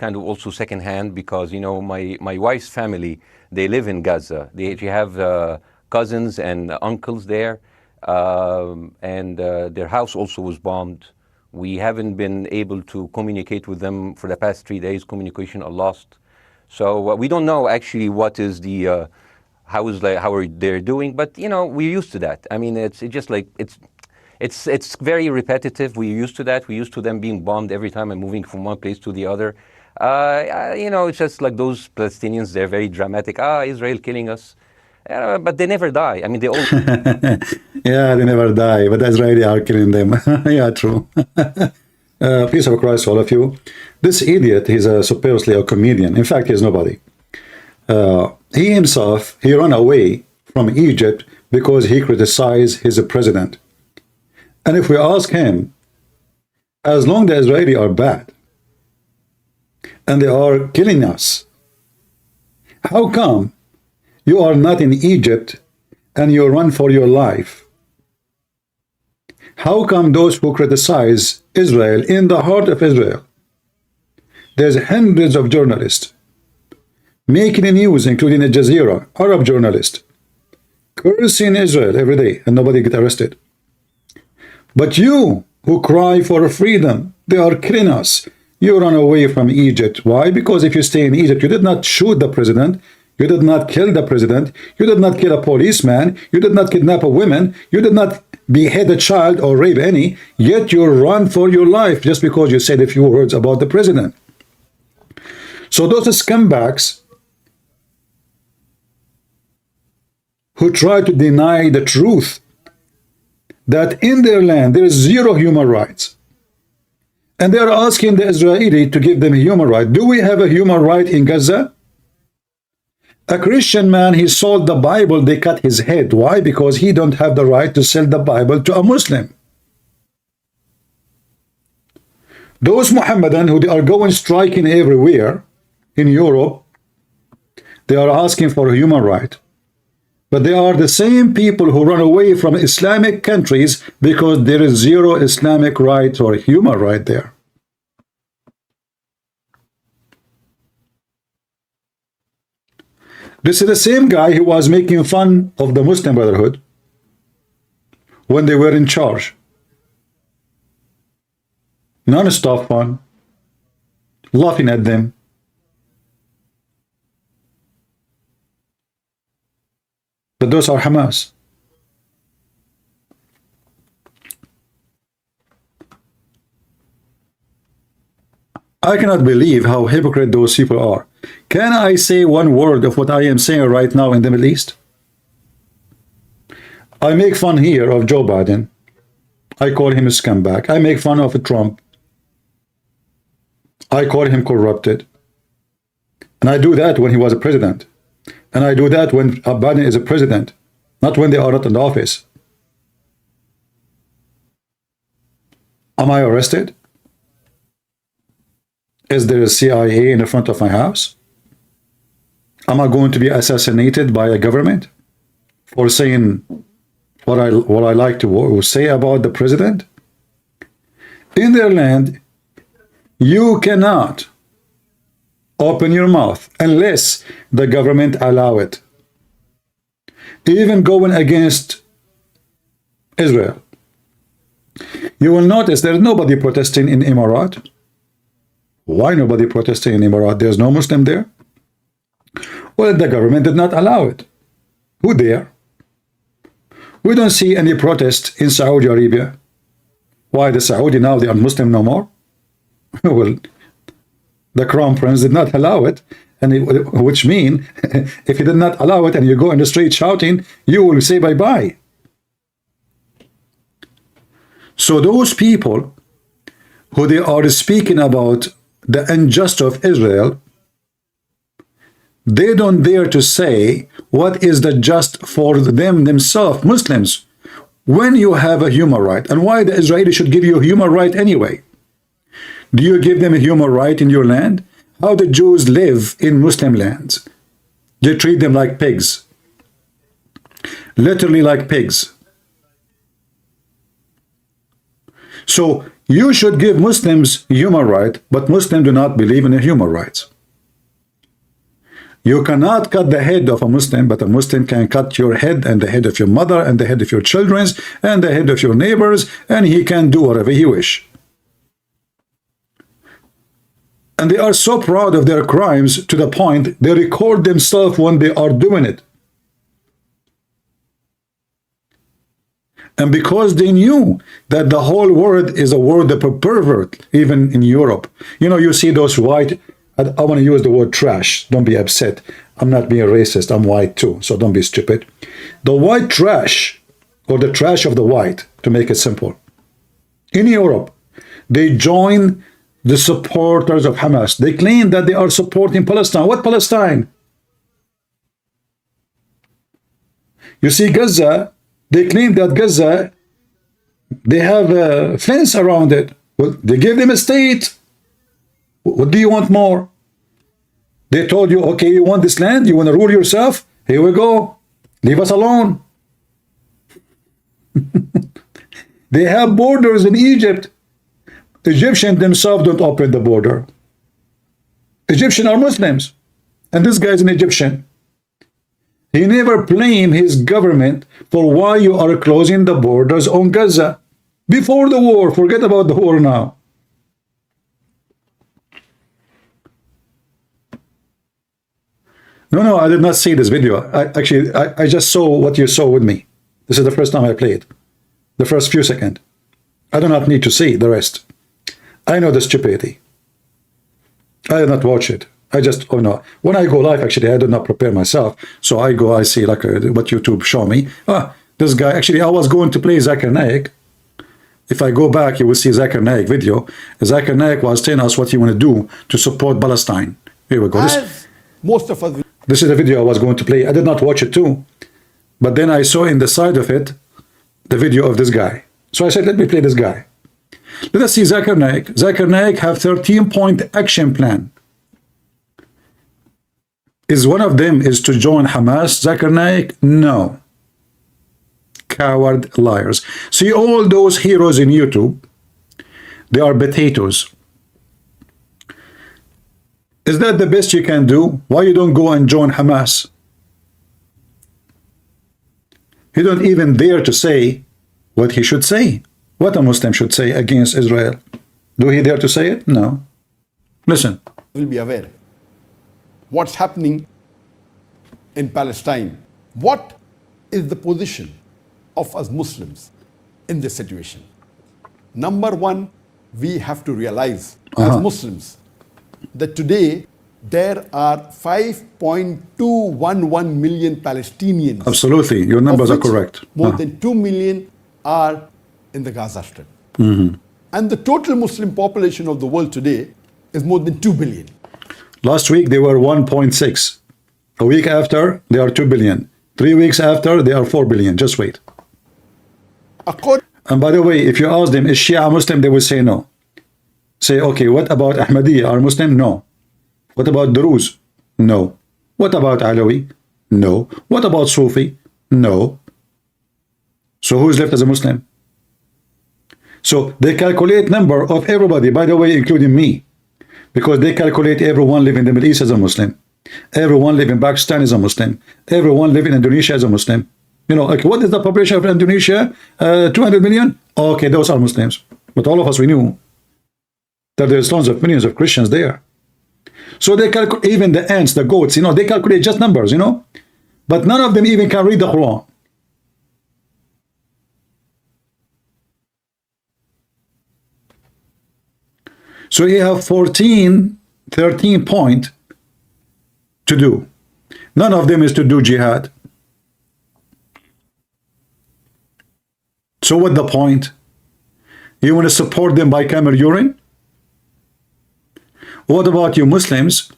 kind of also secondhand because, you know, my wife's family, they live in Gaza. They have cousins and uncles there, and their house also was bombed. We haven't been able to communicate with them for the past 3 days. Communication are lost. So we don't know actually what is the, how are they doing, but you know, we're used to that. I mean, it's just like, it's very repetitive. We're used to that. We're used to them being bombed every time and moving from one place to the other. You know, it's just like those Palestinians, they're very dramatic. Israel killing us. But they never die. I mean, they all... Yeah, they never die, but Israeli are killing them. Yeah, true. Peace of Christ, all of you. This idiot, he's supposedly a comedian. In fact, he's nobody. He himself, he ran away from Egypt because he criticized his president. And if we ask him, as long as the Israeli are bad, and they are killing us, how come you are not in Egypt and you run for your life? How come those who criticize Israel, in the heart of Israel, there's hundreds of journalists making news, including Al Jazeera, Arab journalists, cursing Israel every day and nobody get arrested? But you who cry for freedom, they are killing us, you run away from Egypt. Why? Because if you stay in Egypt, you did not shoot the president, you did not kill the president, you did not kill a policeman, you did not kidnap a woman, you did not behead a child or rape any, yet you run for your life just because you said a few words about the president. So those scumbags who try to deny the truth that in their land there is zero human rights, and they are asking the Israeli to give them a human right. Do we have a human right in Gaza? A Christian man, he sold the Bible, they cut his head. Why? Because he don't have the right to sell the Bible to a Muslim. Those Mohammedan who they are going striking everywhere in Europe, they are asking for a human right. But they are the same people who run away from Islamic countries because there is zero Islamic right or human right there. This is the same guy who was making fun of the Muslim Brotherhood when they were in charge. Non-stop fun, laughing at them. But those are Hamas. I cannot believe how hypocrite those people are. Can I say one word of what I am saying right now in the Middle East? I make fun here of Joe Biden. I call him a scumbag. I make fun of Trump. I call him corrupted. And I do that when he was a president. And I do that when Biden is a president, not when they are not in the office. Am I arrested? Is there a CIA in the front of my house? Am I going to be assassinated by a government for saying what I like to say about the president? In their land, you cannot open your mouth unless the government allow it. Even going against Israel. You will notice there is nobody protesting in Emirat. Why nobody protesting in Emirat? There's no Muslim there? Well, the government did not allow it. Who dare? We don't see any protest in Saudi Arabia. Why the Saudi now, they are Muslim no more? Well, the Crown Prince did not allow it, and which mean if he did not allow it and you go in the street shouting, you will say bye-bye. So those people who they are speaking about the injustice of Israel, they don't dare to say what is the just for them themselves, Muslims, when you have a human right. And why the Israeli should give you a human right anyway? Do you give them a human right in your land? How the Jews live in Muslim lands? You treat them like pigs. Literally like pigs. So You should give Muslims human rights, but Muslims do not believe in human rights. You cannot cut the head of a Muslim, but a Muslim can cut your head and the head of your mother and the head of your children and the head of your neighbors, and he can do whatever he wish. And they are so proud of their crimes to the point they record themselves when they are doing it. And because they knew that the whole world is a world of a pervert, even in Europe. You know, you see those white, I want to use the word trash. Don't be upset. I'm not being racist. I'm white too, so don't be stupid. The white trash, or the trash of the white, to make it simple. In Europe, they join the supporters of Hamas. They claim that they are supporting Palestine. What Palestine? You see, Gaza, they claim that Gaza, they have a fence around it. Well, they give them a state. What do you want more? They told you, okay, you want this land? You want to rule yourself? Here we go. Leave us alone. They have borders in Egypt. Egyptians themselves don't open the border. Egyptians are Muslims. And this guy is an Egyptian. He never blamed his government for why you are closing the borders on Gaza. Before the war, forget about the war now. No, I did not see this video. I just saw what you saw with me. This is the first time I played. The first few seconds. I do not need to see the rest. I know the stupidity. I did not watch it. I just, oh no. When I go live, actually, I do not prepare myself. So I go, I see like what YouTube show me. This guy, actually, I was going to play Zakir Naik. If I go back, you will see Zakir Naik video. Zakir Naik was telling us what he want to do to support Palestine. Here we go. Most of us. This is the video I was going to play. I did not watch it too. But then I saw in the side of it, the video of this guy. So I said, let me play this guy. Let us see Zakir Naik. Zakir Naik have 13-point action plan. Is one of them is to join Hamas? Zakir Naik? No. Coward liars. See all those heroes in YouTube, they are potatoes. Is that the best you can do? Why you don't go and join Hamas? He don't even dare to say what he should say. What a Muslim should say against Israel. Do he dare to say it? No. Listen. Will be aware what's happening in Palestine. What is the position of us Muslims in this situation? Number one, we have to realize as Muslims that today there are 5.211 million Palestinians. Absolutely, your numbers are correct. More than 2 million are in the Gaza Strip. And the total Muslim population of the world today is more than 2 billion. Last week they were 1.6. A week after, they are 2 billion. 3 weeks after, they are 4 billion. Just wait. And by the way, if you ask them, is Shia Muslim? They will say no. Say, okay, what about Ahmadiyya? Are Muslim? No. What about Druze? No. What about Alawi? No. What about Sufi? No. So who is left as a Muslim? So they calculate number of everybody, by the way, including me, because they calculate everyone living in the Middle East as a Muslim. Everyone living in Pakistan is a Muslim. Everyone living in Indonesia is a Muslim. You know, like, what is the population of Indonesia? 200 million? Okay, those are Muslims. But all of us, we knew that there's tons of millions of Christians there. So they calculate, even the ants, the goats, you know, they calculate just numbers, you know. But none of them even can read the Quran. So you have 13 point to do. None of them is to do jihad. So what the point? You want to support them by camel urine? What about you Muslims?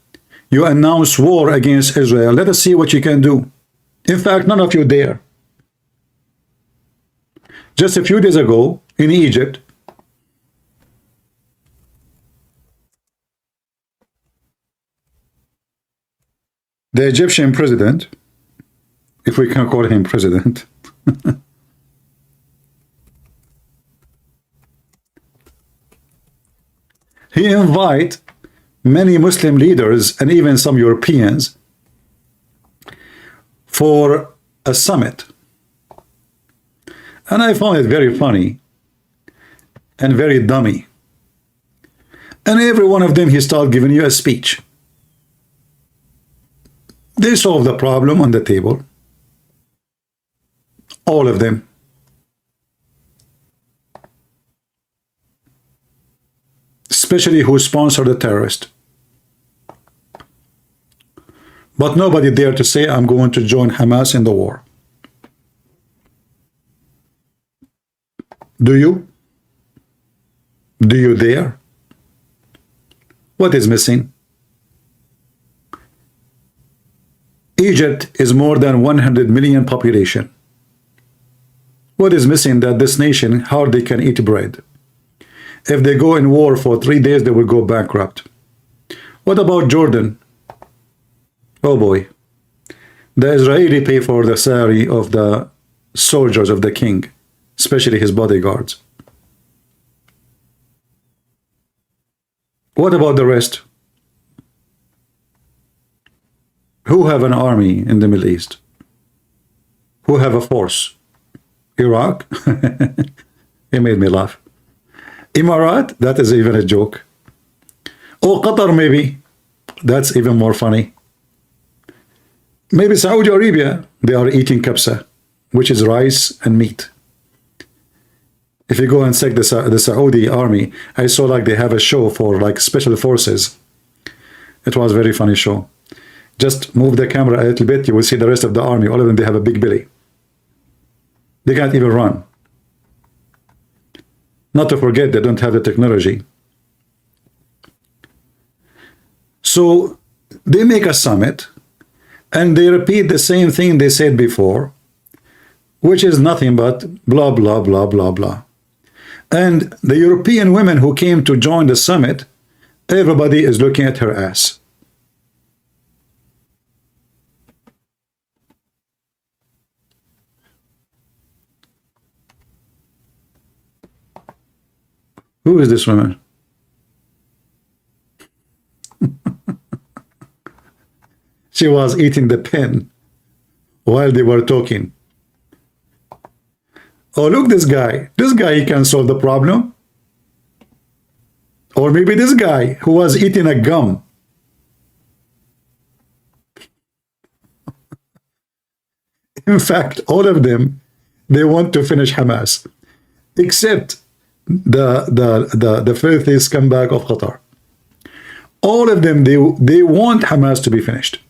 You announce war against Israel. Let us see what you can do. In fact, none of you dare. Just a few days ago in Egypt, the Egyptian president, if we can call him president, he invite many Muslim leaders and even some Europeans for a summit. And I found it very funny and very dummy. And every one of them, he started giving you a speech. They solved the problem on the table. All of them. Especially who sponsored the terrorist. But nobody dared to say, I'm going to join Hamas in the war. Do you? Do you dare? What is missing? Egypt is more than 100 million population. What is missing that this nation hardly can eat bread? If they go in war for 3 days, they will go bankrupt. What about Jordan? Oh boy. The Israeli pay for the salary of the soldiers of the king, especially his bodyguards. What about the rest? Who have an army in the Middle East? Who have a force? Iraq? He made me laugh. Emirat? That is even a joke. Oh, Qatar maybe. That's even more funny. Maybe Saudi Arabia. They are eating kabsa, which is rice and meat. If you go and check the Saudi army, I saw like they have a show for like special forces. It was a very funny show. Just move the camera a little bit, you will see the rest of the army. All of them, they have a big belly. They can't even run. Not to forget, they don't have the technology. So they make a summit and they repeat the same thing they said before, which is nothing but blah, blah, blah, blah, blah. And the European women who came to join the summit, everybody is looking at her ass. Who is this woman? She was eating the pen while they were talking. Oh, look, this guy. This guy, he can solve the problem. Or maybe this guy who was eating a gum. In fact, all of them, they want to finish Hamas, except the filthy scumbag of Qatar. All of them, they want Hamas to be finished.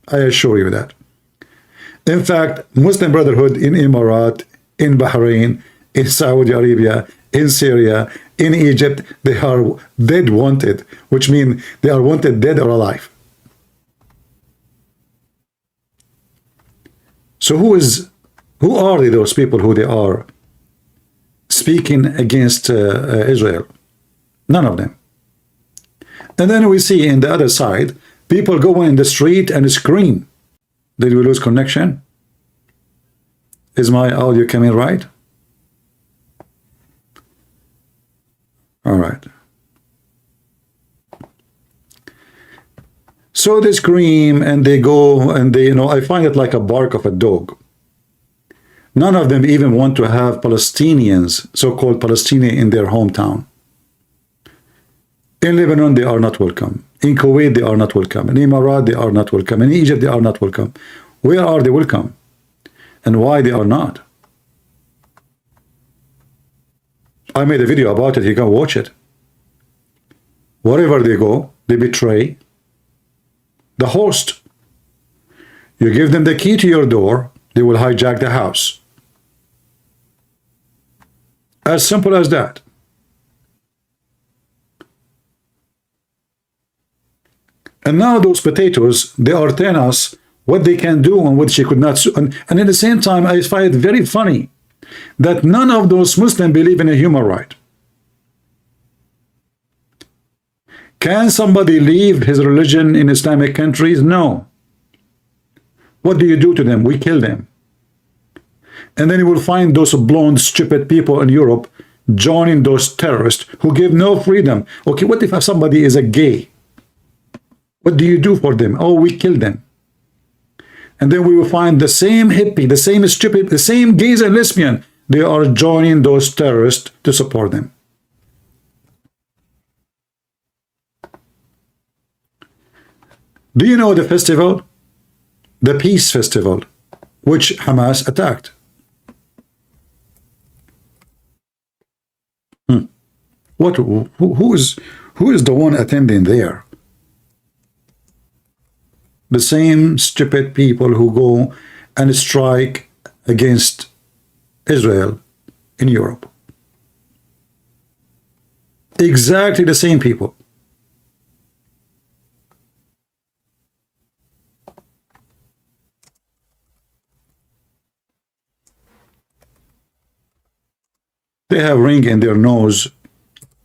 I assure you that. In fact, Muslim Brotherhood in Emirat, in Bahrain, in Saudi Arabia, in Syria, in Egypt, they are dead wanted, which means they are wanted dead or alive. So who are those people who they are speaking against Israel? None of them. And then we see in the other side, people go in the street and scream. Did we lose connection? Is my audio coming right? All right. So they scream and they go and they, I find it like a bark of a dog. None of them even want to have Palestinians, so-called Palestinians, in their hometown. In Lebanon, they are not welcome. In Kuwait, they are not welcome. In Emirat, they are not welcome. In Egypt, they are not welcome. Where are they welcome? And why they are not? I made a video about it. You can watch it. Wherever they go, they betray the host. You give them the key to your door, they will hijack the house. As simple as that. And now those potatoes, they are telling us what they can do and what she could not do. And at the same time, I find it very funny that none of those Muslims believe in a human right. Can somebody leave his religion in Islamic countries? No. What do you do to them? We kill them. And then you will find those blonde, stupid people in Europe joining those terrorists who give no freedom. Okay, what if somebody is a gay? What do you do for them? Oh, we kill them. And then we will find the same hippie, the same stupid, the same gays and lesbian. They are joining those terrorists to support them. Do you know the festival? The Peace Festival, which Hamas attacked. What? Who is the one attending there? The same stupid people who go and strike against Israel in Europe. Exactly the same people. They have ring in their nose,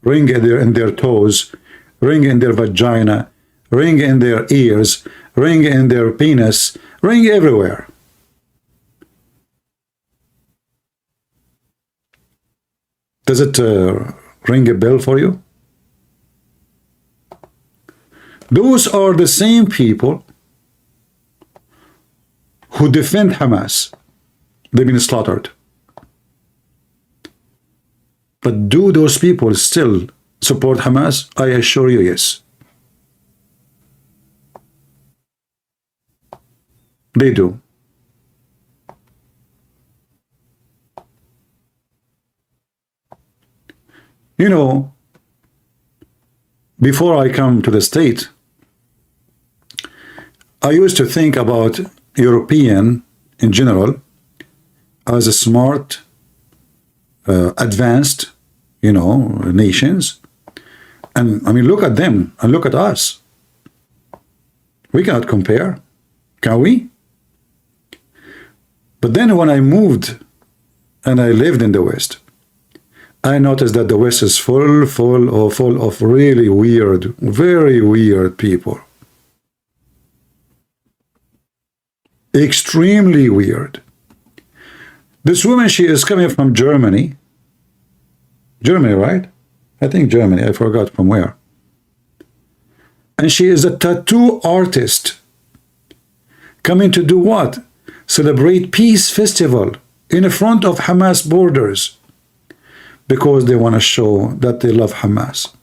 ring in their toes, ring in their vagina, ring in their ears, ring in their penis, ring everywhere. Does it ring a bell for you? Those are the same people who defend Hamas. They've been slaughtered. But do those people still support Hamas? I assure you, yes. They do. You know, before I come to the state, I used to think about European in general as a smart, advanced, you know, nations. And I mean, look at them and look at us. We cannot compare, can we? But then when I moved and I lived in the West, I noticed that the West is full of really weird, very weird people. Extremely weird. This woman, she is coming from Germany. Germany, right? I think Germany. I forgot from where. And she is a tattoo artist. Coming to do what? Celebrate peace festival in front of Hamas borders. Because they want to show that they love Hamas.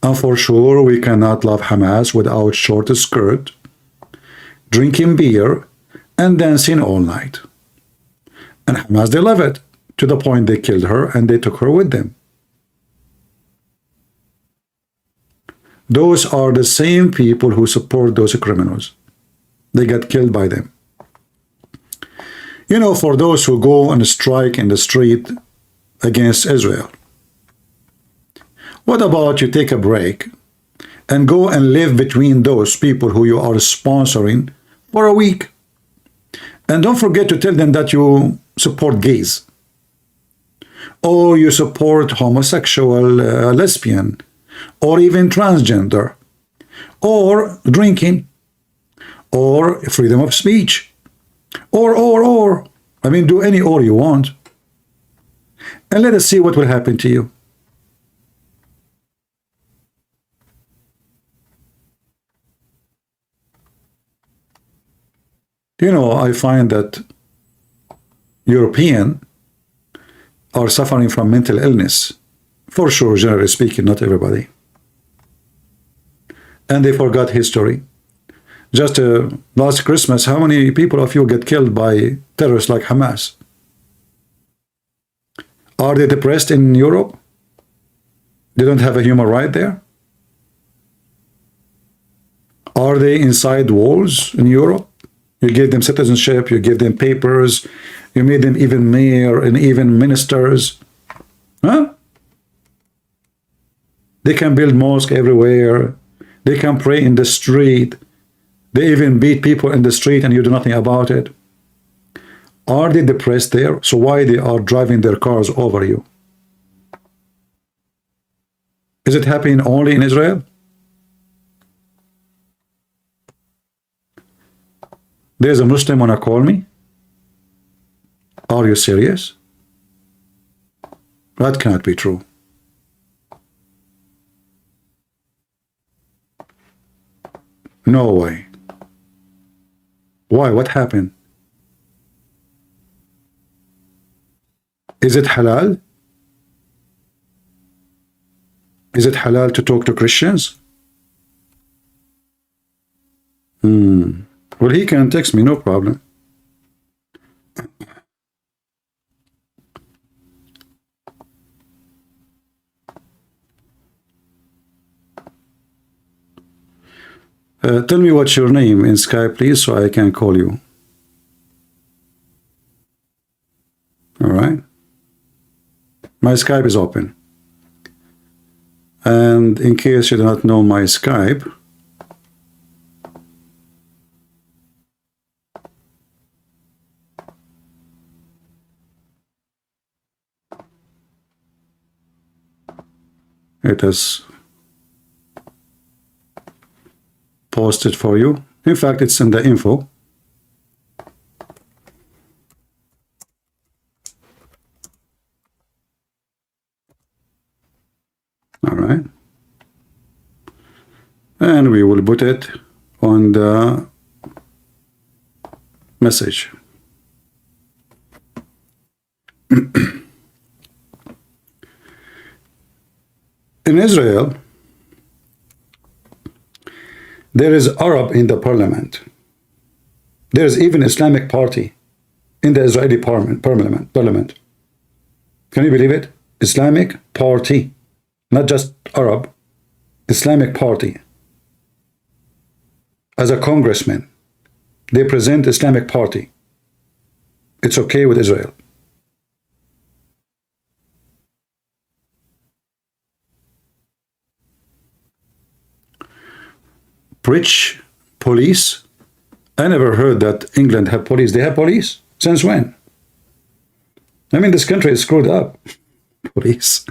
And for sure, we cannot love Hamas without short skirt, drinking beer, and dancing all night. And Hamas, they love it, to the point they killed her and they took her with them. Those are the same people who support those criminals. They got killed by them. You know, for those who go and strike in the street against Israel, what about you take a break and go and live between those people who you are sponsoring for a week? And don't forget to tell them that you support gays, or you support homosexual, lesbian, or even transgender, or drinking, or freedom of speech, or. I mean, do any or you want. And let us see what will happen to you. You know, I find that Europeans are suffering from mental illness. For sure, generally speaking, not everybody. And they forgot history. Just last Christmas, how many people of you get killed by terrorists like Hamas? Are they depressed in Europe? They don't have a human right there? Are they inside walls in Europe? You give them citizenship, you give them papers, you made them even mayor and even ministers. Huh? They can build mosques everywhere. They can pray in the street. They even beat people in the street and you do nothing about it. Are they depressed there? So why they are driving their cars over you? Is it happening only in Israel? There's a Muslim wanna call me? Are you serious? That cannot be true. No way. Why? What happened? Is it halal? Is it halal to talk to Christians? Well, he can text me, no problem. Tell me what's your name in Skype, please, so I can call you. All right. My Skype is open. And in case you do not know my Skype, it is posted for you. In fact, it's in the info. All right. And we will put it on the message. In Israel, there is Arab in the parliament. There is even Islamic party in the Israeli parliament. Can you believe it? Islamic party, not just Arab, Islamic party. As a congressman, they present Islamic party. It's okay with Israel. British police. I never heard that England have police. They have police? Since when? I mean, this country is screwed up. Police.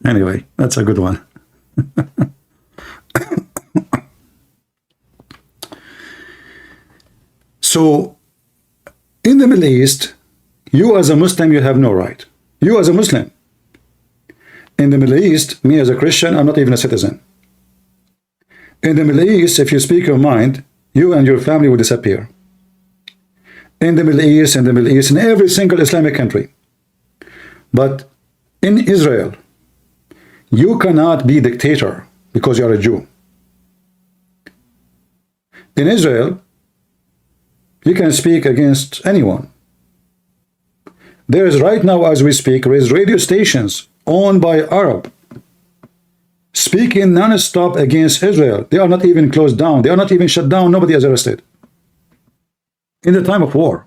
Anyway, that's a good one. So, in the Middle East, you as a Muslim, you have no right. You as a Muslim. In the Middle East, me as a Christian, I'm not even a citizen. In the Middle East, if you speak your mind, you and your family will disappear. In the Middle East, in every single Islamic country. But in Israel, you cannot be dictator because you are a Jew. In Israel, you can speak against anyone. There is right now, as we speak, there is radio stations owned by Arab speaking non-stop against Israel. They are not even closed down. They are not even shut down. Nobody is arrested. In the time of war.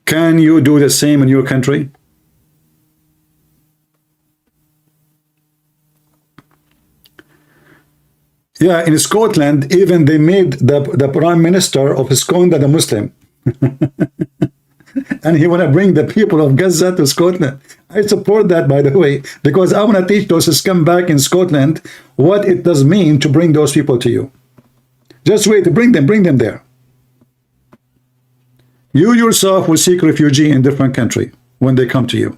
Can you do the same in your country? Yeah, in Scotland, even they made the Prime Minister of Scotland a Muslim. And he want to bring the people of Gaza to Scotland. I support that, by the way, because I want to teach those scumbags in Scotland what it does mean to bring those people to you. Just wait to bring them there. You yourself will seek refugee in different country when they come to you.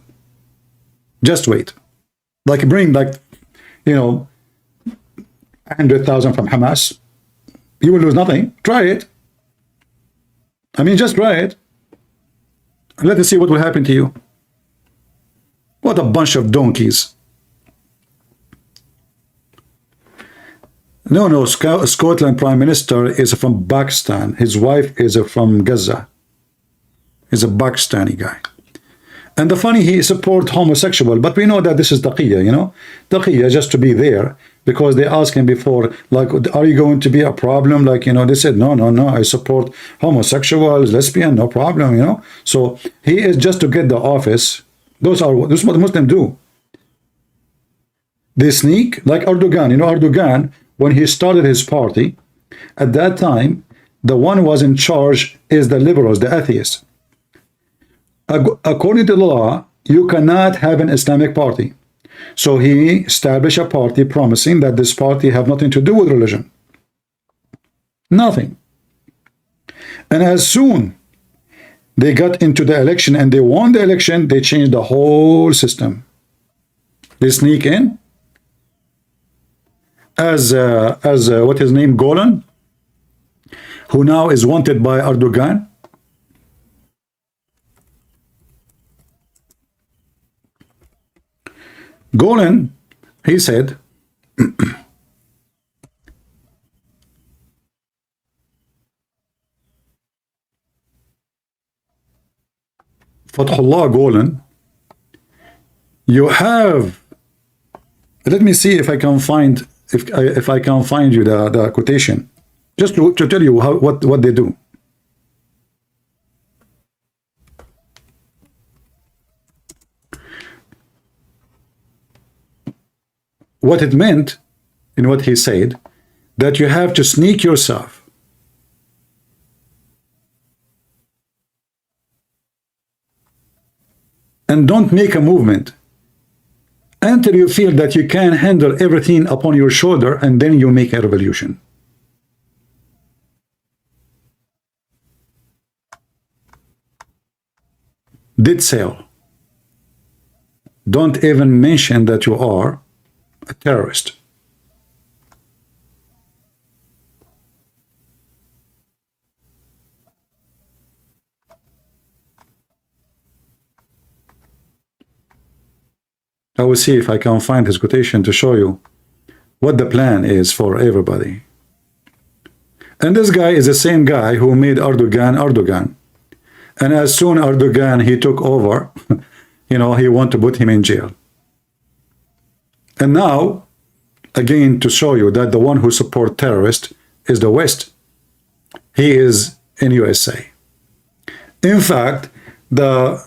Just wait. Like bring 100,000 from Hamas. You will lose nothing. Try it. I mean, just try it. Let us see what will happen to you. What a bunch of donkeys. No, Scotland Prime Minister is from Pakistan. His wife is from Gaza. He's a Pakistani guy. And the funny, he support homosexual, but we know that this is taqiyya, taqiyya, just to be there, because they asked him before, like, are you going to be a problem? Like, they said, no, I support homosexuals, lesbian, no problem, So he is just to get the office. This is what Muslims do. They sneak, like Erdogan. Erdogan, when he started his party, at that time, the one who was in charge is the liberals, the atheists. According to the law, you cannot have an Islamic party. So he established a party promising that this party have nothing to do with religion. Nothing. And as soon they got into the election and they won the election, they changed the whole system. They sneak in as what his name, Golan, who now is wanted by Erdogan. Golan, he said, Fathullah Golan, you have, let me see if I can find, if I can find you the quotation, just to tell you what they do. What it meant in what he said, that you have to sneak yourself and don't make a movement until you feel that you can handle everything upon your shoulder, and then you make a revolution. Did sell. Don't even mention that you are a terrorist. I will see if I can find his quotation to show you what the plan is for everybody. And this guy is the same guy who made Erdogan. And as soon Erdogan he took over, you know, he want to put him in jail. And now, again, to show you that the one who support terrorists is the West. He is in USA. In fact, the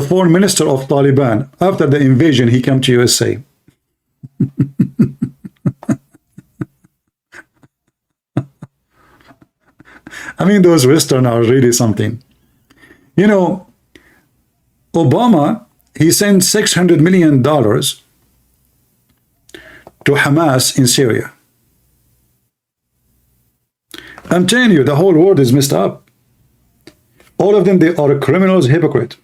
foreign minister of Taliban, after the invasion, he came to USA. I mean, those Western are really something. You know, Obama, he sent $600 million to Hamas in Syria. I'm telling you, the whole world is messed up. All of them, they are criminals, hypocrite.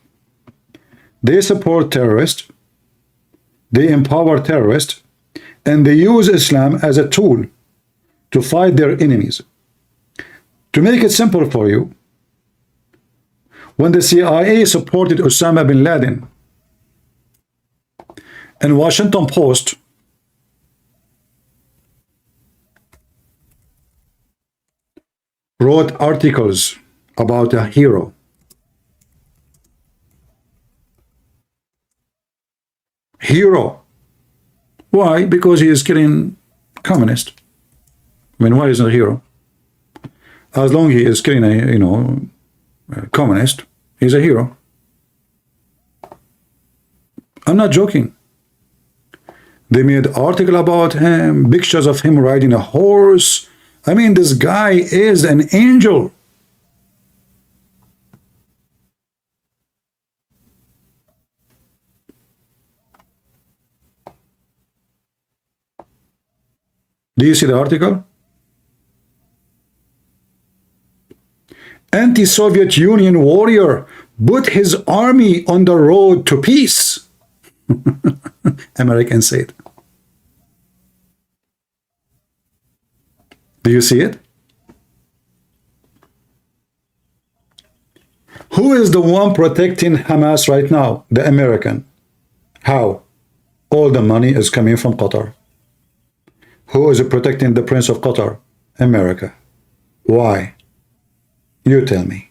They support terrorists, they empower terrorists, and they use Islam as a tool to fight their enemies. To make it simple for you, when the CIA supported Osama bin Laden, and Washington Post wrote articles about a hero. Hero. Why? Because he is killing communist. I mean, why is he a hero? As long as he is killing a communist, he's a hero. I'm not joking. They made an article about him, pictures of him riding a horse. I mean, this guy is an angel. Do you see the article? Anti-Soviet Union warrior put his army on the road to peace. American said. Do you see it? Who is the one protecting Hamas right now? The American. How? All the money is coming from Qatar. Who is protecting the Prince of Qatar? America. Why? You tell me.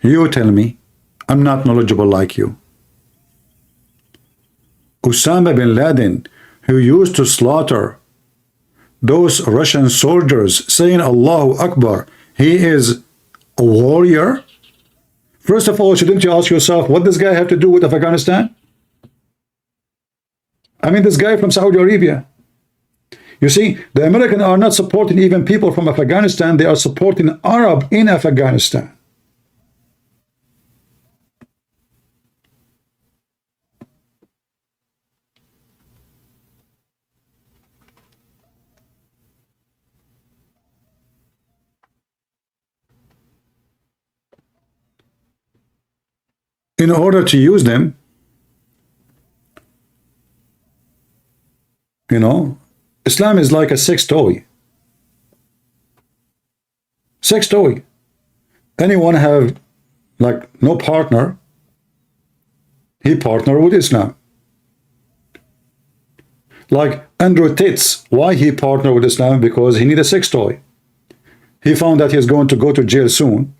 You tell me. I'm not knowledgeable like you. Osama bin Laden, who used to slaughter those Russian soldiers saying Allahu Akbar, he is a warrior? First of all, shouldn't you ask yourself, what does this guy have to do with Afghanistan? I mean, this guy from Saudi Arabia. You see, the Americans are not supporting even people from Afghanistan. They are supporting Arab in Afghanistan. in order to use them, you know. Islam is like a sex toy. Sex toy. Anyone have like no partner, he partner with Islam. Like Andrew Tate, why he partner with Islam? Because he need a sex toy. He found that he's going to go to jail soon,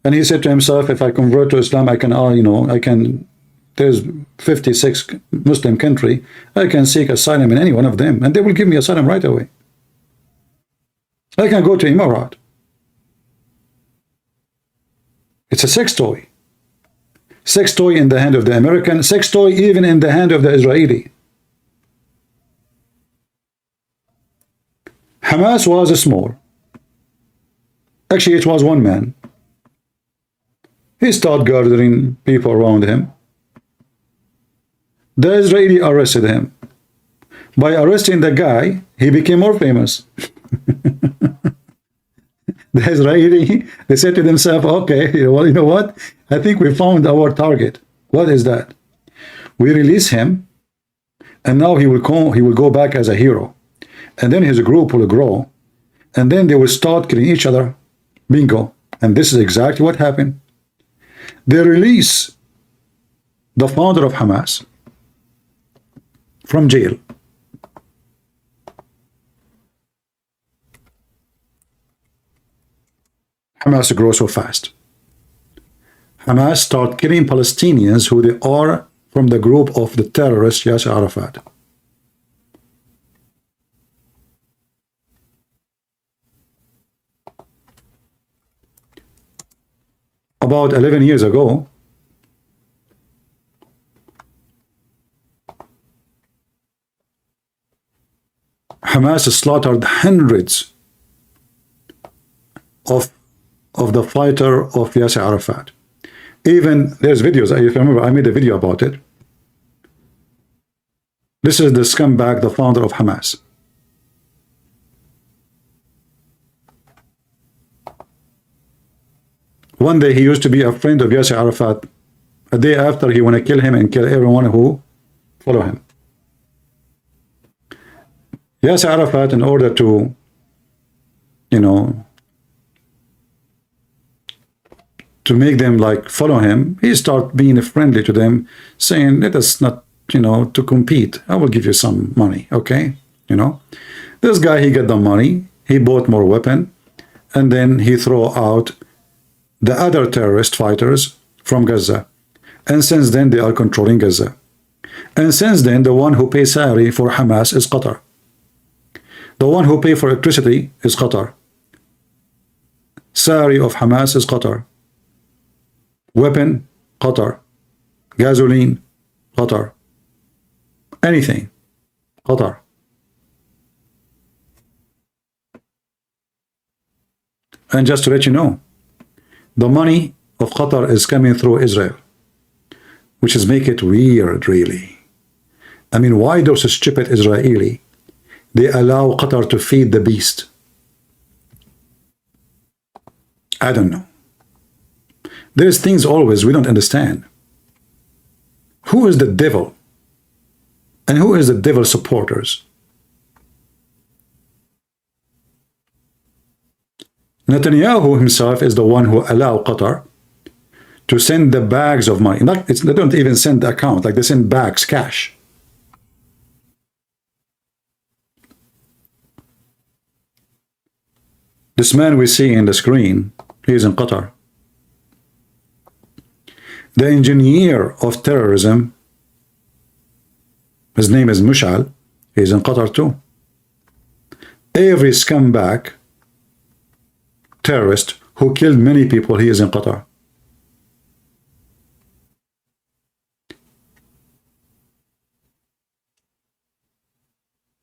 and he said to himself, if I convert to Islam, I can, you know, I can, there's 56 Muslim country, I can seek asylum in any one of them, and they will give me asylum right away. I can go to Emirat. It's a sex toy. Sex toy in the hand of the American, sex toy even in the hand of the Israeli. Hamas was small. Actually, it was one man. He started gathering people around him. The Israeli arrested him. By arresting the guy, he became more famous. The Israeli, they said to themselves, okay, well, you know what? I think we found our target. What is that? We release him, and now he will go back as a hero. And then his group will grow, and then they will start killing each other. Bingo. And this is exactly what happened. They release the founder of Hamas from jail. Hamas grows so fast. Hamas start killing Palestinians who they are from the group of the terrorist Yasser Arafat. About 11 years ago, Hamas slaughtered hundreds of the fighter of Yasser Arafat. Even there's videos, if you remember, I made a video about it. This is the scumbag, the founder of Hamas. One day he used to be a friend of Yasser Arafat. A day after, he want to kill him and kill everyone who follow him. Yasser Arafat, in order to, you know, to make them like follow him, he start being friendly to them, saying, let us not, you know, to compete. I will give you some money, okay? You know, this guy, he got the money, he bought more weapon, and then he throw out the other terrorist fighters from Gaza. And since then, they are controlling Gaza. And since then, the one who pays salary for Hamas is Qatar. The one who pays for electricity is Qatar. Salary of Hamas is Qatar. Weapon, Qatar. Gasoline, Qatar. Anything, Qatar. And just to let you know, the money of Qatar is coming through Israel, which is make it weird, really. I mean, why those stupid Israeli, they allow Qatar to feed the beast? I don't know. There's things always we don't understand. Who is the devil? And who is the devil supporters? Netanyahu himself is the one who allowed Qatar to send the bags of money. They don't even send the account, like they send bags, cash. This man we see in the screen, he is in Qatar. The engineer of terrorism, his name is Mushal, he is in Qatar too. Every scumbag terrorist who killed many people, he is in Qatar.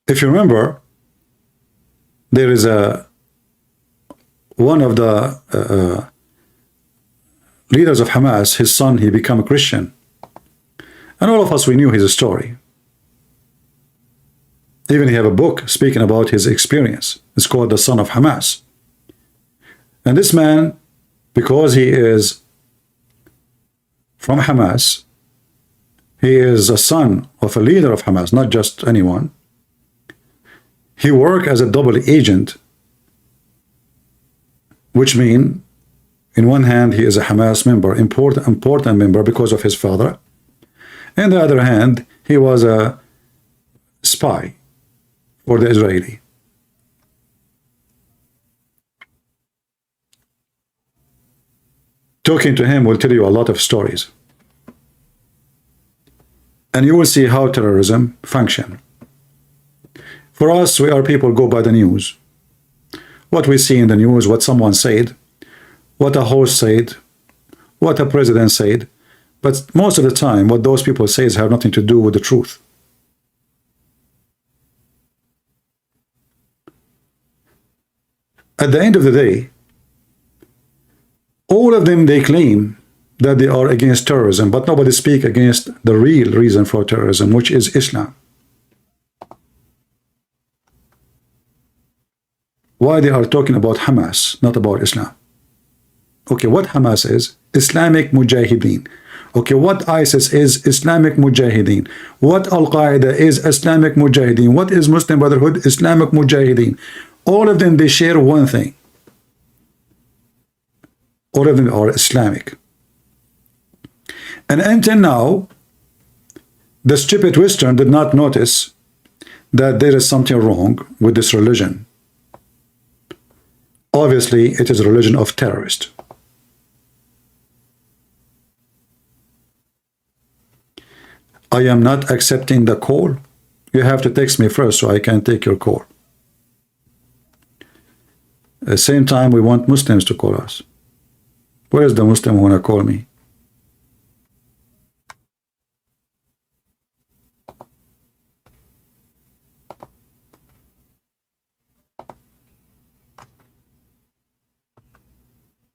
If you remember, there is one of the leaders of Hamas, his son, he became a Christian. And all of us, we knew his story. Even he have a book speaking about his experience. It's called The Son of Hamas. And this man, because he is from Hamas. He is a son of a leader of Hamas, not just anyone. He worked as a double agent, which means, in one hand, he is a Hamas member, important member because of his father. On the other hand, he was a spy for the Israeli. Talking to him will tell you a lot of stories. And you will see how terrorism functions. For us, we are people go by the news. What we see in the news, what someone said, what a host said, what a president said. But most of the time, what those people say have nothing to do with the truth. At the end of the day, all of them, they claim that they are against terrorism, but nobody speaks against the real reason for terrorism, which is Islam. Why they are talking about Hamas, not about Islam? Okay, what Hamas is? Islamic Mujahideen. Okay, what ISIS is? Islamic Mujahideen. What Al-Qaeda is? Islamic Mujahideen. What is Muslim Brotherhood? Islamic Mujahideen. All of them, they share one thing. All of them are Islamic. And until now, the stupid Western did not notice that there is something wrong with this religion. Obviously, it is a religion of terrorists. I am not accepting the call. You have to text me first so I can take your call. At the same time, we want Muslims to call us. Where is the Muslim who want to call me?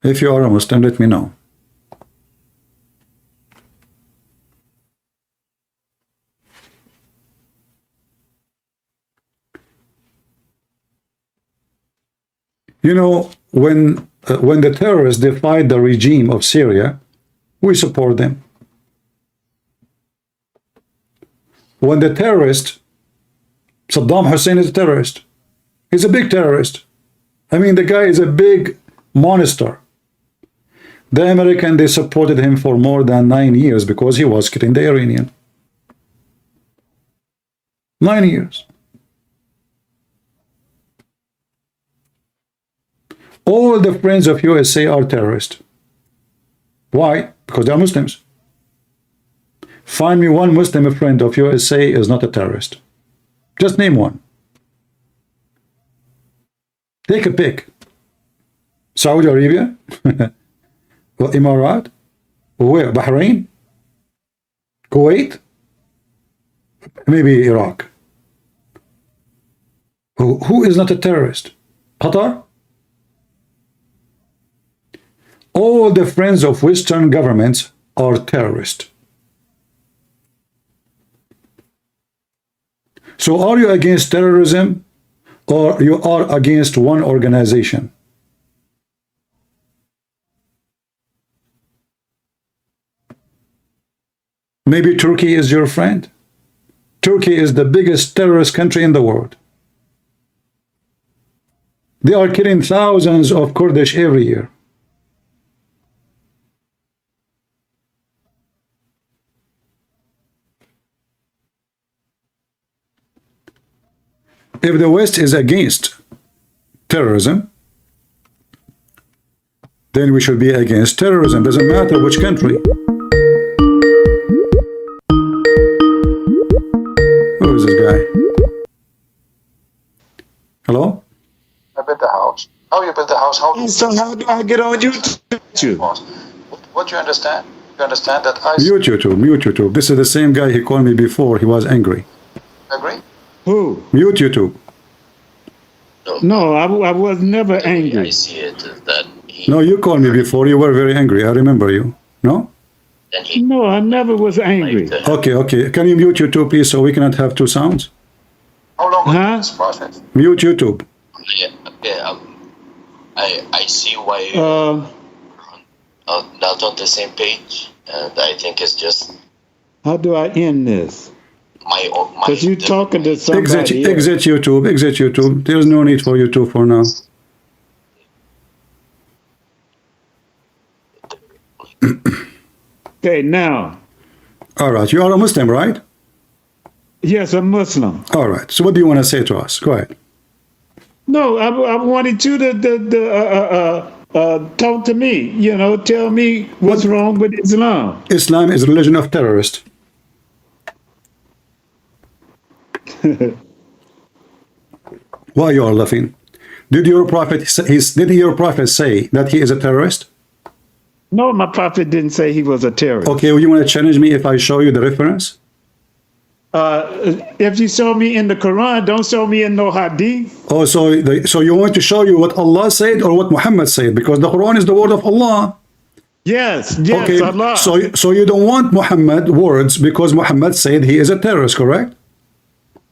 If you are a Muslim, let me know. You know, when the terrorists defied the regime of Syria, we support them. When the terrorist, Saddam Hussein is a terrorist. He's a big terrorist. I mean, the guy is a big monster. The American, they supported him for more than 9 years because he was killing the Iranian. 9 years. All the friends of USA are terrorists. Why? Because they are Muslims. Find me one Muslim friend of USA is not a terrorist. Just name one. Take a pick. Saudi Arabia? Or Emirat? Where? Bahrain? Kuwait? Maybe Iraq. Who is not a terrorist? Qatar? All the friends of Western governments are terrorists. So are you against terrorism or you are against one organization? Maybe Turkey is your friend. Turkey is the biggest terrorist country in the world. They are killing thousands of Kurdish every year. If the West is against terrorism, then we should be against terrorism. Doesn't matter which country. Who is this guy? Hello? I built the house. How you built the house? How? So how do I get on YouTube? What do you understand? You understand that I Mute YouTube, mute YouTube. This is the same guy he called me before. He was angry. agree? Who? Mute YouTube. No, I was never angry. I see it that he, No, you called me before. You were very angry. I remember you. No? then he No, I never was angry. like the, Okay, okay. Can you mute YouTube, please, so we cannot have two sounds? How long Huh? was this process? Mute YouTube. yeah, I see why Uh, not on the same page and I think it's just How do I end this? my Because you're talking to Exit, somebody else. exit YouTube. Exit YouTube. There's no need for YouTube for now. Okay, now, All right. You are a Muslim, right? yes, a Muslim. All right. So what do you want to say to us? Go ahead. No, I wanted you to talk to me. You know, tell me what's wrong with Islam. Islam is a religion of terrorists. Why you are laughing? Did your prophet say that he is a terrorist? No, my prophet didn't say he was a terrorist. Okay, well, you want to challenge me if I show you the reference? If you show me in the Quran, don't show me in no hadith. Oh, so you want to show you what Allah said or what Muhammad said? Because the Quran is the word of Allah. Yes, Okay, Allah. so you don't want Muhammad words because Muhammad said he is a terrorist, correct?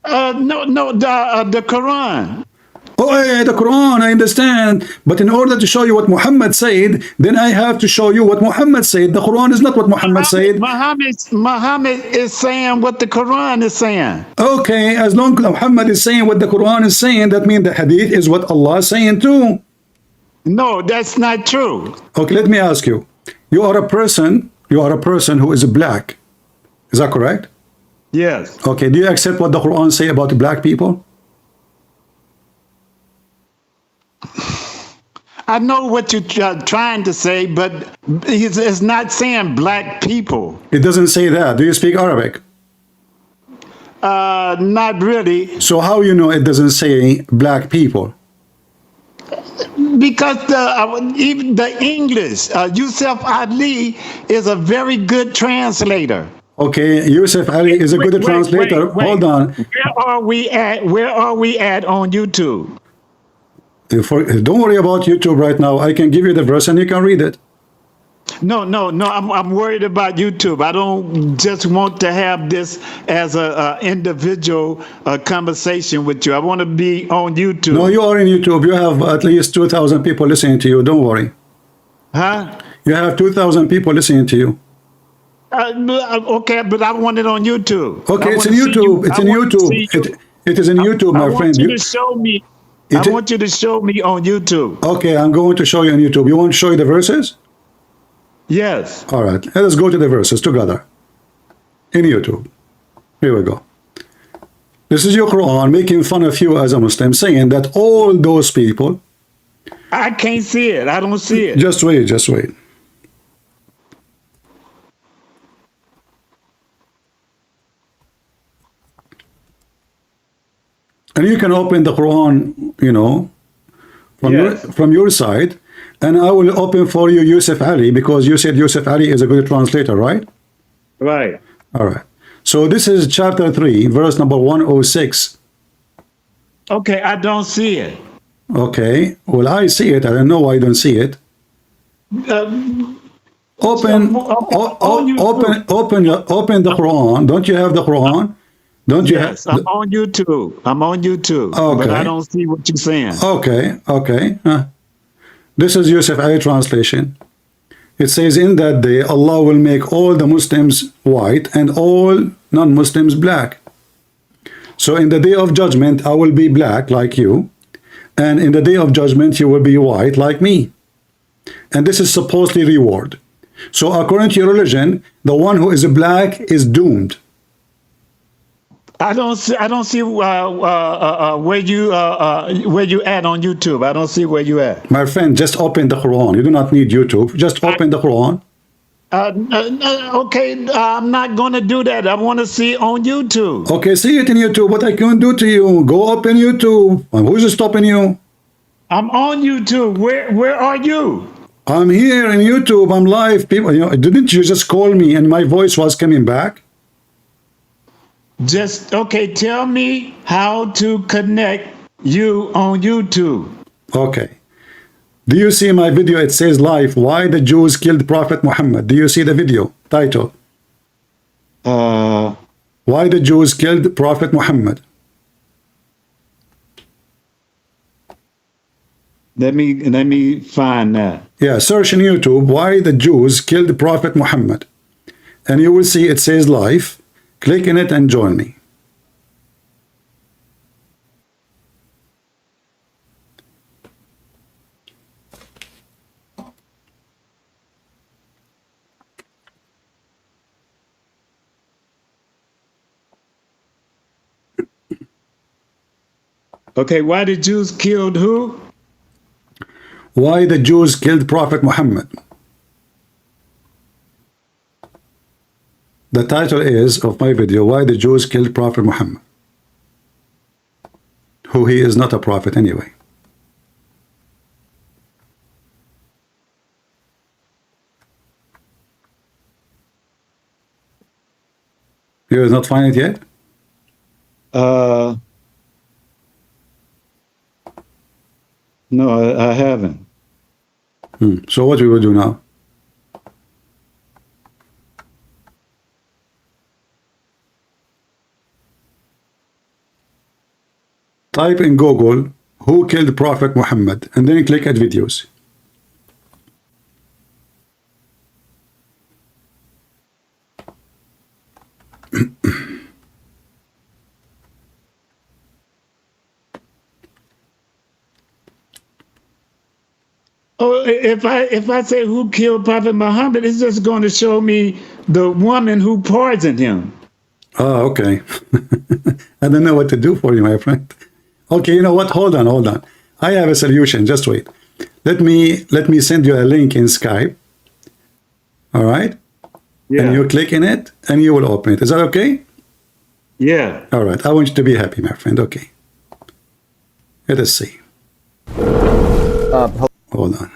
No, the Quran. Oh, yeah, the Quran, I understand. But in order to show you what Muhammad said, then I have to show you what Muhammad said. The Quran is not what Muhammad said. Muhammad is saying what the Quran is saying. Okay, as long as Muhammad is saying what the Quran is saying, that means the hadith is what Allah is saying too. No, that's not true. Okay, let me ask you. You are a person who is black. Is that correct? Yes. Okay, do you accept what the Quran say about black people? I know what you're trying to say, but it's not saying black people. It doesn't say that. Do you speak Arabic? Not really, So how you know it doesn't say black people? because even the English, Yusuf Ali is a very good translator. Okay, Yusuf Ali is a good translator. Wait. Hold on. Where are we at on YouTube? Don't worry about YouTube right now. I can give you the verse and you can read it. No. I'm worried about YouTube. I don't just want to have this as a individual conversation with you. I want to be on YouTube. No, you are in YouTube. You have at least 2,000 people listening to you. Don't worry. Huh? You have 2,000 people listening to you. Okay, but I want it on YouTube. Okay, I it's wanna in see YouTube. It's I in want to see YouTube. you. It is in YouTube, I my want friend. you to show me. I want you to show me on YouTube. Okay, I'm going to show you on YouTube. You want to show you the verses? Yes. All right, let us go to the verses together. In YouTube. Here we go. This is your Quran making fun of you as a Muslim, saying that all those people... I can't see it. I don't see it. Just wait, just wait. And you can open the Quran, you know, from your side, and I will open for you Yusuf Ali, because you said Yusuf Ali is a good translator, right? Right. All right. So this is chapter 3, verse number 106. Okay, I don't see it. Okay. Well, I see it. I don't know why I don't see it. Open the Quran. Don't you have the Quran? Don't you Yes, have? I'm on YouTube. I'm on YouTube. Okay. But I don't see what you're saying. Okay. This is Yusuf Ali translation. It says, in that day, Allah will make all the Muslims white and all non-Muslims black. So in the day of judgment, I will be black like you. And in the day of judgment, you will be white like me. And this is supposedly reward. So according to your religion, the one who is black is doomed. I don't see where you at on YouTube. I don't see where you at. My friend, just open the Quran. You do not need YouTube. Just open the Quran. Okay, I'm not going to do that. I want to see it on YouTube. Okay, see it in YouTube. What I can do to you? Go open YouTube. Who's stopping you? I'm on YouTube. Where are you? I'm here in YouTube. I'm live. People, you know, didn't you just call me and my voice was coming back? Just, okay, tell me how to connect you on YouTube. Okay. Do you see my video? It says live. Why the Jews killed Prophet Muhammad. Do you see the video title? Why the Jews killed Prophet Muhammad. Let me find that. Yeah, search in YouTube. Why the Jews killed Prophet Muhammad. and you will see it says live. Click in it and join me. Okay, why the Jews killed who? Why the Jews killed Prophet Muhammad. The title is of my video, why the Jews killed Prophet Muhammad, who he is not a prophet anyway. You have not find it yet? No, I haven't. So what we will do now? Type in Google, who killed Prophet Muhammad, and then click at videos. Oh, if I say who killed Prophet Muhammad, it's just going to show me the woman who poisoned him. Oh, okay. I don't know what to do for you, my friend. Okay, you know what? Hold on. I have a solution. Just wait. Let me send you a link in Skype. All right? Yeah. And you click in it, and you will open it. Is that okay? Yeah. All right. I want you to be happy, my friend. Okay. Let us see. Hold on.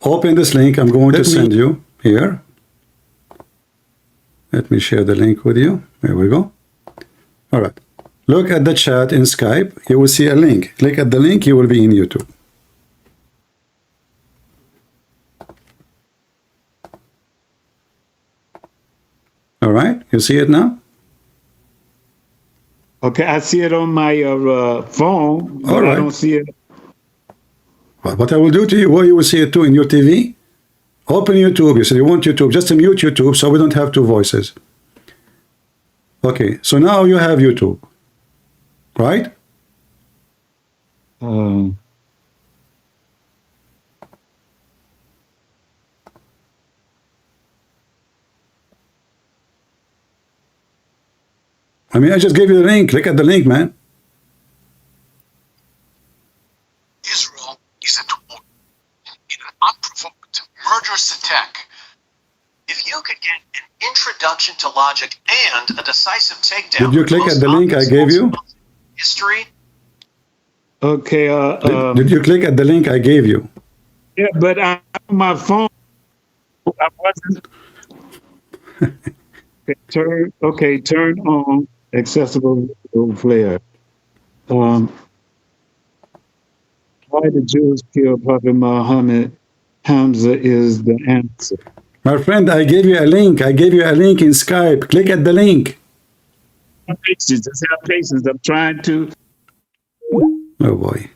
Open this link I'm going to send you here. Let me share the link with you. There we go. All right. Look at the chat in Skype. You will see a link. Click at the link. You will be in YouTube. All right. You see it now? Okay, I see it on my phone, but All right. I don't see it. What I will do to you, well, you will see it too in your TV. Open YouTube. You said you want YouTube. Just mute YouTube so we don't have two voices. Okay, so now you have YouTube, right? I mean, I just gave you the link. Click at the link, man. Israel is at war in an unprovoked, murderous attack. If you could get an introduction to logic and a decisive takedown, Did you click at the link I gave you? History. Okay. Did you click at the link I gave you? Yeah, but on my phone, I wasn't. Turn on accessible flare. Why the Jews killed Prophet Muhammad? Hamza is the answer. My friend, I gave you a link. I gave you a link in Skype. Click at the link. Just have patience. I'm trying to. Oh boy.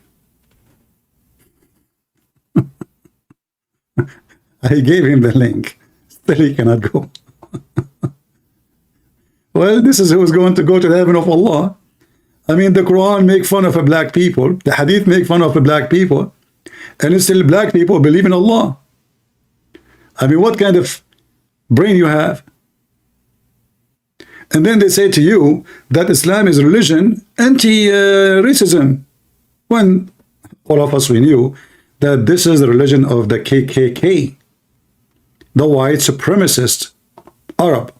I gave him the link. Still he cannot go. Well, this is who's going to go to the heaven of Allah. I mean, the Quran make fun of black people. The Hadith make fun of black people. And still black people believe in Allah. I mean, what kind of brain you have? And then they say to you that Islam is religion, anti-racism. When all of us, we knew that this is the religion of the KKK, the white supremacist Arab.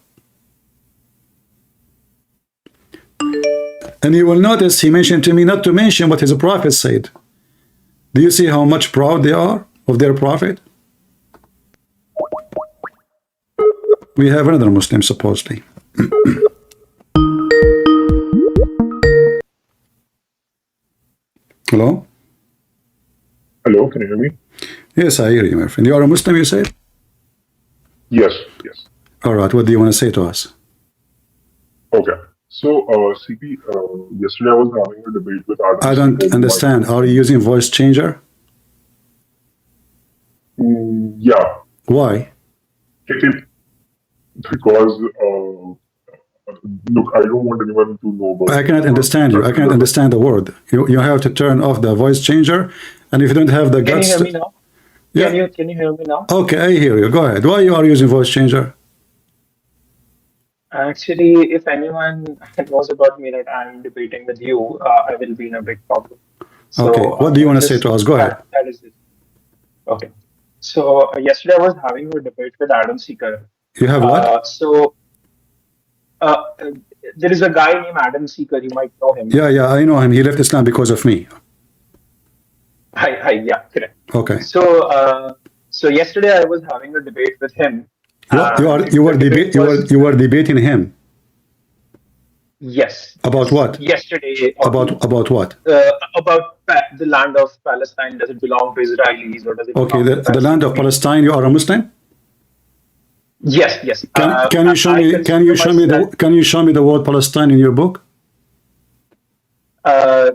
And you will notice he mentioned to me not to mention what his prophet said. Do you see how much proud they are of their prophet? We have another Muslim, supposedly. Hello? Hello, can you hear me? Yes, I hear you, my friend. You are a Muslim, you said? Yes, yes. All right, what do you want to say to us? Okay. So, CP, yesterday I was having a debate with Adam. I don't understand. Are you using voice changer? Yeah, Why? because look, I don't want anyone to know about. I cannot understand you. I cannot understand the word. You have to turn off the voice changer, and if you don't have the Can you guts, hear me now? yeah. Can you hear me now? Okay, I hear you. Go ahead. Why you are using voice changer? Actually, if anyone knows about me that I'm debating with you, I will be in a big problem. So, Okay. What do you want to say to us? Go ahead. That is it. Okay. So yesterday I was having a debate with Adam Seeker. You have what? Uh, there is a guy named Adam Seeker. You might know him. Yeah, I know him. He left Islam because of me. Yeah, correct. Okay. So yesterday I was having a debate with him. You were debating him. Yes. About what? Yesterday. About what? About the land of Palestine. Does it belong to Israelis or does it? Okay, the land of Palestine. You are a Muslim? Yes. Can you show me? Can you show me the word Palestine in your book? I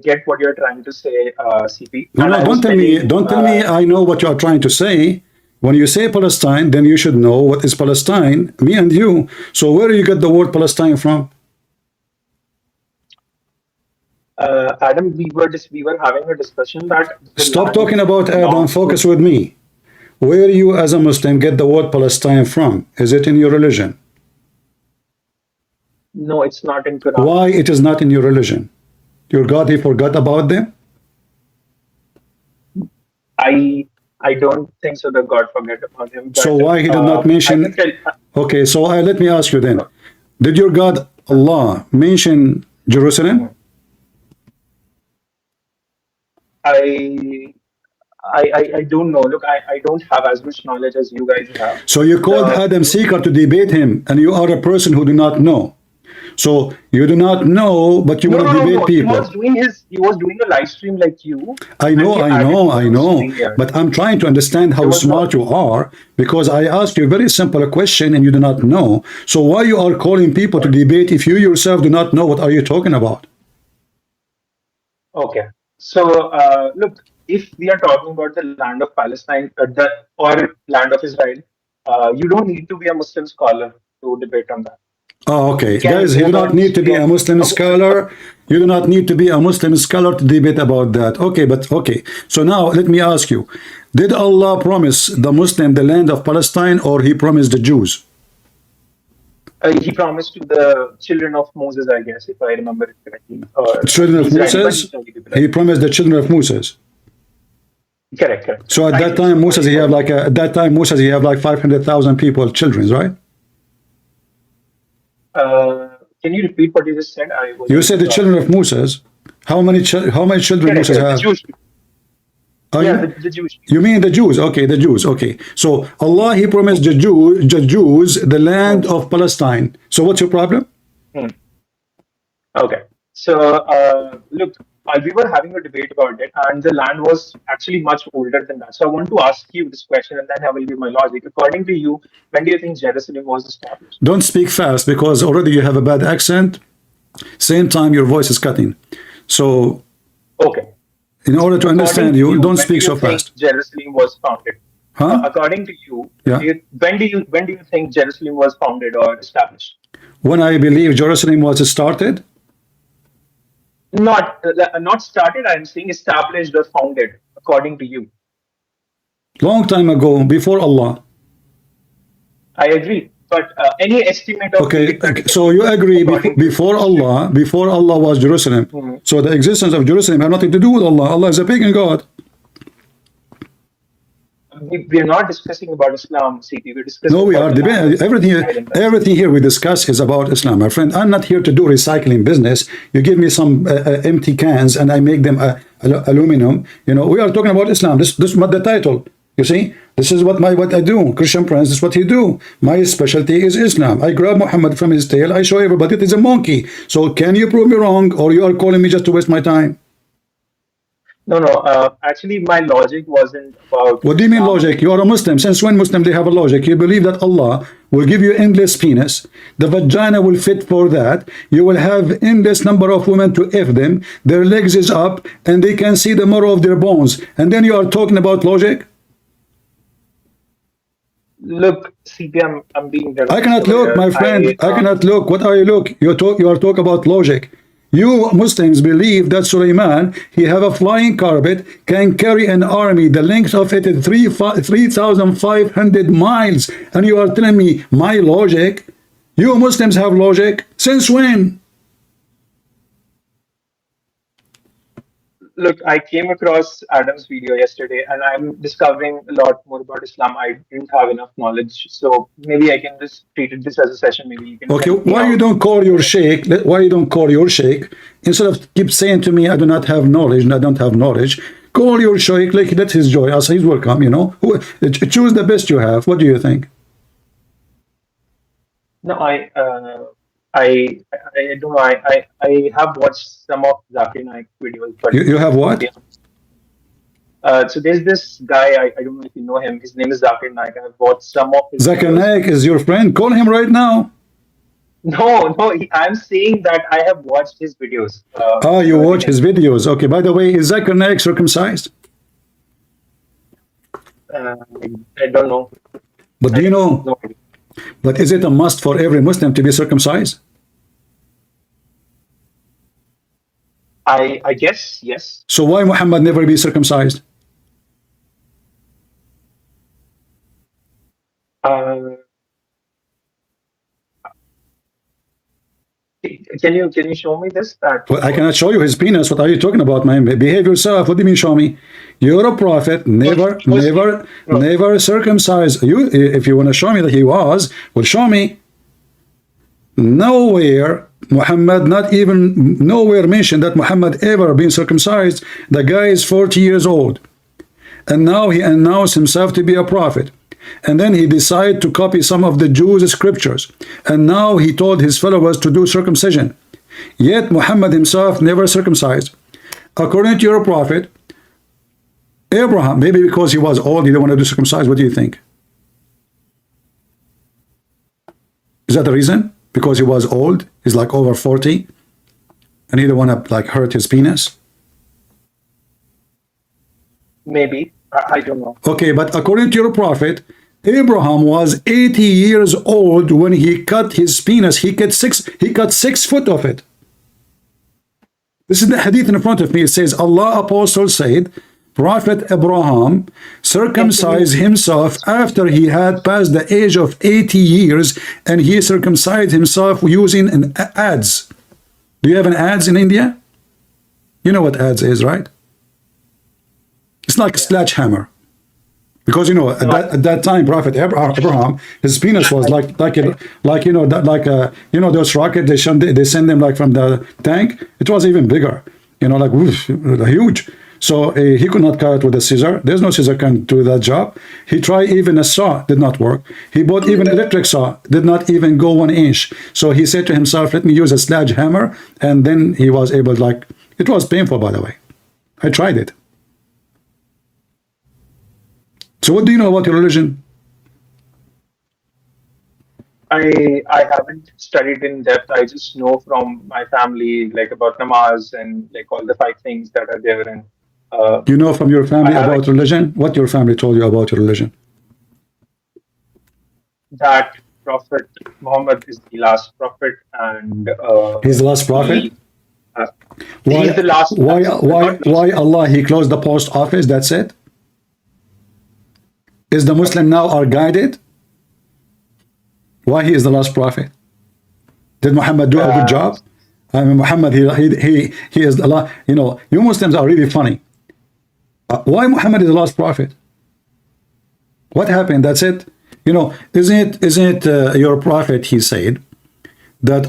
get what you're trying to say, CP. No, don't tell me. Don't tell me. I know what you are trying to say. When you say Palestine, then you should know what is Palestine. Me and you. So where do you get the word Palestine from? Adam, we were having a discussion that. Stop talking about Adam. Focus with me. Where you, as a Muslim, get the word Palestine from? Is it in your religion? No, it's not in Quran. Why it is not in your religion? Your God, he forgot about them? I don't think so that God forget about him. So why he did not mention? Okay, so let me ask you then. Did your God, Allah, mention Jerusalem? I don't know. Look, I don't have as much knowledge as you guys have. So you called Adam Seeker to debate him, and you are a person who do not know. So you do not know, but you want to debate people. He was doing a live stream like you. I know. But I'm trying to understand how smart you are, because I asked you a very simple question and you do not know. So why you are calling people to debate if you yourself do not know? What are you talking about? Okay. So look, if we are talking about the land of Palestine or land of Israel, you don't need to be a Muslim scholar to debate on that. Oh, okay. Guys, you do not need to be a Muslim scholar. You do not need to be a Muslim scholar to debate about that. Okay, but okay. So now let me ask you, did Allah promise the Muslim the land of Palestine, or he promised the Jews? He promised to the children of Moses, I guess, if I remember it correctly. Children of Moses? He promised the children of Moses. Correct. So at that time, Moses, he have like 500,000 people, children, right? Can you repeat what you just said? You said the children of Moses. How many children Moses have? The Jewish. You mean the Jews? Okay, the Jews. Okay. So Allah, he promised the Jews the land of Palestine. So what's your problem? Okay. So look, we were having a debate about it, and the land was actually much older than that. So I want to ask you this question, and then I will give my logic. According to you, when do you think Jerusalem was established? Don't speak fast, because already you have a bad accent. Same time, your voice is cutting. So, okay. In order to understand you, don't speak so fast. Jerusalem was founded. Huh? According to you, yeah. when do you think Jerusalem was founded or established? When I believe Jerusalem was started. Not started, I'm saying established or founded, according to you. Long time ago, before Allah. I agree. But any estimate of... Okay, so you agree before Allah was Jerusalem. So the existence of Jerusalem had nothing to do with Allah. Allah is a pagan God. We are not discussing about Islam, CP. We're discussing. No, we are debating everything here we discuss is about Islam, my friend. I'm not here to do recycling business. You give me some empty cans and I make them aluminum. You know, we are talking about Islam. This is what the title. You see, this is what I do. Christian Prince, this is what he do. My specialty is Islam. I grab Muhammad from his tail. I show everybody it is a monkey. So can you prove me wrong, or you are calling me just to waste my time? No. Actually, my logic wasn't about... What do you mean logic? You are a Muslim. Since when Muslim they have a logic? You believe that Allah will give you endless penis. The vagina will fit for that. You will have endless number of women to F them. Their legs is up and they can see the marrow of their bones. And then you are talking about logic? Look, CP, I'm being very I cannot honest over look, my here. friend. I cannot look. What are you look? You are talk about logic. You Muslims believe that Sulaiman, he have a flying carpet, can carry an army. The length of it is 3,500 miles. And you are telling me my logic? You Muslims have logic? Since when? Look, I came across Adam's video yesterday, and I'm discovering a lot more about Islam. I didn't have enough knowledge, so maybe I can just treat this as a session. Maybe you can Okay, help me why you out. don't call your sheikh? Why you don't call your sheikh? Instead of keep saying to me, I do not have knowledge, and I don't have knowledge. Call your sheikh, like that's his joy. As he's welcome, you know. Choose the best you have. What do you think? No, I don't know. I have watched some of Zakir Naik's videos, but You have what? so there's this guy. I don't know if you know him. His name is Zakir Naik. I've watched some of his Zakir videos. Naik is your friend. Call him right now. No, I'm saying that I have watched his videos. You watch his videos. Okay, by the way, is Zakir Naik circumcised? I don't know. But do you know? No idea. But is it a must for every Muslim to be circumcised? I guess yes. So why Muhammad never be circumcised? Can you show me this? That Well, I cannot show you his penis. What are you talking about, man? Behave yourself. What do you mean show me? You're a prophet. Never circumcised. You, if you want to show me that he was, well, show me. Nowhere Muhammad, not even nowhere mentioned that Muhammad ever been circumcised. The guy is 40 years old, and now he announced himself to be a prophet. And then he decided to copy some of the Jews' scriptures. And now he told his followers to do circumcision. Yet Muhammad himself never circumcised. According to your prophet, Abraham, maybe because he was old, he didn't want to do circumcised. What do you think? Is that the reason? Because he was old? He's like over 40? And he didn't want to like hurt his penis? maybe. I don't know. Okay, but according to your prophet, Abraham was 80 years old when he cut his penis. He cut 6 foot of it. This is the hadith in front of me. It says, Allah apostle said, Prophet Abraham circumcised himself after he had passed the age of 80 years, and he circumcised himself using an adze. Do you have an adze in India? You know what adze is, right? It's like a sledgehammer. Because you know at that time, Prophet Abraham, his penis was like those rockets they send them like from the tank. It was even bigger, like whoosh, huge. So he could not cut it with a scissor. There's no scissor can do that job. He tried even a saw, did not work. He bought even electric saw, did not even go 1 inch. So he said to himself, let me use a sledgehammer, and then he was able it was painful, by the way. I tried it. So what do you know about your religion? I haven't studied in depth. I just know from my family about namaz and all the 5 things that are there. And you know from your family about religion? What your family told you about your religion? That Prophet Muhammad is the last prophet, and he's the last prophet. He's the last. Why Allah he closed the post office? That's it. Is the Muslim now are guided? Why he is the last prophet? Did Muhammad do a good job? I mean, Muhammad he is Allah. You Muslims are really funny. Why Muhammad is the last prophet? What happened? That's it. Isn't it your prophet? He said that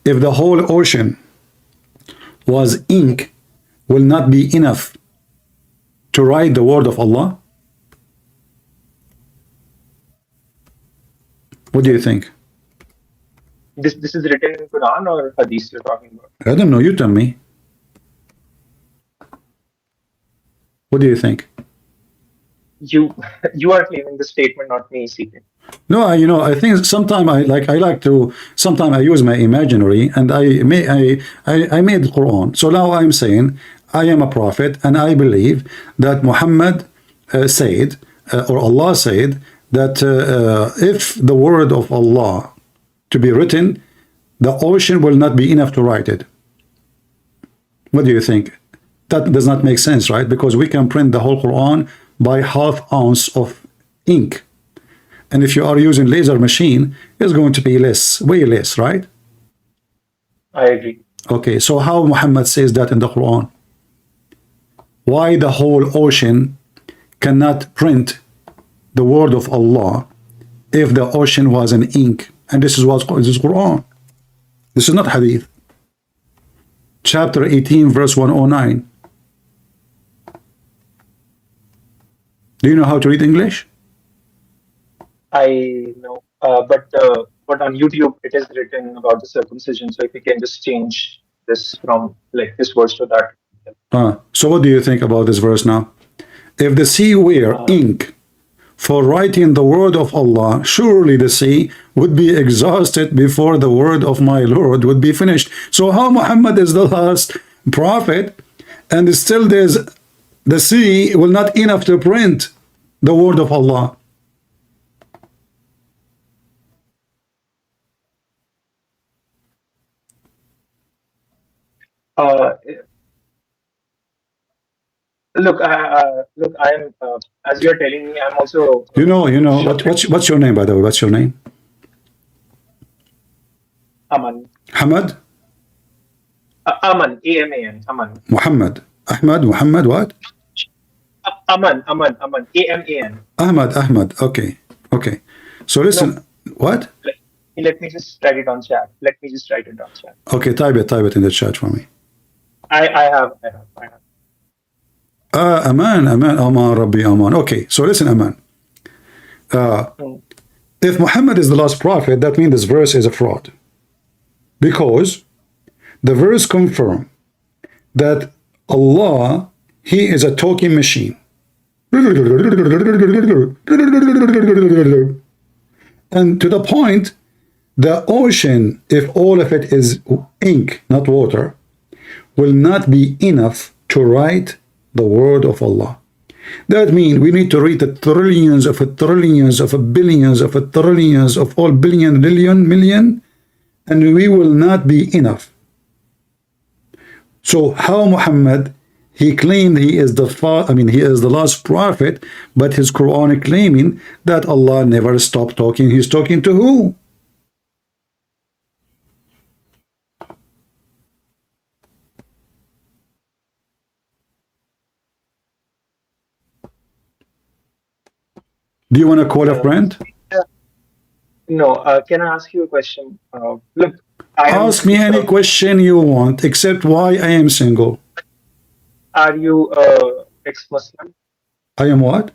if the whole ocean was ink, will not be enough to write the word of Allah. What do you think? This is written in Quran or Hadith you're talking about? I don't know. You tell me. What do you think? You are claiming the statement, not me, CP. No, I think sometimes sometimes I use my imaginary, and I made Quran. So now I'm saying I am a prophet, and I believe that Muhammad said or Allah said that if the word of Allah to be written, the ocean will not be enough to write it. What do you think? That does not make sense, right? Because we can print the whole Quran by ½ ounce of ink. And if you are using laser machine, it's going to be less, way less, right? I agree. Okay, so how Muhammad says that in the Quran? Why the whole ocean cannot print the word of Allah if the ocean was in ink? And this is Quran. This is not Hadith. Chapter 18, verse 109. Do you know how to read English? I know, but on YouTube it is written about the circumcision. So if you can just change this from like this verse to that. So what do you think about this verse now? If the sea were ink for writing the word of Allah, surely the sea would be exhausted before the word of my Lord would be finished. So how Muhammad is the last prophet, and still the sea will not enough to print the word of Allah? Look, I am as you are telling me, I'm also. You know. What's your name, by the way? What's your name? Aman. Hamad? Aman. A-M-A-N. Aman. Muhammad. Ahmad. Muhammad. What? Aman. A-M-A-N. Ahmad. Okay. So listen. No. What? Let me just write it on chat. Okay, type it in the chat for me. I have. Aman, Rabbi, Aman. Okay, so listen, Aman. If Muhammad is the last prophet, that means this verse is a fraud. Because the verse confirms that Allah, He is a talking machine. And to the point, the ocean, if all of it is ink, not water, will not be enough to write the word of Allah. That means we need to read the trillions of billions of trillions of all billion, million, and we will not be enough. So how Muhammad, he claimed he is the last prophet, but his Quran claiming that Allah never stopped talking. He's talking to who? Do you want to call a friend? No. Can I ask you a question? Look, ask me any question you want, except why I am single. Are you ex-Muslim? I am what?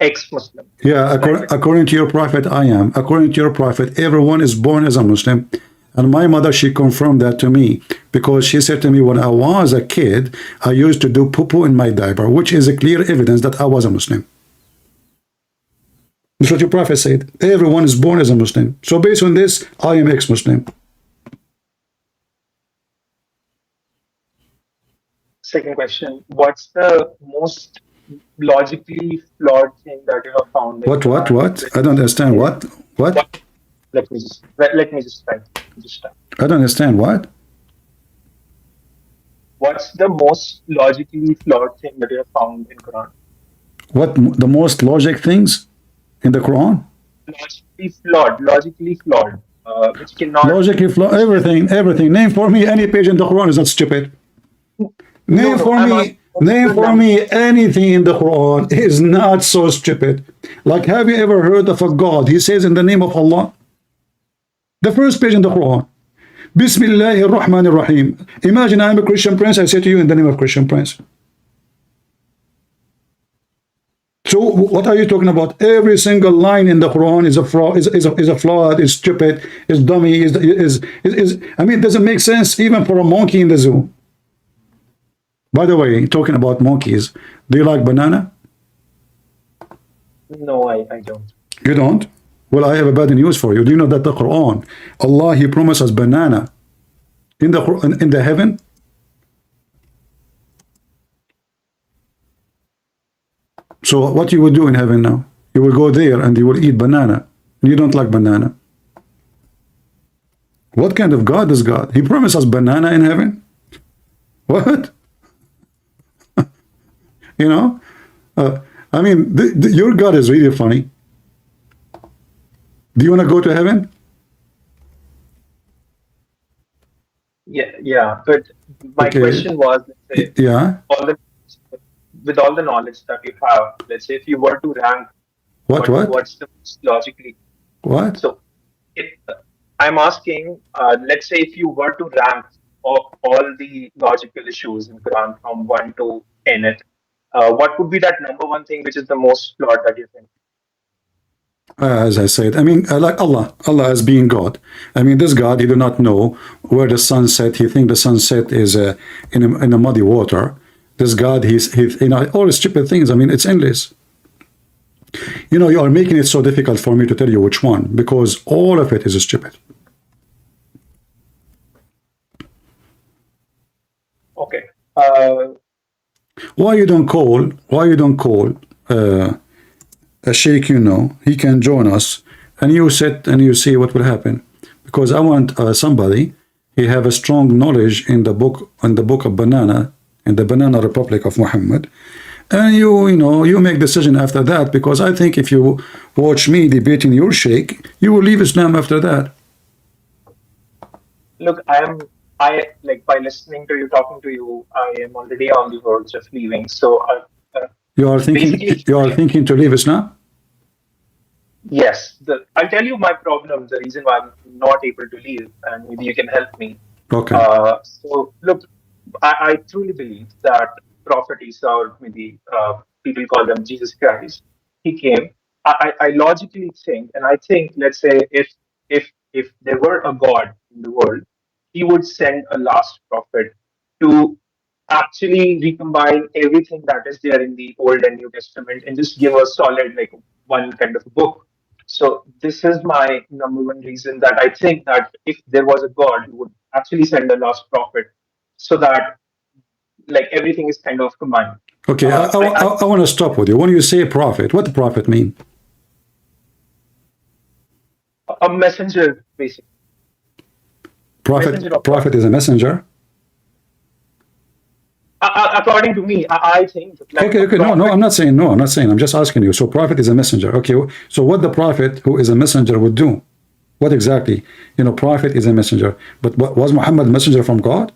Ex-Muslim. Yeah, according to your prophet, I am. According to your prophet, everyone is born as a Muslim. And my mother, she confirmed that to me, because she said to me, when I was a kid, I used to do poo-poo in my diaper, which is a clear evidence that I was a Muslim. That's what your prophet said. Everyone is born as a Muslim. So based on this, I am ex-Muslim. Second question. What's the most logically flawed thing that you have found? What? I don't understand. What? Let me just try. I don't understand. What? What's the most logically flawed thing that you have found in Quran? What? The most logic things in the Quran? Logically flawed. Which cannot... Logically flawed. Everything. Name for me any page in the Quran is not stupid. Name for me anything in the Quran is not so stupid. Like, have you ever heard of a God? He says in the name of Allah. The first page in the Quran. Bismillahir Rahmanir Rahim. Imagine I'm a Christian prince. I say to you in the name of Christian prince. So what are you talking about? Every single line in the Quran is a fraud, is a flawed, is stupid, is dummy, I mean, it doesn't make sense even for a monkey in the zoo. By the way, talking about monkeys, do you like banana? No, I don't. You don't? Well, I have a bad news for you. Do you know that the Quran, Allah, He promises banana in the heaven? So what you will do in heaven now? You will go there and you will eat banana. You don't like banana. What kind of God is God? He promised us banana in heaven? What? You know? I mean, your God is really funny. Do you want to go to heaven? Yeah. But my Okay. question was, let's say, Yeah. with all the knowledge that you have, let's say if you were to rank What? what's the most logically. What? So if, I'm asking, let's say if you were to rank all the logical issues in Quran from 1 to n, what would be that number one thing which is the most flawed that you think? As I said, I mean, like Allah as being God. I mean, this God, he do not know where the sun set. He think the sunset is in a muddy water. This God, he's you know, all stupid things. I mean, it's endless. You know, you are making it so difficult for me to tell you which one, because all of it is stupid. Okay. Why you don't call a sheikh, you know, he can join us, and you sit and you see what will happen. Because I want somebody, he have a strong knowledge in the book of banana, in the Banana Republic of Muhammad, and you know, you make decision after that, because I think if you watch me debating your sheikh, you will leave Islam after that. Look, I like by listening to you, talking to you, I am already on the verge of leaving. So You are basically, thinking to leave Islam? yes. I'll tell you my problem, the reason why I'm not able to leave, and maybe you can help me. Okay. So look, I truly believe that Prophet Isa, or maybe people call them Jesus Christ, he came. I logically think, and I think, let's say, if there were a God in the world, he would send a last prophet to actually recombine everything that is there in the Old and New Testament and just give a solid, like, one kind of book. So this is my number one reason that I think that if there was a God, he would actually send a last prophet so that, like, everything is kind of combined. Okay, I want to stop with you. When you say prophet, what the prophet mean? A messenger, basically. Messenger of Prophet God. is a messenger. According to me, I think. Like, Okay. No, I'm not saying no. I'm not saying. I'm just asking you. So prophet is a messenger. Okay. So what the prophet who is a messenger would do? What exactly? You know, prophet is a messenger. But was Muhammad a messenger from God?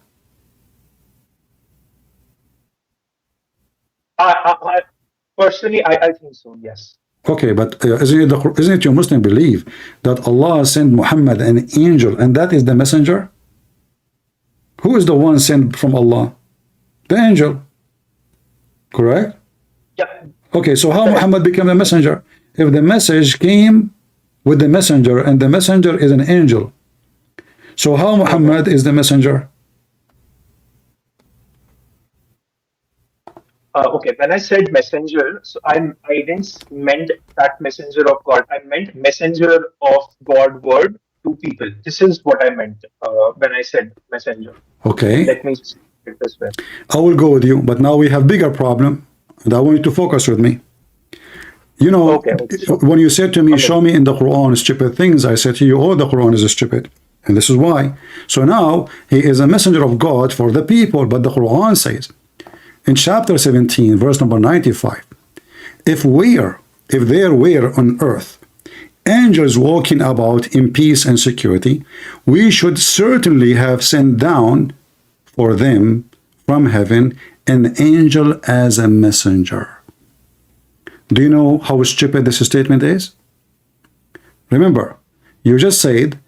Personally, I think so. Yes. Okay, but isn't it your Muslim belief that Allah sent Muhammad an angel and that is the messenger? Who is the one sent from Allah? The angel. Correct? Yeah. Okay, so how Muhammad became a messenger? If the message came with the messenger and the messenger is an angel, so how Muhammad is the messenger? Okay, when I said messenger, so I didn't meant that messenger of God. I meant messenger of God word to people. This is what I meant when I said messenger. Okay. Let me just put it this way. I will go with you, but now we have bigger problem, and I want you to focus with me. You know, Okay. when you said to me, show me in the Quran stupid things, I said to you, oh, the Quran is stupid. And this is why. So now, he is a messenger of God for the people, but the Quran says, in chapter 17, verse number 95, if there were on earth angels walking about in peace and security, we should certainly have sent down for them from heaven an angel as a messenger. Do you know how stupid this statement is? Remember, you just said,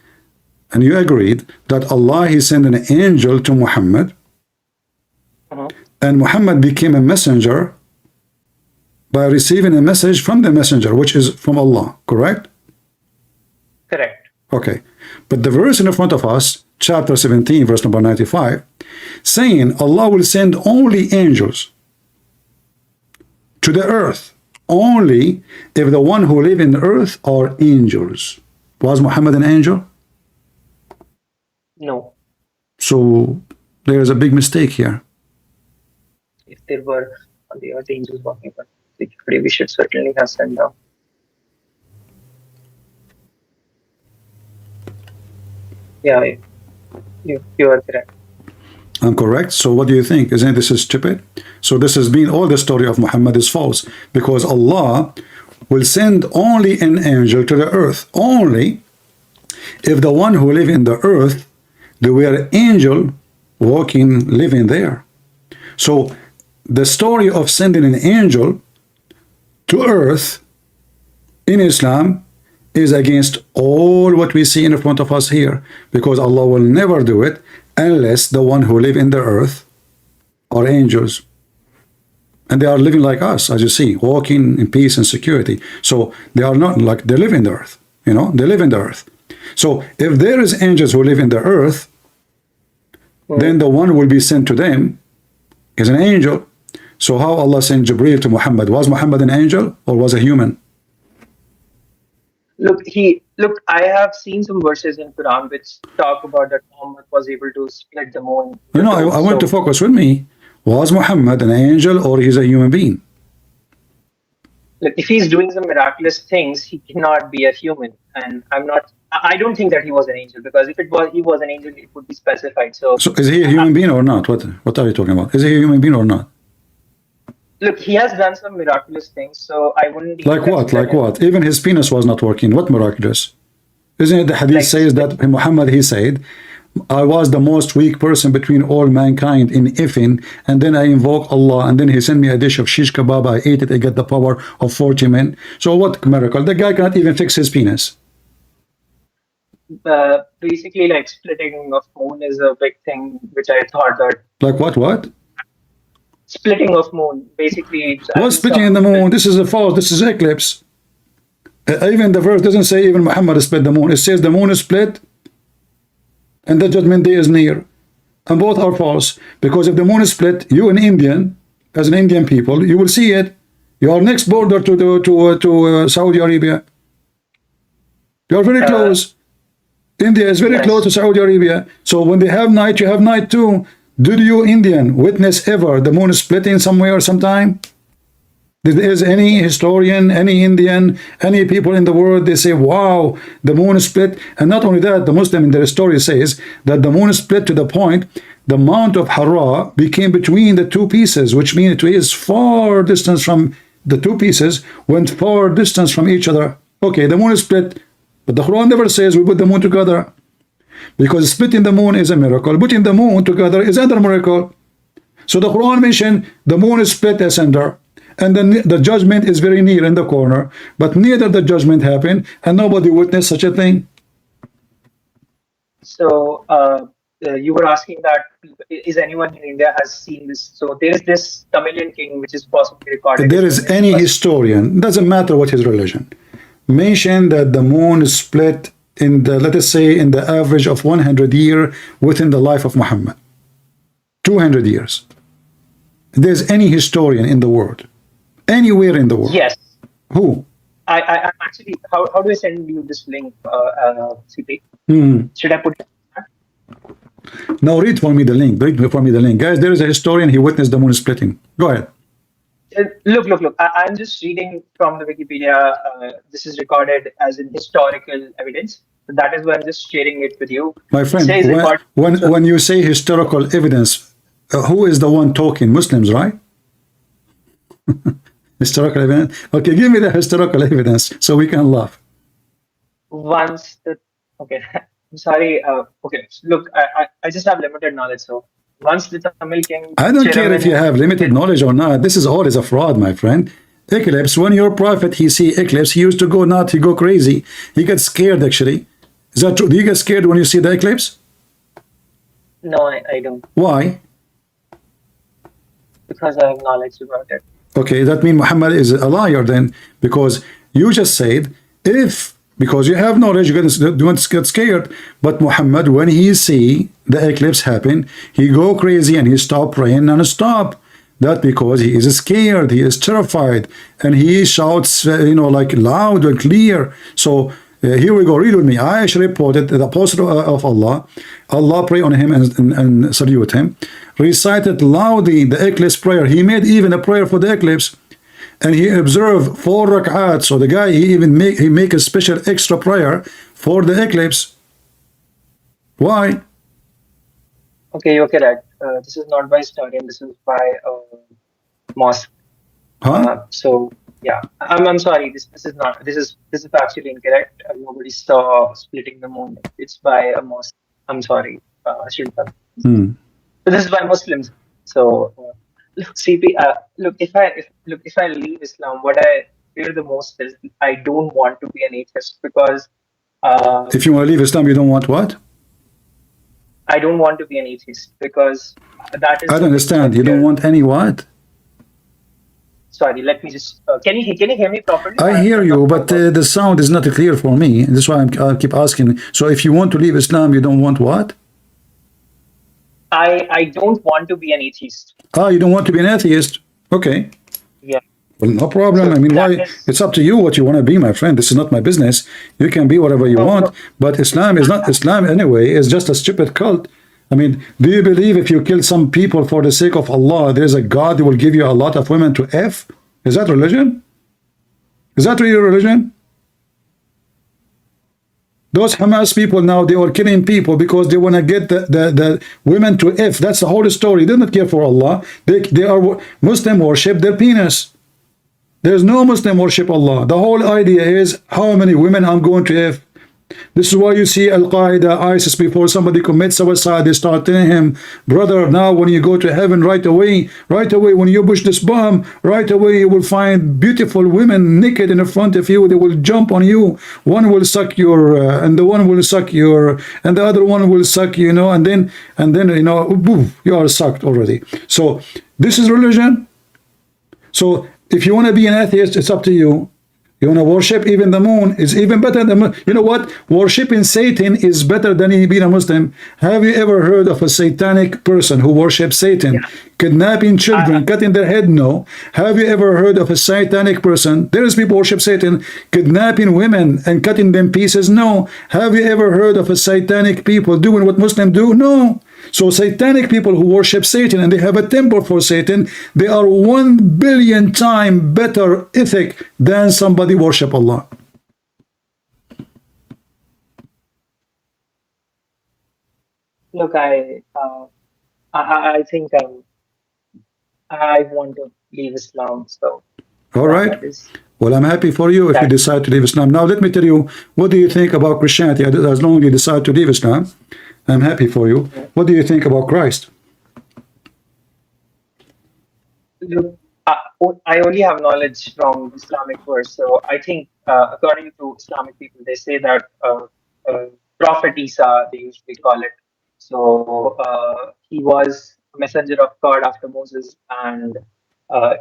and you agreed, that Allah is sending an angel to Muhammad, and Muhammad became a messenger by receiving a message from the messenger, which is from Allah, correct? Correct. Okay. But the verse in front of us, chapter 17, verse number 95, saying Allah will send only angels to the earth, only if the one who live in the earth are angels. Was Muhammad an angel? No. So there is a big mistake here. If there were on the earth angels walking, but security, we should certainly have sent down. Yeah, you are correct. I'm correct. So what do you think? Isn't this stupid? So this has been all the story of Muhammad is false, because Allah will send only an angel to the earth only if the one who live in the earth, they were angel walking, living there. So the story of sending an angel to earth in Islam is against all what we see in front of us here, because Allah will never do it unless the one who live in the earth are angels, and they are living like us, as you see, walking in peace and security. So they are not like, they live in the earth, you know, they live in the earth. So if there is angels who live in the earth, then the one will be sent to them is an angel. So how Allah sent Jibreel to Muhammad? Was Muhammad an angel or was a human? Look, I have seen some verses in Quran which talk about that Muhammad was able to split the moon. No, I want to focus with me. Was Muhammad an angel or he's a human being? Look, if he's doing some miraculous things, he cannot be a human. And I don't think that he was an angel, because if he was an angel, it would be specified. So is he a human being or not? What are you talking about? Is he a human being or not? Look, he has done some miraculous things, so I wouldn't... Like what? Like what? Even his penis was not working. What miraculous? Isn't it the hadith says that Muhammad, he said, I was the most weak person between all mankind in effing, and then I invoke Allah, and then he sent me a dish of shish kebab, I ate it, I get the power of 40 men. So what miracle? The guy cannot even fix his penis. Basically, like, splitting of moon is a big thing, which I thought that... Like what? Splitting of moon, basically... What's splitting in the moon? This is a false, this is eclipse. Even the verse doesn't say even Muhammad split the moon. It says the moon is split and the judgment day is near. And both are false. Because if the moon is split, you an Indian, as an Indian people, you will see it. You are next border to Saudi Arabia. You are very close. India is very close to Saudi Arabia. So when they have night, you have night too. Did you Indian witness ever the moon splitting somewhere sometime? Is any historian, any Indian, any people in the world, they say, wow, the moon is split. And not only that, the Muslim in their story says that the moon is split to the point the Mount of Hara became between the two pieces, which means it is far distance from the two pieces, went far distance from each other. Okay, the moon is split, but the Quran never says we put the moon together, because splitting the moon is a miracle. Putting the moon together is another miracle. So the Quran mentioned the moon is split asunder, and then the judgment is very near in the corner, but neither the judgment happened and nobody witnessed such a thing. So you were asking that is anyone in India has seen this? So there is this Tamilian king which is possibly recorded. If there is any historian, doesn't matter what his religion, mention that the moon is split in the, let us say, in the average of 100 years within the life of Muhammad, 200 years. If there's any historian in the world, anywhere in the world. Yes. Who? I actually, how do I send you this link, CP? Should I put it? Now read for me the link. Read for me the link. Guys, there is a historian, he witnessed the moon splitting. Go ahead. Look. I'm just reading from the Wikipedia. This is recorded as an historical evidence. So that is why I'm just sharing it with you. My friend, when you say historical evidence, who is the one talking? Muslims, right? Historical evidence. Okay, give me the historical evidence so we can laugh. Okay, I'm sorry. Okay, look, I just have limited knowledge. So once the Tamil king... I don't care if you have limited knowledge or not. This is all is a fraud, my friend. Eclipse, when your prophet, he see eclipse, he used to go nuts, he go crazy. He gets scared, actually. Is that true? Do you get scared when you see the eclipse? No, I don't. Why? Because I have knowledge about it. Okay, that means Muhammad is a liar then, because you just said, because you have knowledge, you don't get scared. But Muhammad, when he see the eclipse happen, he go crazy and he stop praying non-stop. That because he is scared, he is terrified, and he shouts, like loud and clear. So here we go, read with me. Aisha reported that the apostle of Allah pray on him and salute him, recited loudly the eclipse prayer. He made even a prayer for the eclipse. and he observed 4 rak'at. So the guy, he even make a special extra prayer for the eclipse. Why? Okay, you're correct. This is not by studying. This is by mosque. Huh? So yeah, I'm sorry. This is not. This is actually incorrect. Nobody saw splitting the moon. It's by a mosque. I'm sorry. I shouldn't have. So this is by Muslims. So look, CP. Look, if I leave Islam, what I fear the most is I don't want to be an atheist because If you want to leave Islam, you don't want what? I don't want to be an atheist because that is. I don't understand. You don't want any what? Sorry, let me just. Can you hear me properly? I hear you, but the sound is not clear for me. That's why I keep asking. So if you want to leave Islam, you don't want what? I don't want to be an atheist. Ah, you don't want to be an atheist? Okay. Yeah. Well, no problem. So I mean, why? is, It's up to you what you want to be, my friend. This is not my business. You can be whatever you want, but Islam is not Islam anyway. It's just a stupid cult. I mean, do you believe if you kill some people for the sake of Allah, there's a God who will give you a lot of women to F? Is that religion? Is that really religion? Those Hamas people now, they are killing people because they want to get the women to F. That's the whole story. They don't care for Allah. They are Muslim worship their penis. There's no Muslim worship Allah. The whole idea is how many women I'm going to F. This is why you see Al-Qaeda, ISIS, before somebody commits suicide, they start telling him, brother, now when you go to heaven right away, when you push this bomb, right away you will find beautiful women naked in front of you. They will jump on you. One will suck your, and the one will suck your, and the other one will suck, you know, and then, you know, boof, you are sucked already. So this is religion. So if you want to be an atheist, it's up to you. You want to worship even the moon is even better than, you know what? Worshipping Satan is better than being a Muslim. Have you ever heard of a satanic person who worships Satan? Yeah. Kidnapping children, cutting their head? No. Have you ever heard of a satanic person? There is people who worship Satan, kidnapping women and cutting them pieces? No. Have you ever heard of a satanic people doing what Muslims do? No. So satanic people who worship Satan and they have a temple for Satan, they are 1 billion times better ethic than somebody worship Allah. Look, I think I want to leave Islam. So all right. Well, I'm happy for you if you decide to leave Islam. Now, let me tell you, what do you think about Christianity? As long as you decide to leave Islam, I'm happy for you. What do you think about Christ? Look, I only have knowledge from Islamic verse. So I think, according to Islamic people, they say that Prophet Isa, they usually call it. So he was a messenger of God after Moses, and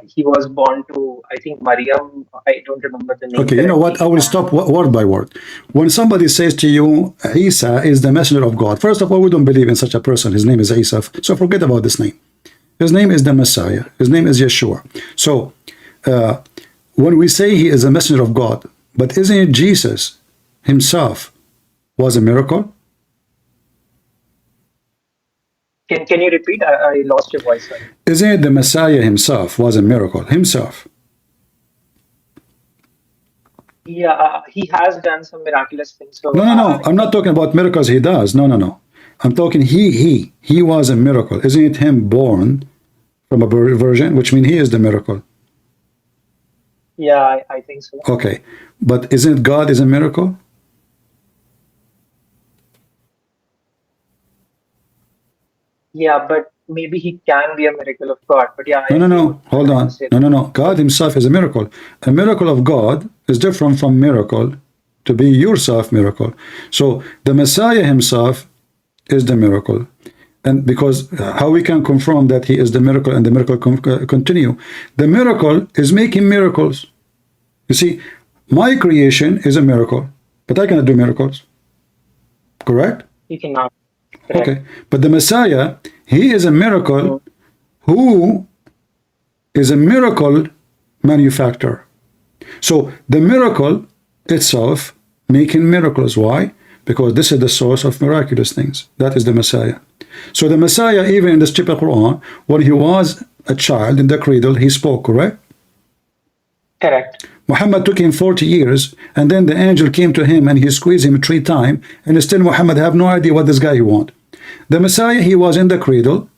he was born to, I think, Maryam. I don't remember the name. Okay, you know what? I will stop word by word. When somebody says to you, Isa is the messenger of God, first of all, we don't believe in such a person. His name is Isa. So forget about this name. His name is the Messiah. His name is Yeshua. So when we say he is a messenger of God, but isn't it Jesus himself was a miracle? Can you repeat? I lost your voice. Sorry. Isn't it the Messiah himself was a miracle? Himself. Yeah, he has done some miraculous things. So, no. I'm not talking about miracles he does. No. I'm talking he was a miracle. Isn't it him born from a virgin? Which means he is the miracle. Yeah, I think so. Okay. But isn't God is a miracle? Yeah, but maybe he can be a miracle of God. But yeah. No. Hold on. No. God himself is a miracle. A miracle of God is different from miracle to be yourself miracle. So the Messiah himself is the miracle. And because how we can confirm that he is the miracle and the miracle continue? The miracle is making miracles. You see, my creation is a miracle, but I cannot do miracles. Correct? You cannot. Okay, but the Messiah, he is a miracle who is a miracle manufacturer. So the miracle itself making miracles. Why? Because this is the source of miraculous things. That is the Messiah. So the Messiah, even in the stupid Quran, when he was a child in the cradle, he spoke, correct? Correct. Muhammad took him 40 years, and then the angel came to him and he squeezed him 3 times, and still Muhammad have no idea what this guy want. The Messiah, he was in the cradle,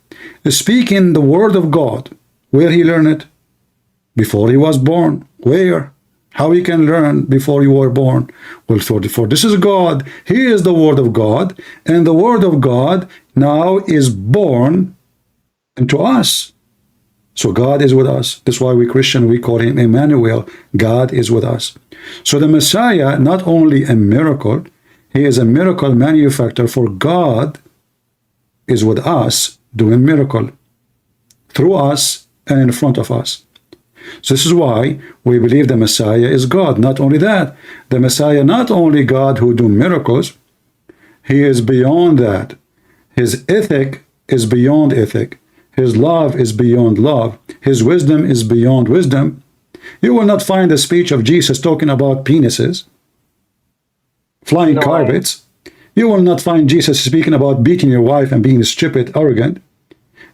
speaking the word of God. Where he learned it? Before he was born. Where? How he can learn before you were born? Well, for this is God. He is the word of God, and the word of God now is born into us. So God is with us. That's why we Christian, we call him Emmanuel. God is with us. So the Messiah, not only a miracle, he is a miracle manufacturer, for God is with us doing miracle through us and in front of us. So this is why we believe the Messiah is God. Not only that, the Messiah, not only God who do miracles, he is beyond that. His ethic is beyond ethic. His love is beyond love. His wisdom is beyond wisdom. You will not find a speech of Jesus talking about penises, flying carpets. You will not find Jesus speaking about beating your wife and being stupid, arrogant.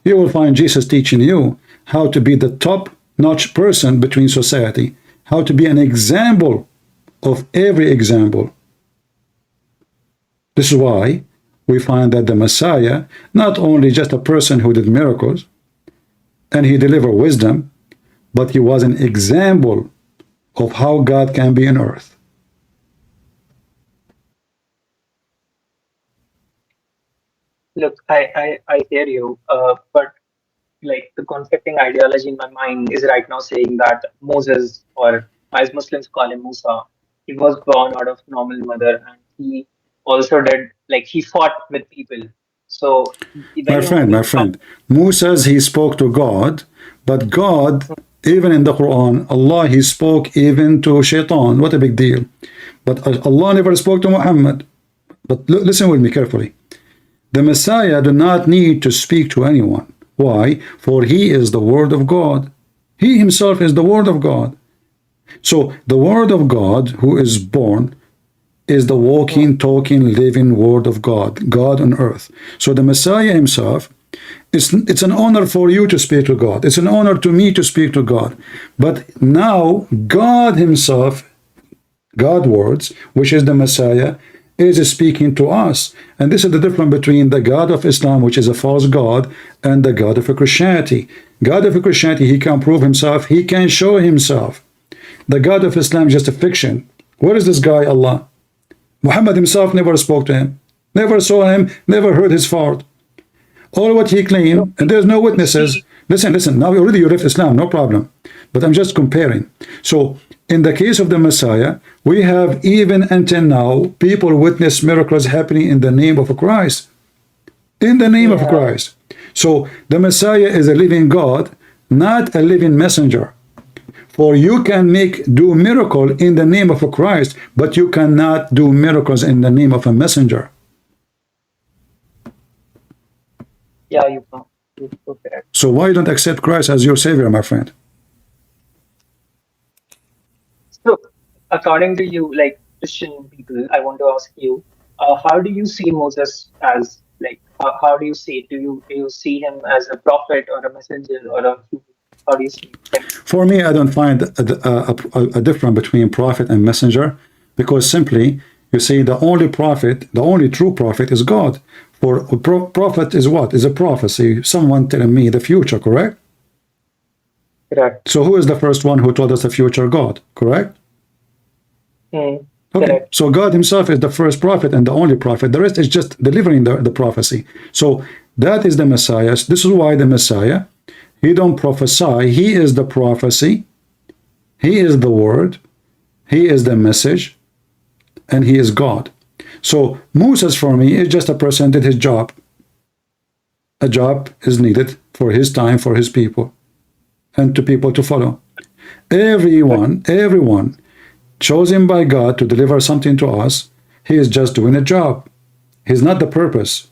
You will find Jesus teaching you how to be the top-notch person between society, how to be an example of every example. This is why we find that the Messiah, not only just a person who did miracles and he delivered wisdom, but he was an example of how God can be on earth. Look, I hear you, but like the conflicting ideology in my mind is right now saying that Moses, or as Muslims call him Musa, he was born out of normal mother, and he also did, like, he fought with people. So My friend, Moses, he spoke to God, but God, even in the Quran, Allah, he spoke even to Shaitan. What a big deal. But Allah never spoke to Muhammad. But listen with me carefully. The Messiah do not need to speak to anyone. Why? For he is the word of God. He himself is the word of God. So the word of God who is born is the walking, talking, living word of God, God on earth. So the Messiah himself, it's an honor for you to speak to God. It's an honor to me to speak to God. But now God himself, God words, which is the Messiah, is speaking to us. And this is the difference between the God of Islam, which is a false God, and the God of Christianity. God of Christianity, he can prove himself, he can show himself. The God of Islam is just a fiction. Where is this guy, Allah? Muhammad himself never spoke to him, never saw him, never heard his fart. All what he claimed, and there's no witnesses. Listen, now already you left Islam, no problem. But I'm just comparing. So in the case of the Messiah, we have even until now, people witness miracles happening in the name of Christ. In the name of Christ. So the Messiah is a living God, not a living messenger. For you can do miracle in the name of a Christ, but you cannot do miracles in the name of a messenger. Yeah, you can. So why don't accept Christ as your savior, my friend? So, according to you, like Christian people, I want to ask you, how do you see Moses as, like, how do you see it? Do you see him as a prophet or a messenger or a, how do you see him? For me, I don't find a difference between prophet and messenger, because simply, you see, the only prophet, the only true prophet is God. For a prophet is what? Is a prophecy, someone telling me the future, correct? Correct. So who is the first one who told us the future? God, correct? Okay, correct. so God himself is the first prophet and the only prophet. The rest is just delivering the prophecy. So that is the Messiah. This is why the Messiah, he don't prophesy. He is the prophecy. He is the word. He is the message. And he is God. So Moses, for me, is just a person did his job. A job is needed for his time, for his people, and to people to follow. Everyone chosen by God to deliver something to us, he is just doing a job. He's not the purpose.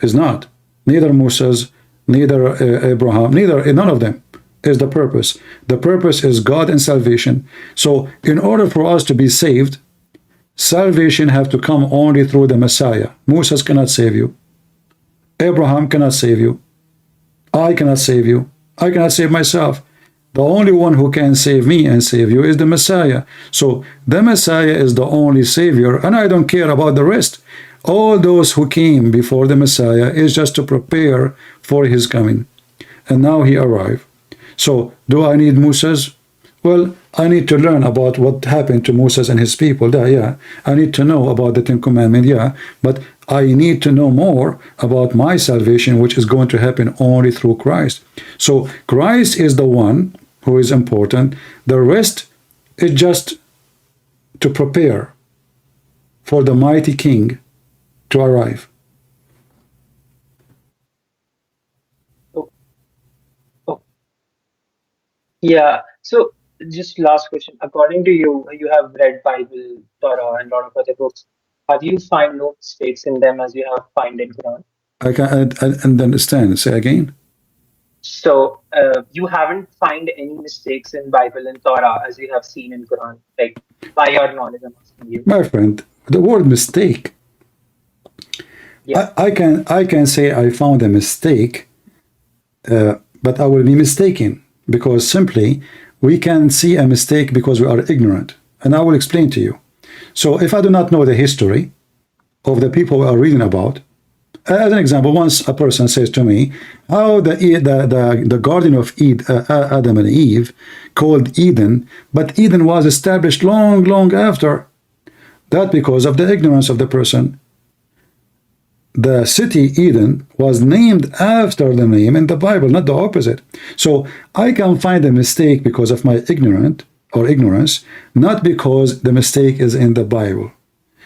He's not. Neither Moses, neither Abraham, none of them is the purpose. The purpose is God and salvation. So in order for us to be saved, salvation have to come only through the Messiah. Moses cannot save you. Abraham cannot save you. I cannot save you. I cannot save myself. The only one who can save me and save you is the Messiah. So the Messiah is the only Savior, and I don't care about the rest. All those who came before the Messiah is just to prepare for his coming. And now he arrived. So do I need Moses? Well, I need to learn about what happened to Moses and his people. Yeah. I need to know about the Ten Commandments, yeah. But I need to know more about my salvation, which is going to happen only through Christ. So Christ is the one who is important. The rest is just to prepare for the mighty King to arrive. Yeah. So just last question. According to you, you have read Bible, Torah, and a lot of other books. Have you find no mistakes in them as you have find in Quran? I can't understand. Say again. So you haven't find any mistakes in Bible and Torah as you have seen in Quran, like by your knowledge, I'm asking you. My friend, the word mistake. Yeah. I can say I found a mistake, but I will be mistaken, because simply we can see a mistake because we are ignorant, and I will explain to you. So if I do not know the history of the people we are reading about, as an example, once a person says to me, how the Garden of Adam and Eve called Eden, but Eden was established long after. That because of the ignorance of the person. The city Eden was named after the name in the Bible, not the opposite. So I can find a mistake because of my ignorance, not because the mistake is in the Bible.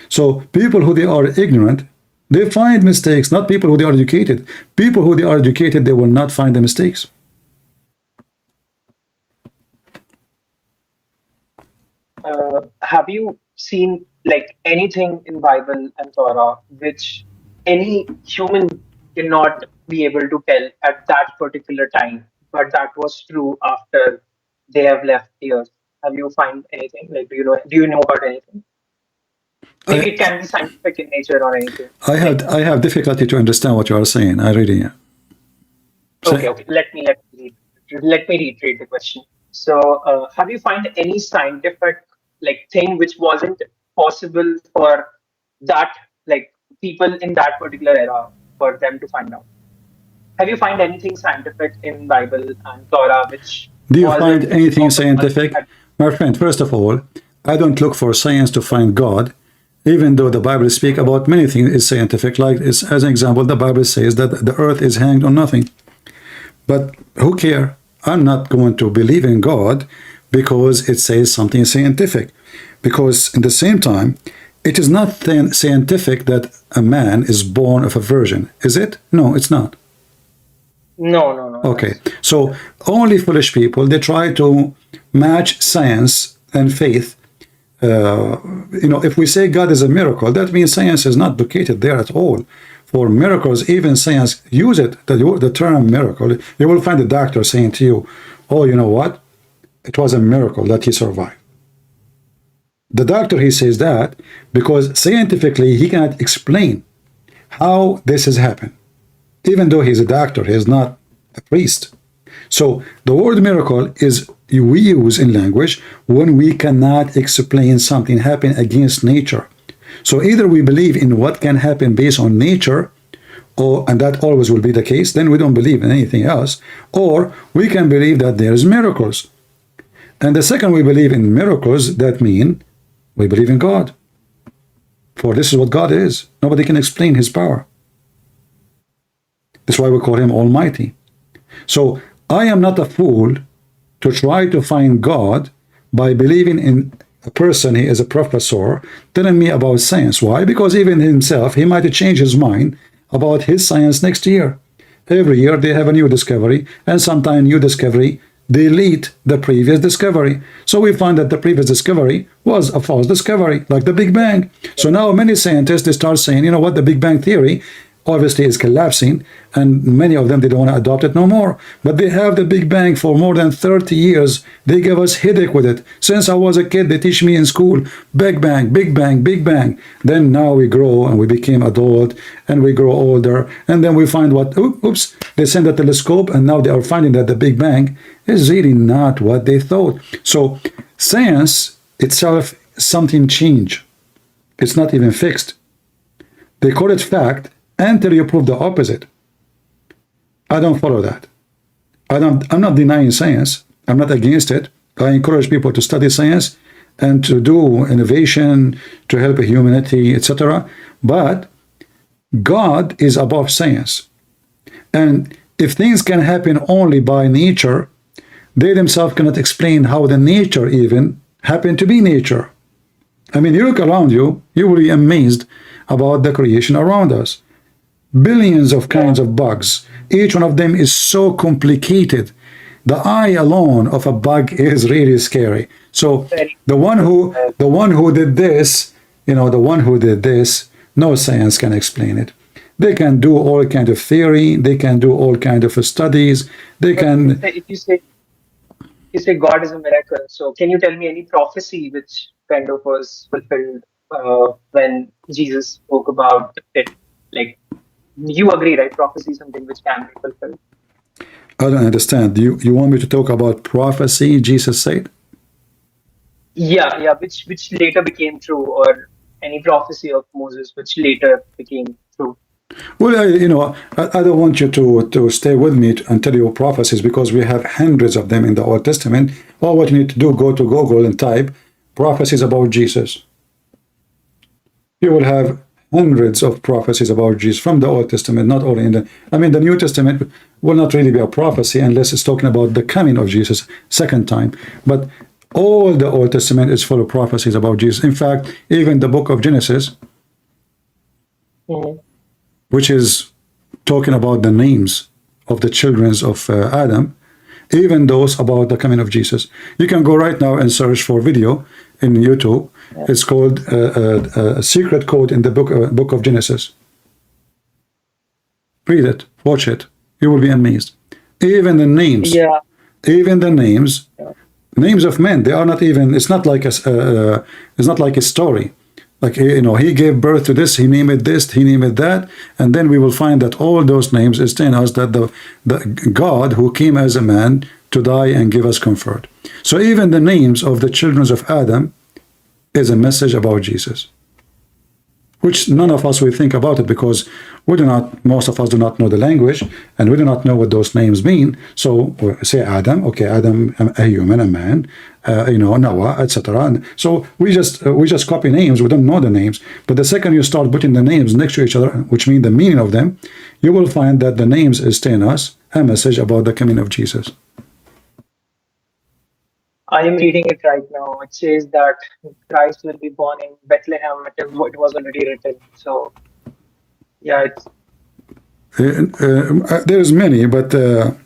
So people who they are ignorant, they find mistakes, not people who they are educated. People who they are educated, they will not find the mistakes. Have you seen like anything in Bible and Torah which any human cannot be able to tell at that particular time, but that was true after they have left the earth? Have you find anything? Like, do you know about anything? Maybe it can be scientific in nature or anything. I have difficulty to understand what you are saying. I really am. Okay. Let me reiterate the question. So, have you find any scientific thing which wasn't possible for that people in that particular era for them to find out? Have you find anything scientific in Bible and Torah which do you find anything scientific? My friend, first of all, I don't look for science to find God, even though the Bible speaks about many things is scientific. Like, as an example, the Bible says that the earth is hanged on nothing. But who cares? I'm not going to believe in God because it says something scientific. Because in the same time, it is not scientific that a man is born of a virgin. Is it? No, it's not. No. Okay, so only foolish people, they try to match science and faith. If we say God is a miracle, that means science is not located there at all. For miracles, even science use it, the term miracle. You will find a doctor saying to you, oh, you know what? It was a miracle that he survived. The doctor, he says that because scientifically he cannot explain how this has happened. Even though he's a doctor, he is not a priest. So the word miracle is we use in language when we cannot explain something happen against nature. So either we believe in what can happen based on nature, and that always will be the case, then we don't believe in anything else, or we can believe that there's miracles. And the second we believe in miracles, that means we believe in God. For this is what God is. Nobody can explain his power. That's why we call him Almighty. So I am not a fool to try to find God by believing in a person, he is a professor, telling me about science. Why? Because even himself, he might change his mind about his science next year. Every year they have a new discovery, and sometimes new discovery delete the previous discovery. So we find that the previous discovery was a false discovery, like the Big Bang. So now many scientists, they start saying, you know what, the Big Bang theory, obviously is collapsing, and many of them, they don't want to adopt it no more. But they have the Big Bang for more than 30 years. They give us headache with it. Since I was a kid, they teach me in school, Big Bang, Big Bang, Big Bang. Then now we grow and we became adult and we grow older, and then we find what, oops, they send a telescope and now they are finding that the Big Bang is really not what they thought. So science itself, something changed. It's not even fixed. They call it fact until you prove the opposite. I don't follow that. I'm not denying science. I'm not against it. I encourage people to study science and to do innovation to help humanity, etc. But God is above science. And if things can happen only by nature, they themselves cannot explain how the nature even happened to be nature. I mean, you look around you, you will be amazed about the creation around us. Billions of kinds of bugs. Each one of them is so complicated. The eye alone of a bug is really scary. So the one who did this, no science can explain it. They can do all kind of theory. They can do all kind of studies. They can. If you say God is a miracle, so can you tell me any prophecy which kind of was fulfilled when Jesus spoke about it? Like, you agree, right? Prophecy is something which can be fulfilled. I don't understand. You want me to talk about prophecy Jesus said? Yeah, which later became true, or any prophecy of Moses which later became true. Well, I don't want you to stay with me and tell you prophecies, because we have hundreds of them in the Old Testament. All what you need to do, go to Google and type prophecies about Jesus. You will have hundreds of prophecies about Jesus from the Old Testament, not only in the New Testament will not really be a prophecy unless it's talking about the coming of Jesus second time. But all the Old Testament is full of prophecies about Jesus. In fact, even the book of Genesis, which is talking about the names of the children of Adam, even those about the coming of Jesus. You can go right now and search for video in YouTube. It's called a secret code in the book of Genesis. Read it, watch it. You will be amazed. Even the names, names of men, they are not even. It's not like a story. Like, he gave birth to this, he named it this, he named it that, and then we will find that all those names is telling us that the God who came as a man to die and give us comfort. So even the names of the children of Adam is a message about Jesus, which none of us will think about it, because most of us do not know the language, and we do not know what those names mean. So say Adam, okay, Adam, a human, a man, Noah, etc. And so we just copy names. We don't know the names. But the second you start putting the names next to each other, which mean the meaning of them, you will find that the names is telling us a message about the coming of Jesus. I am reading it right now. It says that Christ will be born in Bethlehem. It was already written. So, yeah, there's many, but the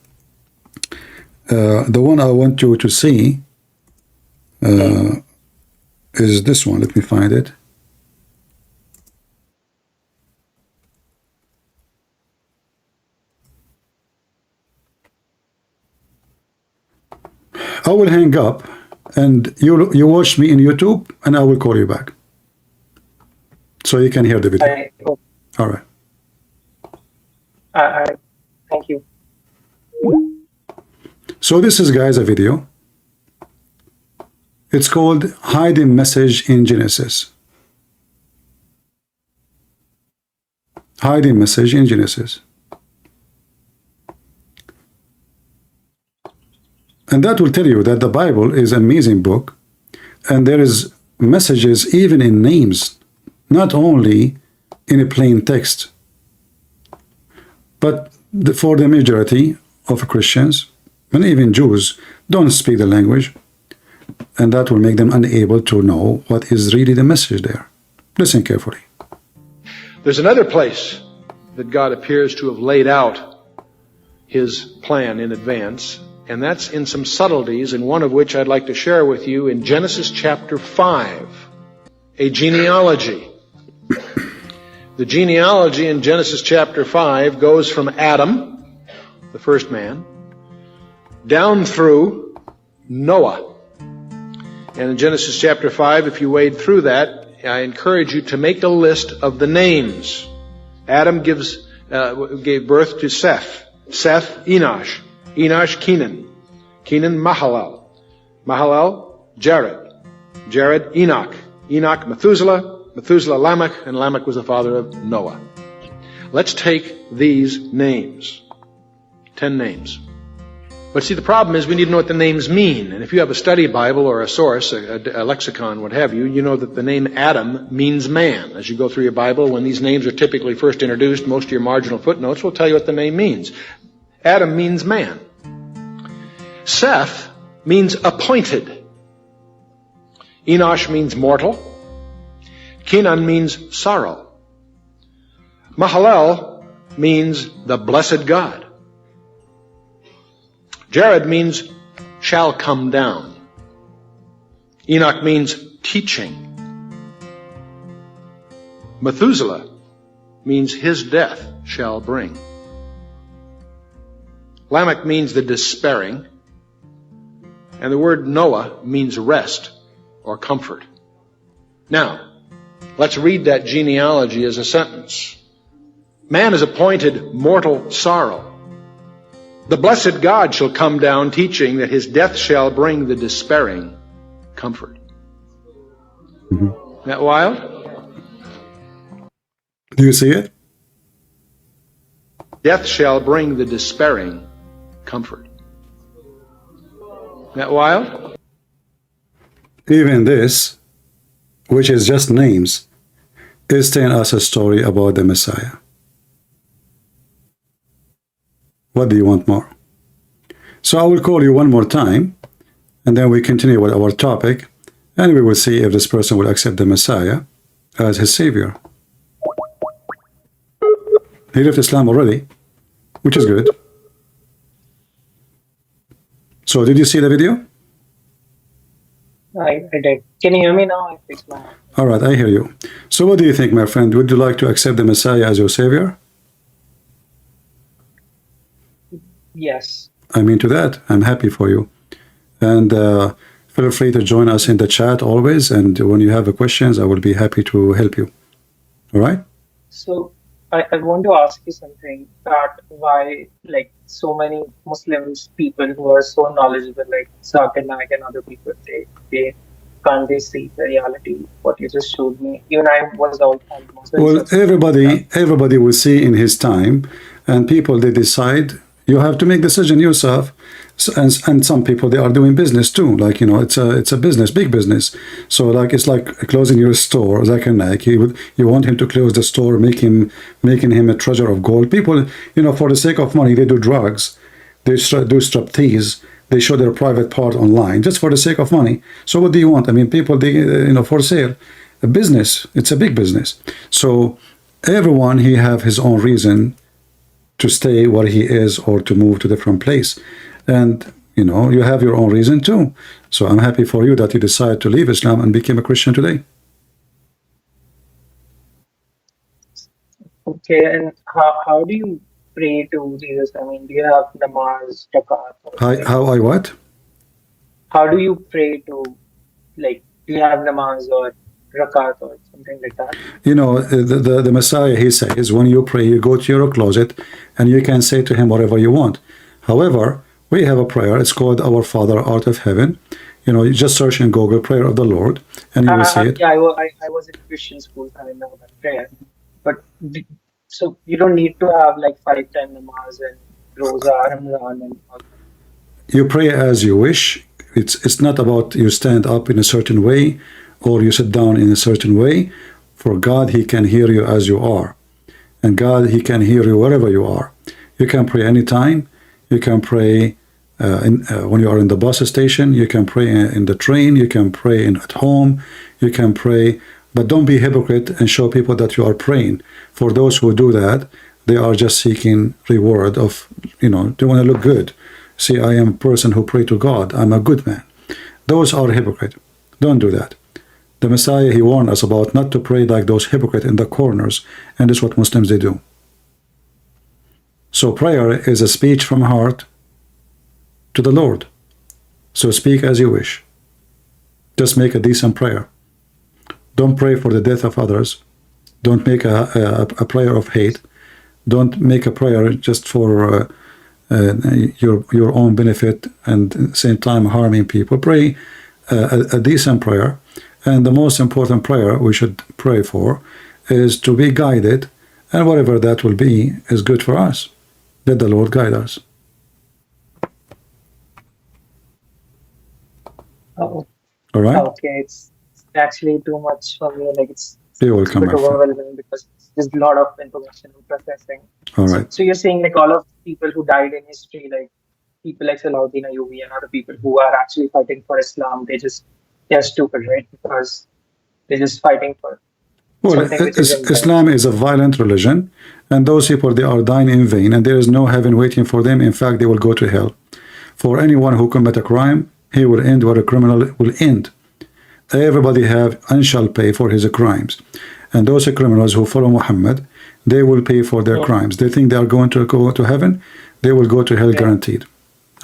one I want you to see is this one. Let me find it. I will hang up, and you watch me in YouTube, and I will call you back, so you can hear the video. All right. Thank you. So this is, guys, a video. It's called Hidden Message in Genesis. Hidden Message in Genesis. And that will tell you that the Bible is an amazing book, and there is messages even in names, not only in a plain text. But for the majority of Christians, and even Jews, don't speak the language, and that will make them unable to know what is really the message there. Listen carefully. There's another place that God appears to have laid out his plan in advance, and that's in some subtleties, and one of which I'd like to share with you in Genesis chapter 5, a genealogy. The genealogy in Genesis chapter 5 goes from Adam, the first man, down through Noah. And in Genesis chapter 5, if you wade through that, I encourage you to make a list of the names. Adam gave birth to Seth. Seth, Enosh. Enosh, Kenan. Kenan, Mahalalel. Mahalalel, Jared. Jared, Enoch. Enoch, Methuselah. Methuselah, Lamech. And Lamech was the father of Noah. Let's take these names. 10 names. But see, the problem is we need to know what the names mean. And if you have a study Bible or a source, a lexicon, what have you, you know that the name Adam means man. As you go through your Bible, when these names are typically first introduced, most of your marginal footnotes will tell you what the name means. Adam means man. Seth means appointed. Enosh means mortal. Kenan means sorrow. Mahalalel means the blessed God. Jared means shall come down. Enoch means teaching. Methuselah means his death shall bring. Lamech means the despairing. And the word Noah means rest or comfort. Now, let's read that genealogy as a sentence. Man is appointed mortal sorrow. The blessed God shall come down, teaching that his death shall bring the despairing comfort. Isn't that wild? Do you see it? Death shall bring the despairing comfort. Isn't that wild? Even this, which is just names, is telling us a story about the Messiah. What do you want more? So I will call you one more time, and then we continue with our topic, and we will see if this person will accept the Messiah as his savior. He left Islam already, which is good. So did you see the video? I did. Can you hear me now? I fixed my... All right, I hear you. So what do you think, my friend? Would you like to accept the Messiah as your savior? Yes. I mean to that. I'm happy for you. And feel free to join us in the chat always. And when you have questions, I will be happy to help you. All right? So I want to ask you something, that why like so many Muslims people who are so knowledgeable, like Zakir Naik and other people, can't they see the reality, what you just showed me? Even I was out on Well, everybody will see in his time, and people, they decide. You have to make decision yourself, and some people, they are doing business too. Like, you know, it's a business, big business. So like it's like closing your store. Zakir Naik, you want him to close the store, making him a treasure of gold. People, you know, for the sake of money, they do drugs, they do striptease, they show their private part online just for the sake of money. So what do you want? I mean, people, they, you know, for sale, a business. It's a big business. So everyone, he have his own reason to stay where he is or to move to a different place. And, you know, you have your own reason too. So I'm happy for you that you decided to leave Islam and became a Christian today. Okay, and how do you pray to Jesus? I mean, do you have namaz, zakat? How I what? How do you pray to, like, do you have namaz or rakat or something like that? You know, the Messiah, he says, when you pray, you go to your closet and you can say to him whatever you want. However, we have a prayer. It's called Our Father, Art of Heaven. You know, you just search in Google, Prayer of the Lord, and you will see it. Yeah, I was in Christian school, I know that prayer. But so you don't need to have like 5 times namaz and roza, Ramadan and all that. You pray as you wish. It's not about you stand up in a certain way or you sit down in a certain way. For God, he can hear you as you are. And God, he can hear you wherever you are. You can pray anytime. You can pray when you are in the bus station. You can pray in the train. You can pray at home. You can pray. But don't be hypocrite and show people that you are praying. For those who do that, they are just seeking reward of, you know, they want to look good. See, I am a person who pray to God. I'm a good man. Those are hypocrite. Don't do that. The Messiah, he warned us about not to pray like those hypocrites in the corners, and this is what Muslims they do. So prayer is a speech from heart to the Lord. So speak as you wish. Just make a decent prayer. Don't pray for the death of others. Don't make a prayer of hate. Don't make a prayer just for your own benefit and at the same time harming people. Pray a decent prayer. And the most important prayer we should pray for is to be guided, and whatever that will be is good for us. Let the Lord guide us. Oh, All right? okay. It's actually too much for me. Like it's You're a welcome, bit my friend. overwhelming because there's a lot of information I'm processing. All right. So you're saying like all of people who died in history, like people like Salahuddin Ayyubi and other people who are actually fighting for Islam, they're stupid, right? Because they're just fighting for Well, something which isn't there. Islam is a violent religion, and those people, they are dying in vain, and there is no heaven waiting for them. In fact, they will go to hell. For anyone who commit a crime, he will end where a criminal will end. Everybody have and shall pay for his crimes. And those criminals who follow Muhammad, they will pay for their crimes. They think they are going to go to heaven, they will go to hell guaranteed.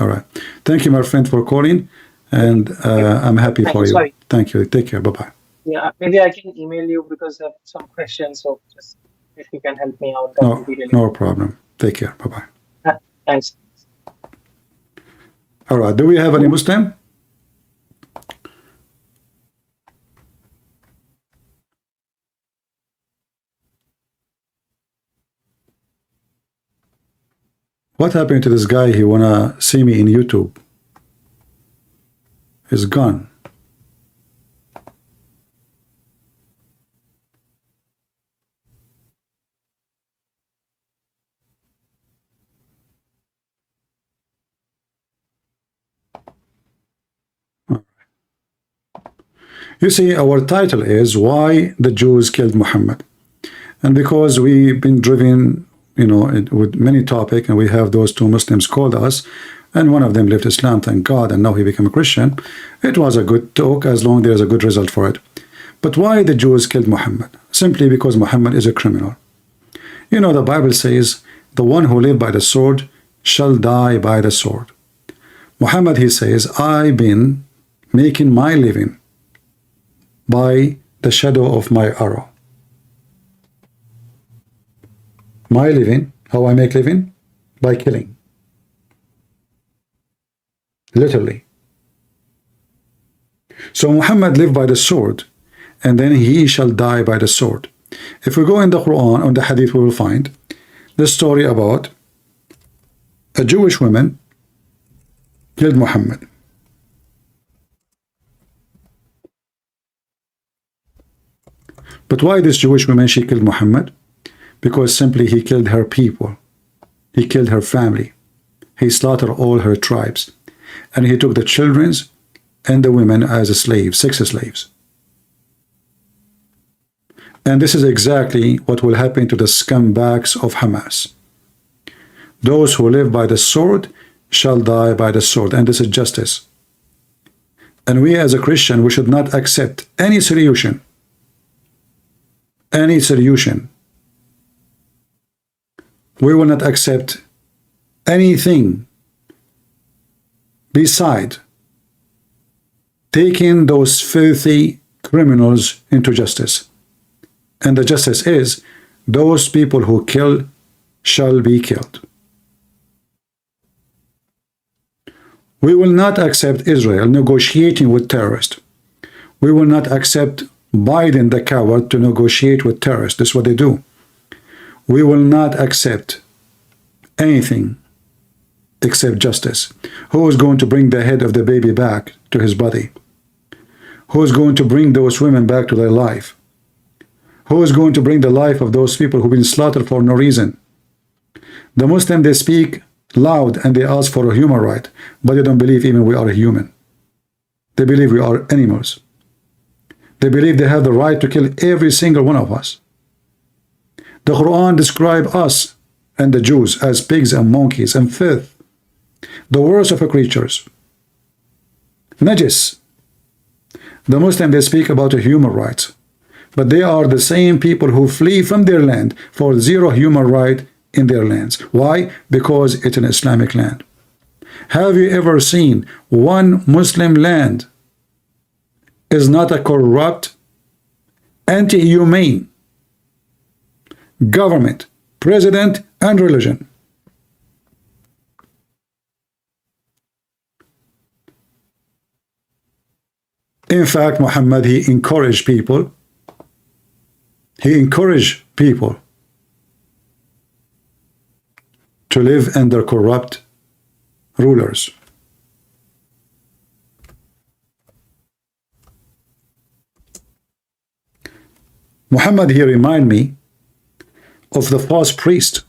All right. Thank you, my friend, for calling, and I'm happy for you. Sorry. Thank you. Take care. Bye-bye. Yeah, maybe I can email you because I have some questions. So just if you can help me out, that would be really No problem. Take care. Bye-bye. Thanks. All right. Do we have any Muslim? What happened to this guy? He wanna see me in YouTube. He's gone. You see, our title is Why the Jews Killed Muhammad. And because we've been driven, with many topics, and we have those two Muslims called us, and one of them left Islam, thank God, and now he became a Christian. It was a good talk as long as there's a good result for it. But why the Jews killed Muhammad? Simply because Muhammad is a criminal. The Bible says, the one who lives by the sword shall die by the sword. Muhammad, he says, I've been making my living by the shadow of my arrow. My living, how I make living? By killing. Literally. So Muhammad lived by the sword, and then he shall die by the sword. If we go in the Quran, on the Hadith, we will find the story about a Jewish woman killed Muhammad. But why this Jewish woman, she killed Muhammad? Because simply he killed her people. He killed her family. He slaughtered all her tribes. And he took the children and the women as slaves, sex slaves. And this is exactly what will happen to the scumbags of Hamas. Those who live by the sword shall die by the sword. And this is justice. And we as a Christian, we should not accept any solution. Any solution. We will not accept anything beside taking those filthy criminals into justice. And the justice is, those people who kill shall be killed. We will not accept Israel negotiating with terrorists. We will not accept Biden, the coward, to negotiate with terrorists. That's what they do. We will not accept anything except justice. Who is going to bring the head of the baby back to his body? Who is going to bring those women back to their life? Who is going to bring the life of those people who've been slaughtered for no reason? The Muslims, they speak loud and they ask for a human right, but they don't believe even we are human. They believe we are animals. They believe they have the right to kill every single one of us. The Quran describes us and the Jews as pigs and monkeys and filth, the worst of the creatures. Najis. The Muslims, they speak about human rights, but they are the same people who flee from their land for zero human right in their lands. Why? Because it's an Islamic land. Have you ever seen one Muslim land is not a corrupt, anti-humane government, president, and religion? In fact, Muhammad, he encouraged people to live under corrupt rulers. Muhammad, he remind me of the false priest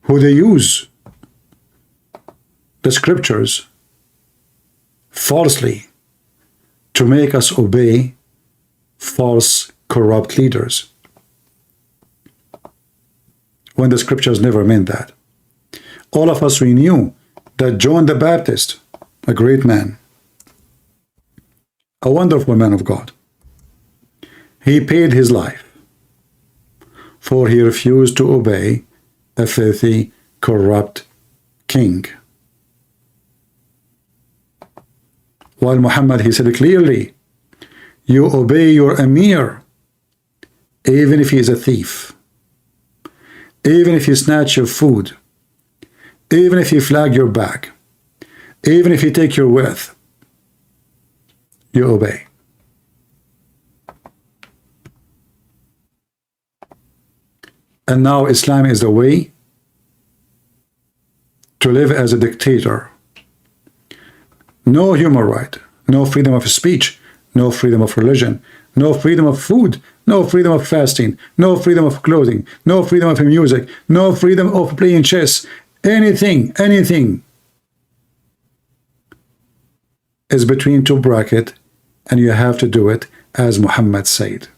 who they use the scriptures falsely to make us obey false, corrupt leaders, when the scriptures never meant that. All of us, we knew that John the Baptist, a great man, a wonderful man of God, he paid his life, for he refused to obey a filthy, corrupt king. While Muhammad, he said clearly, you obey your emir, even if he is a thief, even if he snatch your food, even if he flag your back, even if he take your wealth, you obey. And now Islam is the way to live as a dictator. No human right, no freedom of speech, no freedom of religion, no freedom of food, no freedom of fasting, no freedom of clothing, no freedom of music, no freedom of playing chess. Anything is between two brackets, and you have to do it as Muhammad said.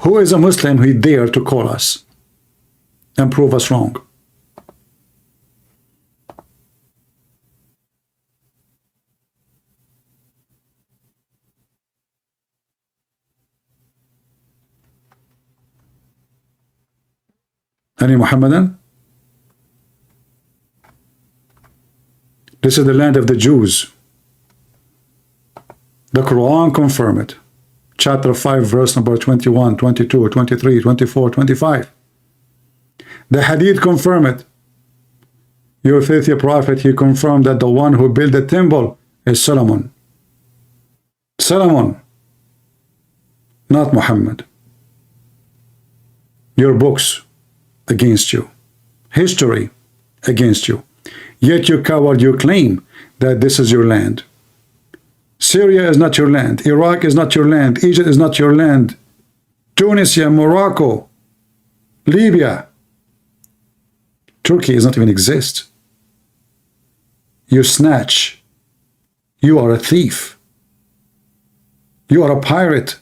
Who is a Muslim who dare to call us and prove us wrong? Any Muhammadan? This is the land of the Jews. The Quran confirm it. Chapter 5, verse number 21, 22, 23, 24, 25. The Hadith confirm it. Your filthy prophet, he confirmed that the one who built the temple is Solomon. Solomon, not Muhammad. Your books against you, history against you. Yet you coward, you claim that this is your land. Syria is not your land. Iraq is not your land. Egypt is not your land. Tunisia, Morocco, Libya, Turkey does not even exist. You snatch. You are a thief. You are a pirate.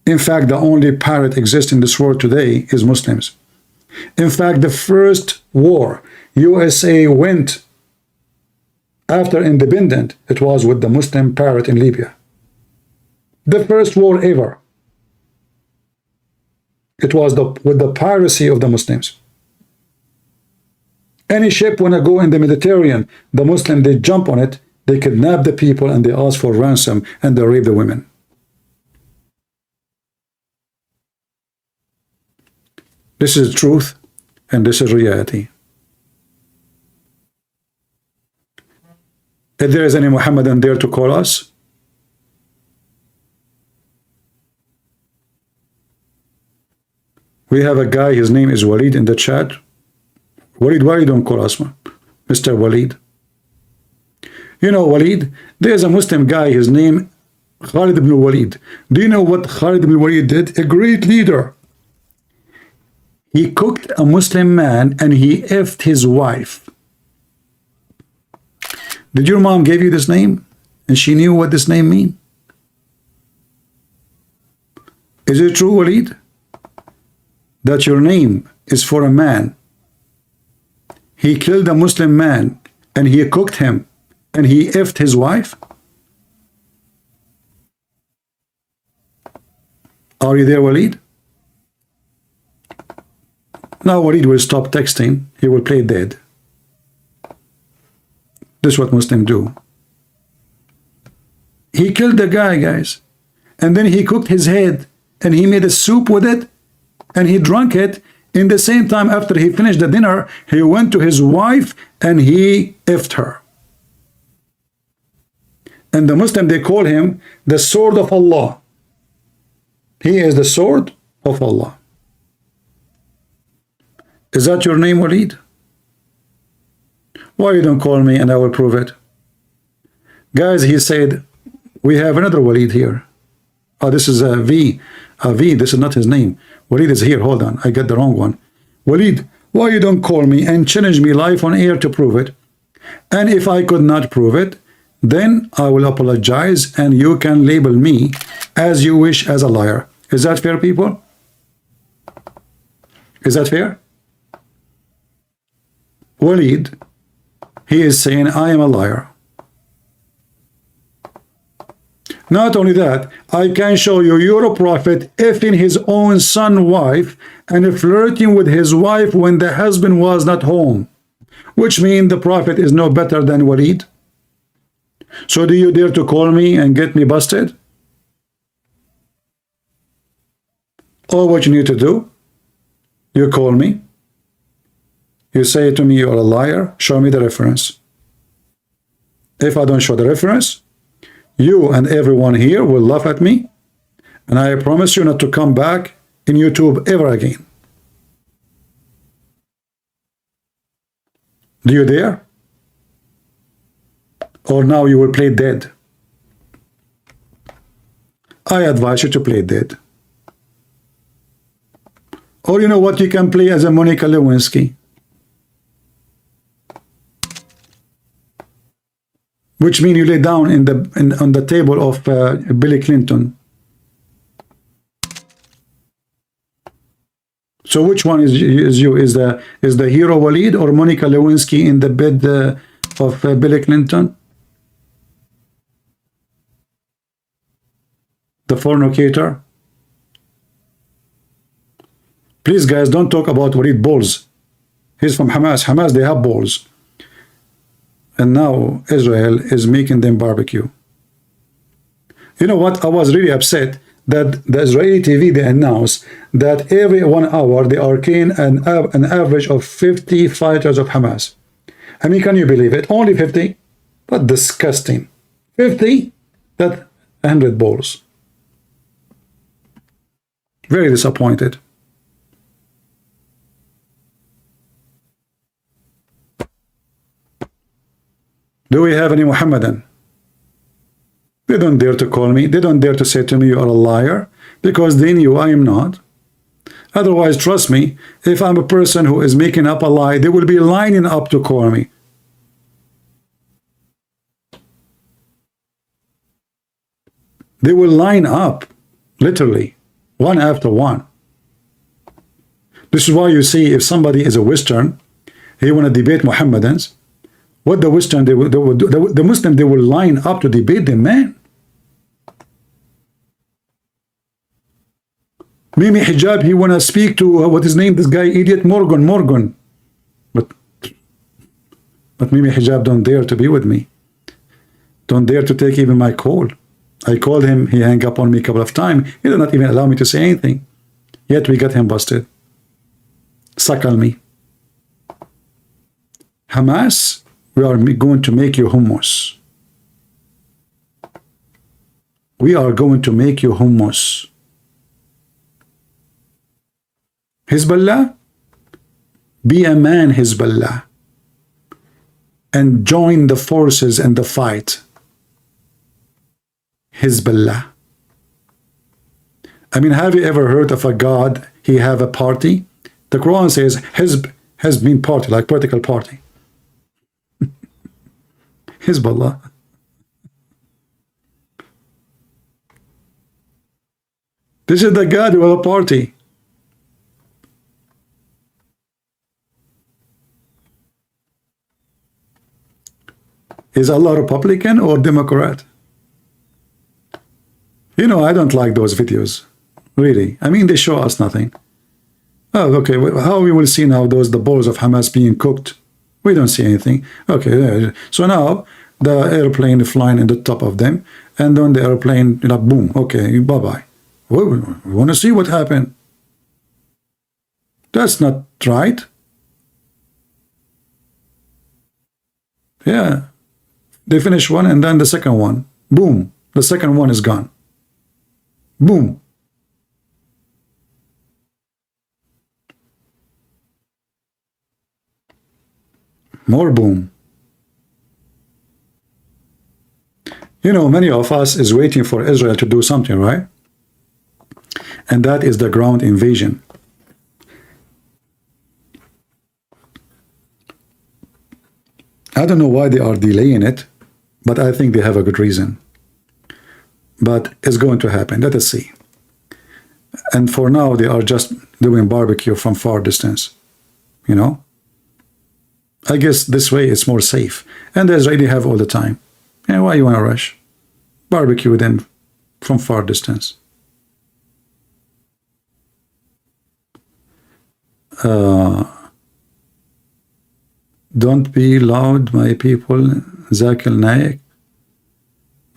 In fact, the only pirate exists in this world today is Muslims. In fact, the first war USA went after independence, it was with the Muslim pirate in Libya. The first war ever. It was with the piracy of the Muslims. Any ship when I go in the Mediterranean, the Muslim, they jump on it, they kidnap the people, and they ask for ransom, and they rape the women. This is truth, and this is reality. If there is any Muhammadan there to call us, we have a guy, his name is Walid in the chat. Walid, why you don't call us, Mr. Walid? You know, Walid, there's a Muslim guy, his name Khalid ibn Walid. Do you know what Khalid ibn Walid did? A great leader. He cooked a Muslim man and he effed his wife. Did your mom give you this name and she knew what this name means? Is it true, Walid, that your name is for a man. He killed a Muslim man and he cooked him and he effed his wife. Are you there, Walid? Now Walid will stop texting. He will play dead. This is what Muslims do. He killed the guy, guys. And then he cooked his head and he made a soup with it and he drank it. In the same time, after he finished the dinner, he went to his wife and he effed her. And the Muslim, they call him the sword of Allah. He is the sword of Allah. Is that your name, Walid? Why you don't call me and I will prove it? Guys, he said, we have another Walid here. Oh, this is a V. A V, this is not his name. Walid is here. Hold on, I got the wrong one. Walid, why you don't call me and challenge me live on air to prove it? And if I could not prove it, then I will apologize and you can label me as you wish as a liar. Is that fair, people? Is that fair? Walid, he is saying I am a liar. Not only that, I can show you your prophet effing his own son's wife and flirting with his wife when the husband was not home, which means the prophet is no better than Walid. So do you dare to call me and get me busted? All what you need to do, you call me, you say to me you're a liar, show me the reference. If I don't show the reference, you and everyone here will laugh at me, and I promise you not to come back in YouTube ever again. Do you dare? Or now you will play dead? I advise you to play dead. Or you know what, you can play as a Monica Lewinsky, which means you lay down on the table of Billy Clinton. So which one is you? Is the hero Walid or Monica Lewinsky in the bed of Billy Clinton? The fornicator? Please, guys, don't talk about Walid balls. He's from Hamas. Hamas, they have balls. And now Israel is making them barbecue. You know what? I was really upset that the Israeli TV, they announced that every 1 hour they are killing an average of 50 fighters of Hamas. I mean, can you believe it? Only 50? What disgusting. 50? That's 100 balls. Very disappointed. Do we have any Muhammadan? They don't dare to call me. They don't dare to say to me you are a liar, because they knew I am not. Otherwise, trust me, if I'm a person who is making up a lie, they will be lining up to call me. They will line up, literally, one after one. This is why you see if somebody is a Western, he want to debate Muhammadans, what the Western, they will do, the Muslim, they will line up to debate the man. Mimi Hijab, he want to speak to, what his name, this guy, idiot, Morgan. But Mimi Hijab don't dare to be with me. Don't dare to take even my call. I called him, he hung up on me a couple of times. He did not even allow me to say anything. Yet we got him busted. Suckle me. Hamas, we are going to make you hummus. We are going to make you hummus. Hezbollah, be a man, Hezbollah, and join the forces and the fight. Hezbollah. I mean, have you ever heard of a god, he have a party? The Quran says Hezb has been party, like political party. Hezbollah. This is the God who have a party. Is Allah Republican or Democrat? You know, I don't like those videos, really. I mean, they show us nothing. Oh, okay, how we will see now the balls of Hamas being cooked? We don't see anything. Okay, so now the airplane is flying in the top of them, and then the airplane, you know, boom, okay, bye-bye. We want to see what happened. That's not right. Yeah. They finish one, and then the second one. Boom. The second one is gone. Boom. More boom. You know, many of us is waiting for Israel to do something, right? And that is the ground invasion. I don't know why they are delaying it, but I think they have a good reason. But it's going to happen. Let us see. And for now, they are just doing barbecue from far distance. You know? I guess this way it's more safe. And the Israeli have all the time. And why you want to rush? Barbecue them from far distance. Don't be loud, my people. Zakir Naik.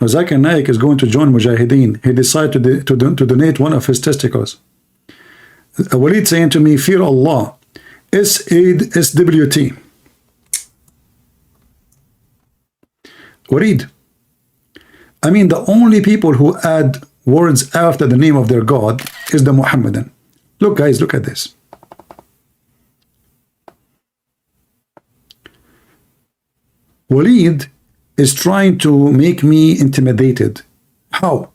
Now, Zakir Naik is going to join Mujahideen. He decided to donate one of his testicles. Walid saying to me, fear Allah. SWT. Walid. I mean, the only people who add words after the name of their God is the Muhammadan. Look, guys, look at this. Walid is trying to make me intimidated. How?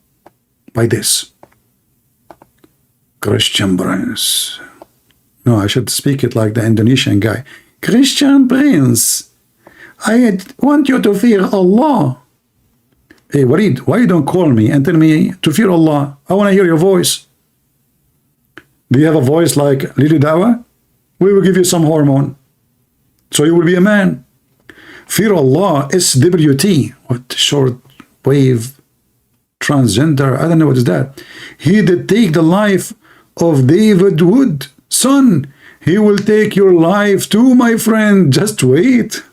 By this. Christian Prince. No, I should speak it like the Indonesian guy. Christian Prince, I want you to fear Allah. Hey, Walid, why you don't call me and tell me to fear Allah? I want to hear your voice. Do you have a voice like Lili Dawa? We will give you some hormone, so you will be a man. Fear Allah, SWT. What short wave transgender? I don't know what is that. He did take the life of David Wood. Son, he will take your life too, my friend. Just wait.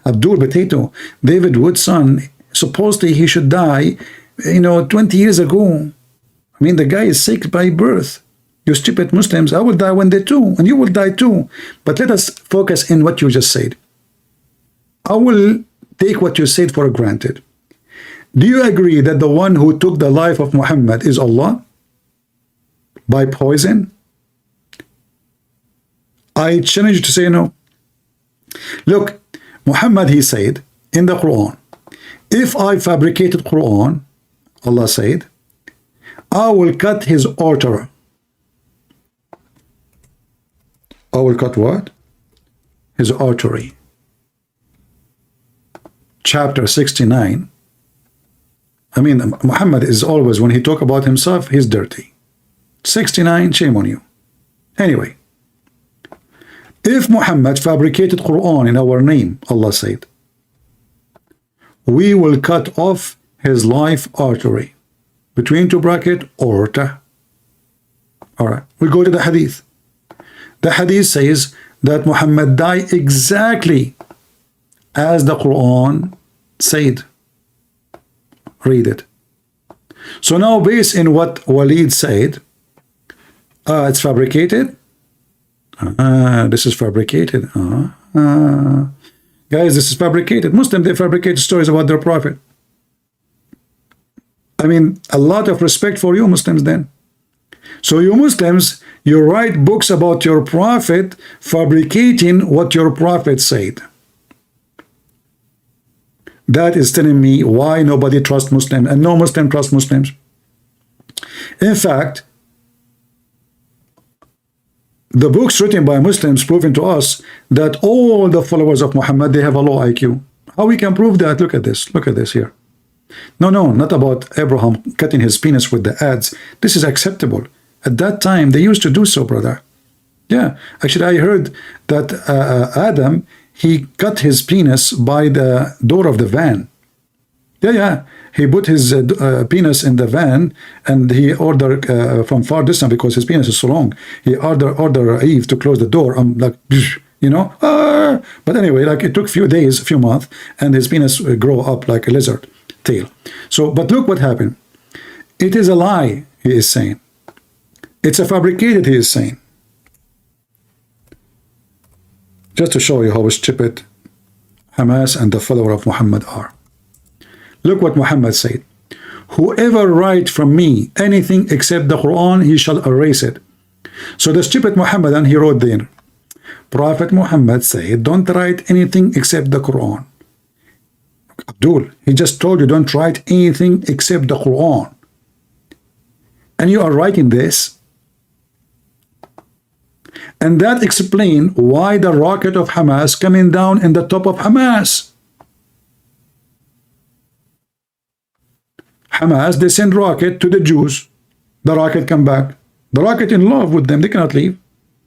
Abdul Potato, David Wood's son, supposedly he should die, 20 years ago. I mean, the guy is sick by birth. You stupid Muslims, I will die one day too, and you will die too. But let us focus in what you just said. I will take what you said for granted. Do you agree that the one who took the life of Muhammad is Allah? By poison? I challenge you to say no. Look, Muhammad, he said in the Quran, if I fabricated Quran, Allah said, I will cut his artery. I will cut what? His artery. Chapter 69. I mean, Muhammad is always, when he talk about himself, he's dirty. 69, shame on you. Anyway, if Muhammad fabricated Quran in our name, Allah said, we will cut off his life artery. Between two brackets, aorta. Alright, we go to the hadith. The hadith says that Muhammad died exactly as the Quran said. Read it. So now, based on what Walid said, it's fabricated. This is fabricated. Guys, this is fabricated. Muslims, they fabricate stories about their prophet. I mean, a lot of respect for you Muslims then. So you Muslims, you write books about your prophet, fabricating what your prophet said. That is telling me why nobody trusts Muslims and no Muslim trusts Muslims. In fact, the books written by Muslims proving to us that all the followers of Muhammad, they have a low IQ. How we can prove that? Look at this. Look at this here. No, not about Abraham cutting his penis with the ads. This is acceptable. At that time, they used to do so, brother. Yeah, actually, I heard that Adam, he cut his penis by the door of the van. Yeah. He put his penis in the van, and he ordered from far distance, because his penis is so long. He ordered Eve to close the door. I'm like, you know. But anyway, like it took few days, few months, and his penis grow up like a lizard tail. So, but look what happened. It is a lie, he is saying. It's a fabricated, he is saying. Just to show you how stupid Hamas and the follower of Muhammad are. Look what Muhammad said. Whoever write from me anything except the Quran, he shall erase it. So the stupid Muhammadan, he wrote there, Prophet Muhammad said, don't write anything except the Quran. Abdul, he just told you don't write anything except the Quran. And you are writing this. And that explains why the rocket of Hamas coming down in the top of Hamas. Hamas, they send rocket to the Jews. The rocket come back. The rocket in love with them. They cannot leave.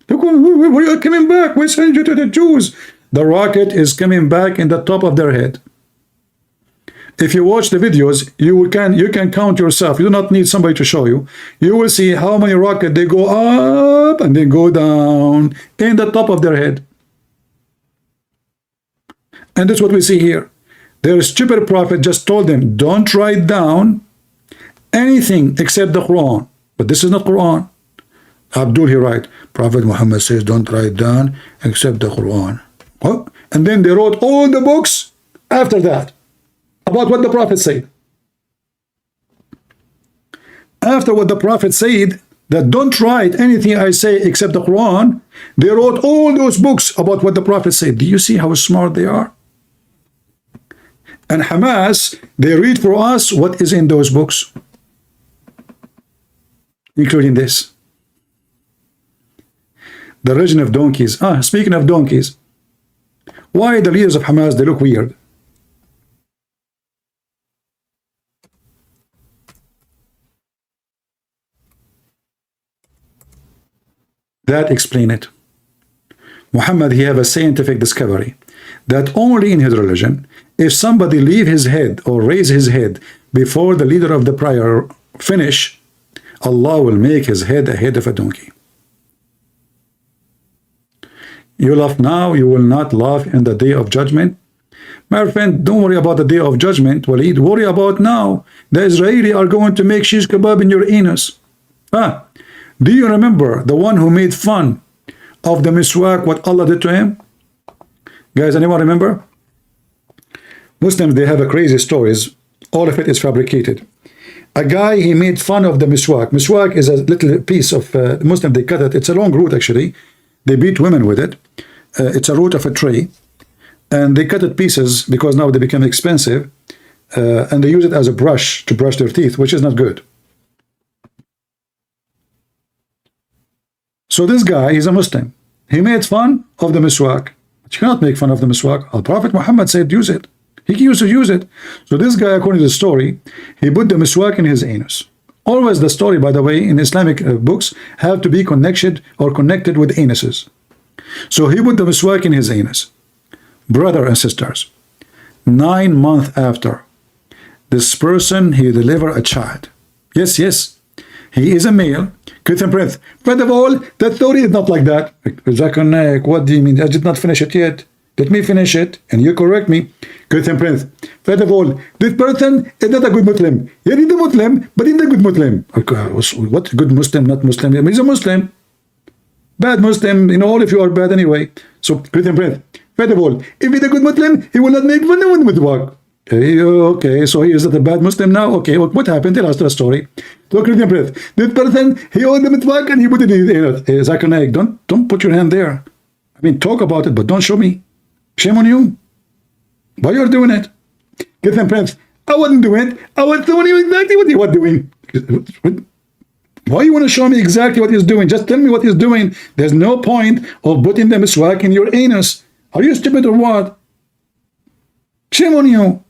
We are coming back. We send you to the Jews. The rocket is coming back in the top of their head. If you watch the videos, you can count yourself. You do not need somebody to show you. You will see how many rockets they go up and then go down in the top of their head. And that's what we see here. Their stupid prophet just told them, don't write down anything except the Quran. But this is not Quran. Abdul, he write, Prophet Muhammad says, don't write down except the Quran. Oh, and then they wrote all the books after that about what the prophet said. After what the prophet said, that don't write anything I say except the Quran, they wrote all those books about what the prophet said. Do you see how smart they are? And Hamas, they read for us what is in those books, including this. The religion of donkeys. Speaking of donkeys, why the leaders of Hamas, they look weird? That explain it. Muhammad, he have a scientific discovery that only in his religion, if somebody leave his head or raise his head before the leader of the prayer finish, Allah will make his head a head of a donkey. You laugh now, you will not laugh in the day of judgment. My friend, don't worry about the day of judgment, Walid. Worry about now. The Israeli are going to make shish kebab in your anus. Do you remember the one who made fun of the miswak, what Allah did to him? Guys, anyone remember? Muslims, they have a crazy stories. All of it is fabricated. A guy, he made fun of the miswak. Miswak is a little piece of Muslim, they cut it. It's a long root, actually. They beat women with it. It's a root of a tree. And they cut it pieces because now they become expensive. And they use it as a brush to brush their teeth, which is not good. So this guy, he's a Muslim. He made fun of the miswak. But you cannot make fun of the miswak. The Prophet Muhammad said, use it. He used to use it. So this guy, according to the story, he put the miswak in his anus. Always the story, by the way, in Islamic books have to be connected with anuses. So he put the miswak in his anus. Brother and sisters, 9 months after, this person, he delivered a child. Yes, he is a male. First of all, the story is not like that. What do you mean? I did not finish it yet. Let me finish it, and you correct me. First of all, this person is not a good Muslim. He is a Muslim, but he's a good Muslim. What good Muslim, not Muslim? He's a Muslim. Bad Muslim, all of you are bad anyway. So, first of all, if he's a good Muslim, he will not make fun with work. Okay, so he is not a bad Muslim now? Okay, what happened? Tell us the story. This person, he owed the mitzvah and he put it in his Zakir, don't put your hand there. I mean, talk about it, but don't show me. Shame on you. Why you're doing it? Get them friends. I wasn't doing it. I was telling you exactly what he was doing. Why you want to show me exactly what he's doing? Just tell me what he's doing. There's no point of putting the miswak in your anus. Are you stupid or what? Shame on you.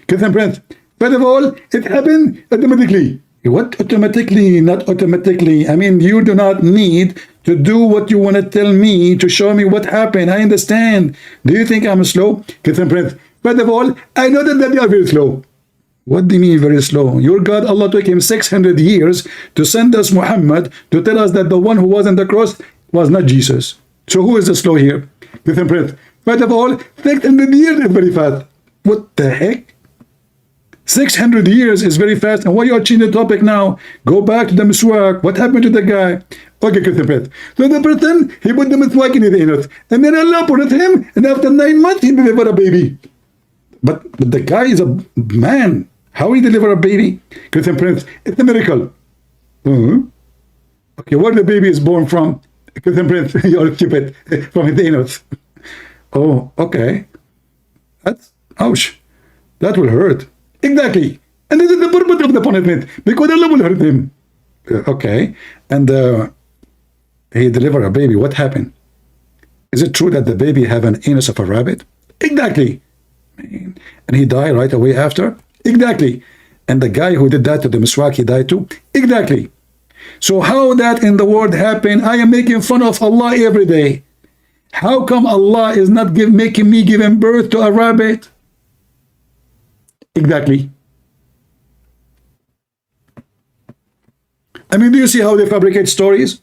Get them friends. First of all, it happened automatically. What automatically? Not automatically. I mean, you do not need to do what you want to tell me, to show me what happened. I understand. Do you think I'm slow? First of all, I know that you are very slow. What do you mean very slow? Your God, Allah took him 600 years to send us Muhammad to tell us that the one who was on the cross was not Jesus. So who is the slow here? First of all, 600 years is very fast. What the heck? 600 years is very fast. And why you are changing the topic now? Go back to the miswak. What happened to the guy? Okay, so the person, he put the miswak in his anus. And then Allah put it him. And after 9 months, he delivered a baby. But the guy is a man. How he deliver a baby? Christian Prince, it's a miracle. Okay, where the baby is born from? Christian Prince, you're stupid. From his anus. Oh, okay. That's, ouch. That will hurt. Exactly. And this is the purpose of the punishment. Because Allah will hurt him. Okay. And he delivered a baby. What happened? Is it true that the baby have an anus of a rabbit? Exactly. And he died right away after? Exactly. And the guy who did that to the miswak, he died too? Exactly. So how that in the world happened? I am making fun of Allah every day. How come Allah is not making me giving birth to a rabbit? Exactly. I mean, do you see how they fabricate stories?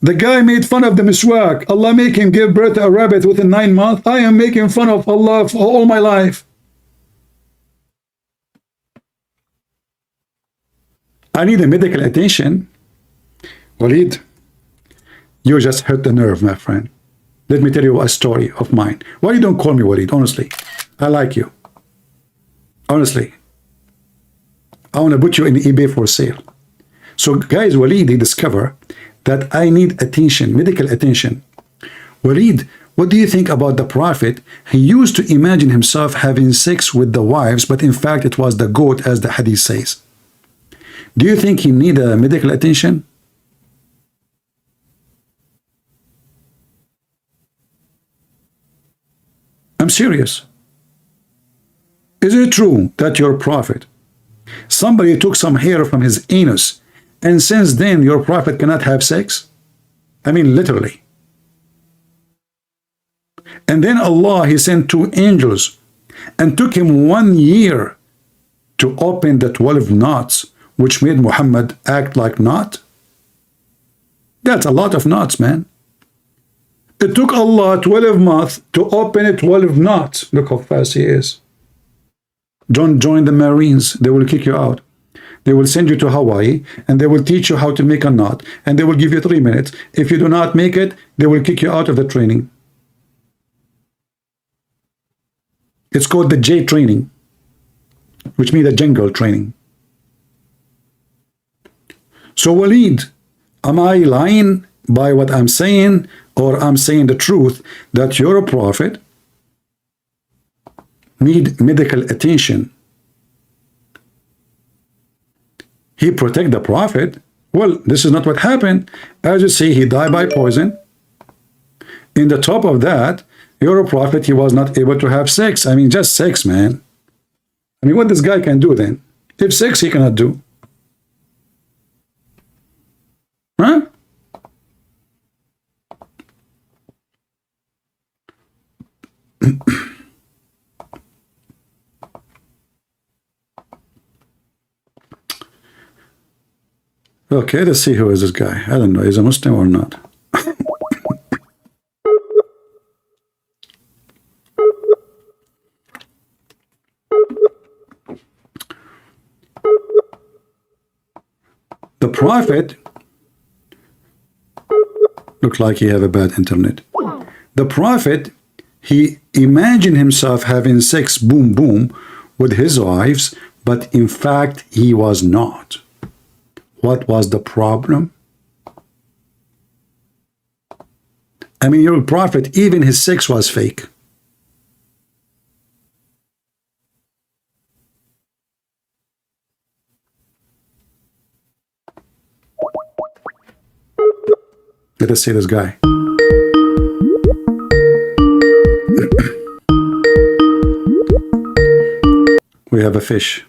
The guy made fun of the miswak. Allah make him give birth to a rabbit within 9 months. I am making fun of Allah for all my life. I need a medical attention. Walid, you just hurt the nerve, my friend. Let me tell you a story of mine. Why you don't call me Walid? Honestly, I like you. Honestly, I want to put you in eBay for sale. So guys, Walid, he discovered that I need attention, medical attention. Walid, what do you think about the Prophet? He used to imagine himself having sex with the wives, but in fact it was the goat, as the hadith says. Do you think he need a medical attention? I'm serious. Is it true that your Prophet, somebody took some hair from his anus, and since then your Prophet cannot have sex? I mean, literally. And then Allah, he sent 2 angels and took him 1 year to open the 12 knots, which made Muhammad act like not. That's a lot of knots, man. It took Allah 12 months to open 12 knots. Look how fast he is. Don't join the Marines. They will kick you out. They will send you to Hawaii, and they will teach you how to make a knot, and they will give you 3 minutes. If you do not make it, they will kick you out of the training. It's called the J training, which means the jungle training. So Walid, am I lying by what I'm saying, or I'm saying the truth that your Prophet need medical attention? He protect the Prophet? Well, this is not what happened. As you see, he died by poison. In the top of that, your Prophet, he was not able to have sex. I mean, just sex, man. I mean, what this guy can do then? If sex he cannot do. Huh? Okay, let's see who is this guy. I don't know, is he a Muslim or not? The Prophet looks like he have a bad internet. The Prophet, he imagined himself having sex, boom, boom, with his wives, but in fact, he was not. What was the problem? I mean, your Prophet, even his sex was fake. Let us see this guy. We have a fish.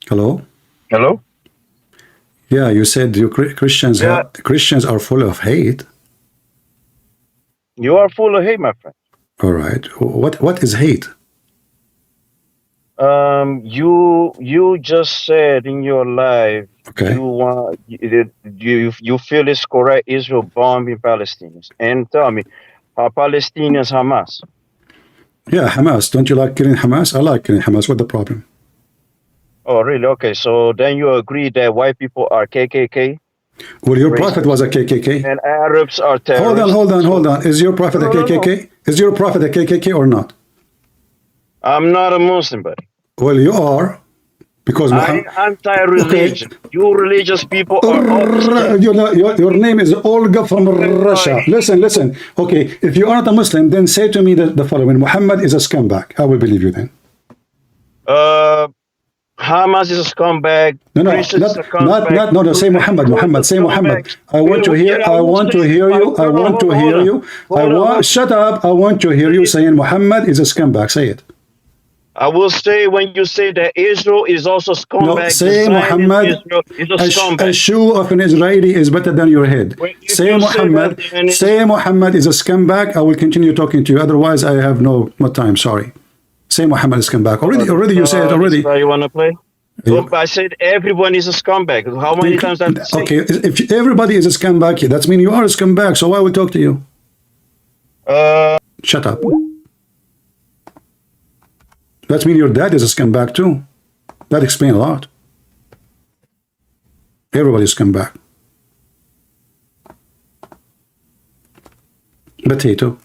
Hello? Hello? Yeah, you said you Christians Christians are full of hate. You are full of hate, my friend. All right. What is hate? You just said in your life you feel it's correct Israel bombing Palestinians, and tell me, are Palestinians Hamas? Yeah, Hamas. Don't you like killing Hamas? I like killing Hamas. What's the problem? Oh, really? Okay, so then you agree that white people are KKK? Well, your prophet was a KKK. And Arabs are terrorists? Hold on. Is your prophet a KKK? Is your prophet a KKK or not? I'm not a Muslim, buddy. Well, you are. Because I'm anti-religion. Okay. You religious people are your name is Olga from Russia. Listen. Okay, if you are not a Muslim, then say to me the following. Muhammad is a scumbag. I will believe you then. Hamas is a scumbag. No, say Muhammad, say Muhammad. I want to hear you. Shut up. I want to hear you saying Muhammad is a scumbag. Say it. I will say when you say that Israel is also scumbag. No, say Muhammad a shoe of an Israeli is better than your head. Say Muhammad is a scumbag. I will continue talking to you. Otherwise, I have no time. Sorry. Say Muhammad is scumbag. Already you said it already. You want to play? Yeah. I said everyone is a scumbag. How many times I have to say? Okay, if everybody is a scumbag, that means you are a scumbag. So I will talk to you. Shut up. That means your dad is a scumbag too. That explains a lot. Everybody is scumbag. Potato.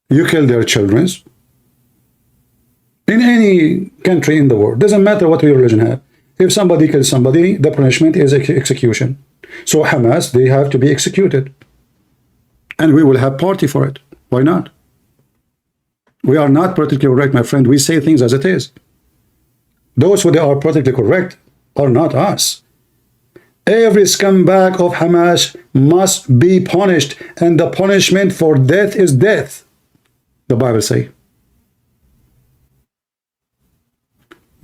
You kill their children. In any country in the world, doesn't matter what your religion have. If somebody kills somebody, the punishment is execution. So Hamas, they have to be executed. And we will have party for it. Why not? We are not politically correct, my friend. We say things as it is. Those who are politically correct are not us. Every scumbag of Hamas must be punished, and the punishment for death is death. The Bible say.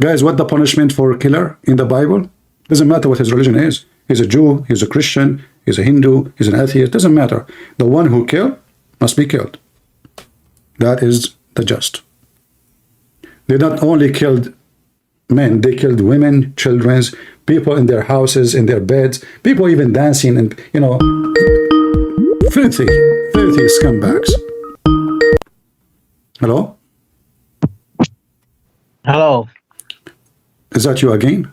Guys, what the punishment for a killer in the Bible? Doesn't matter what his religion is. He's a Jew, he's a Christian, he's a Hindu, he's an atheist. Doesn't matter. The one who killed must be killed. That is the just. They not only killed men, they killed women, children, people in their houses, in their beds, people even dancing, and filthy scumbags. Hello? Hello. Is that you again?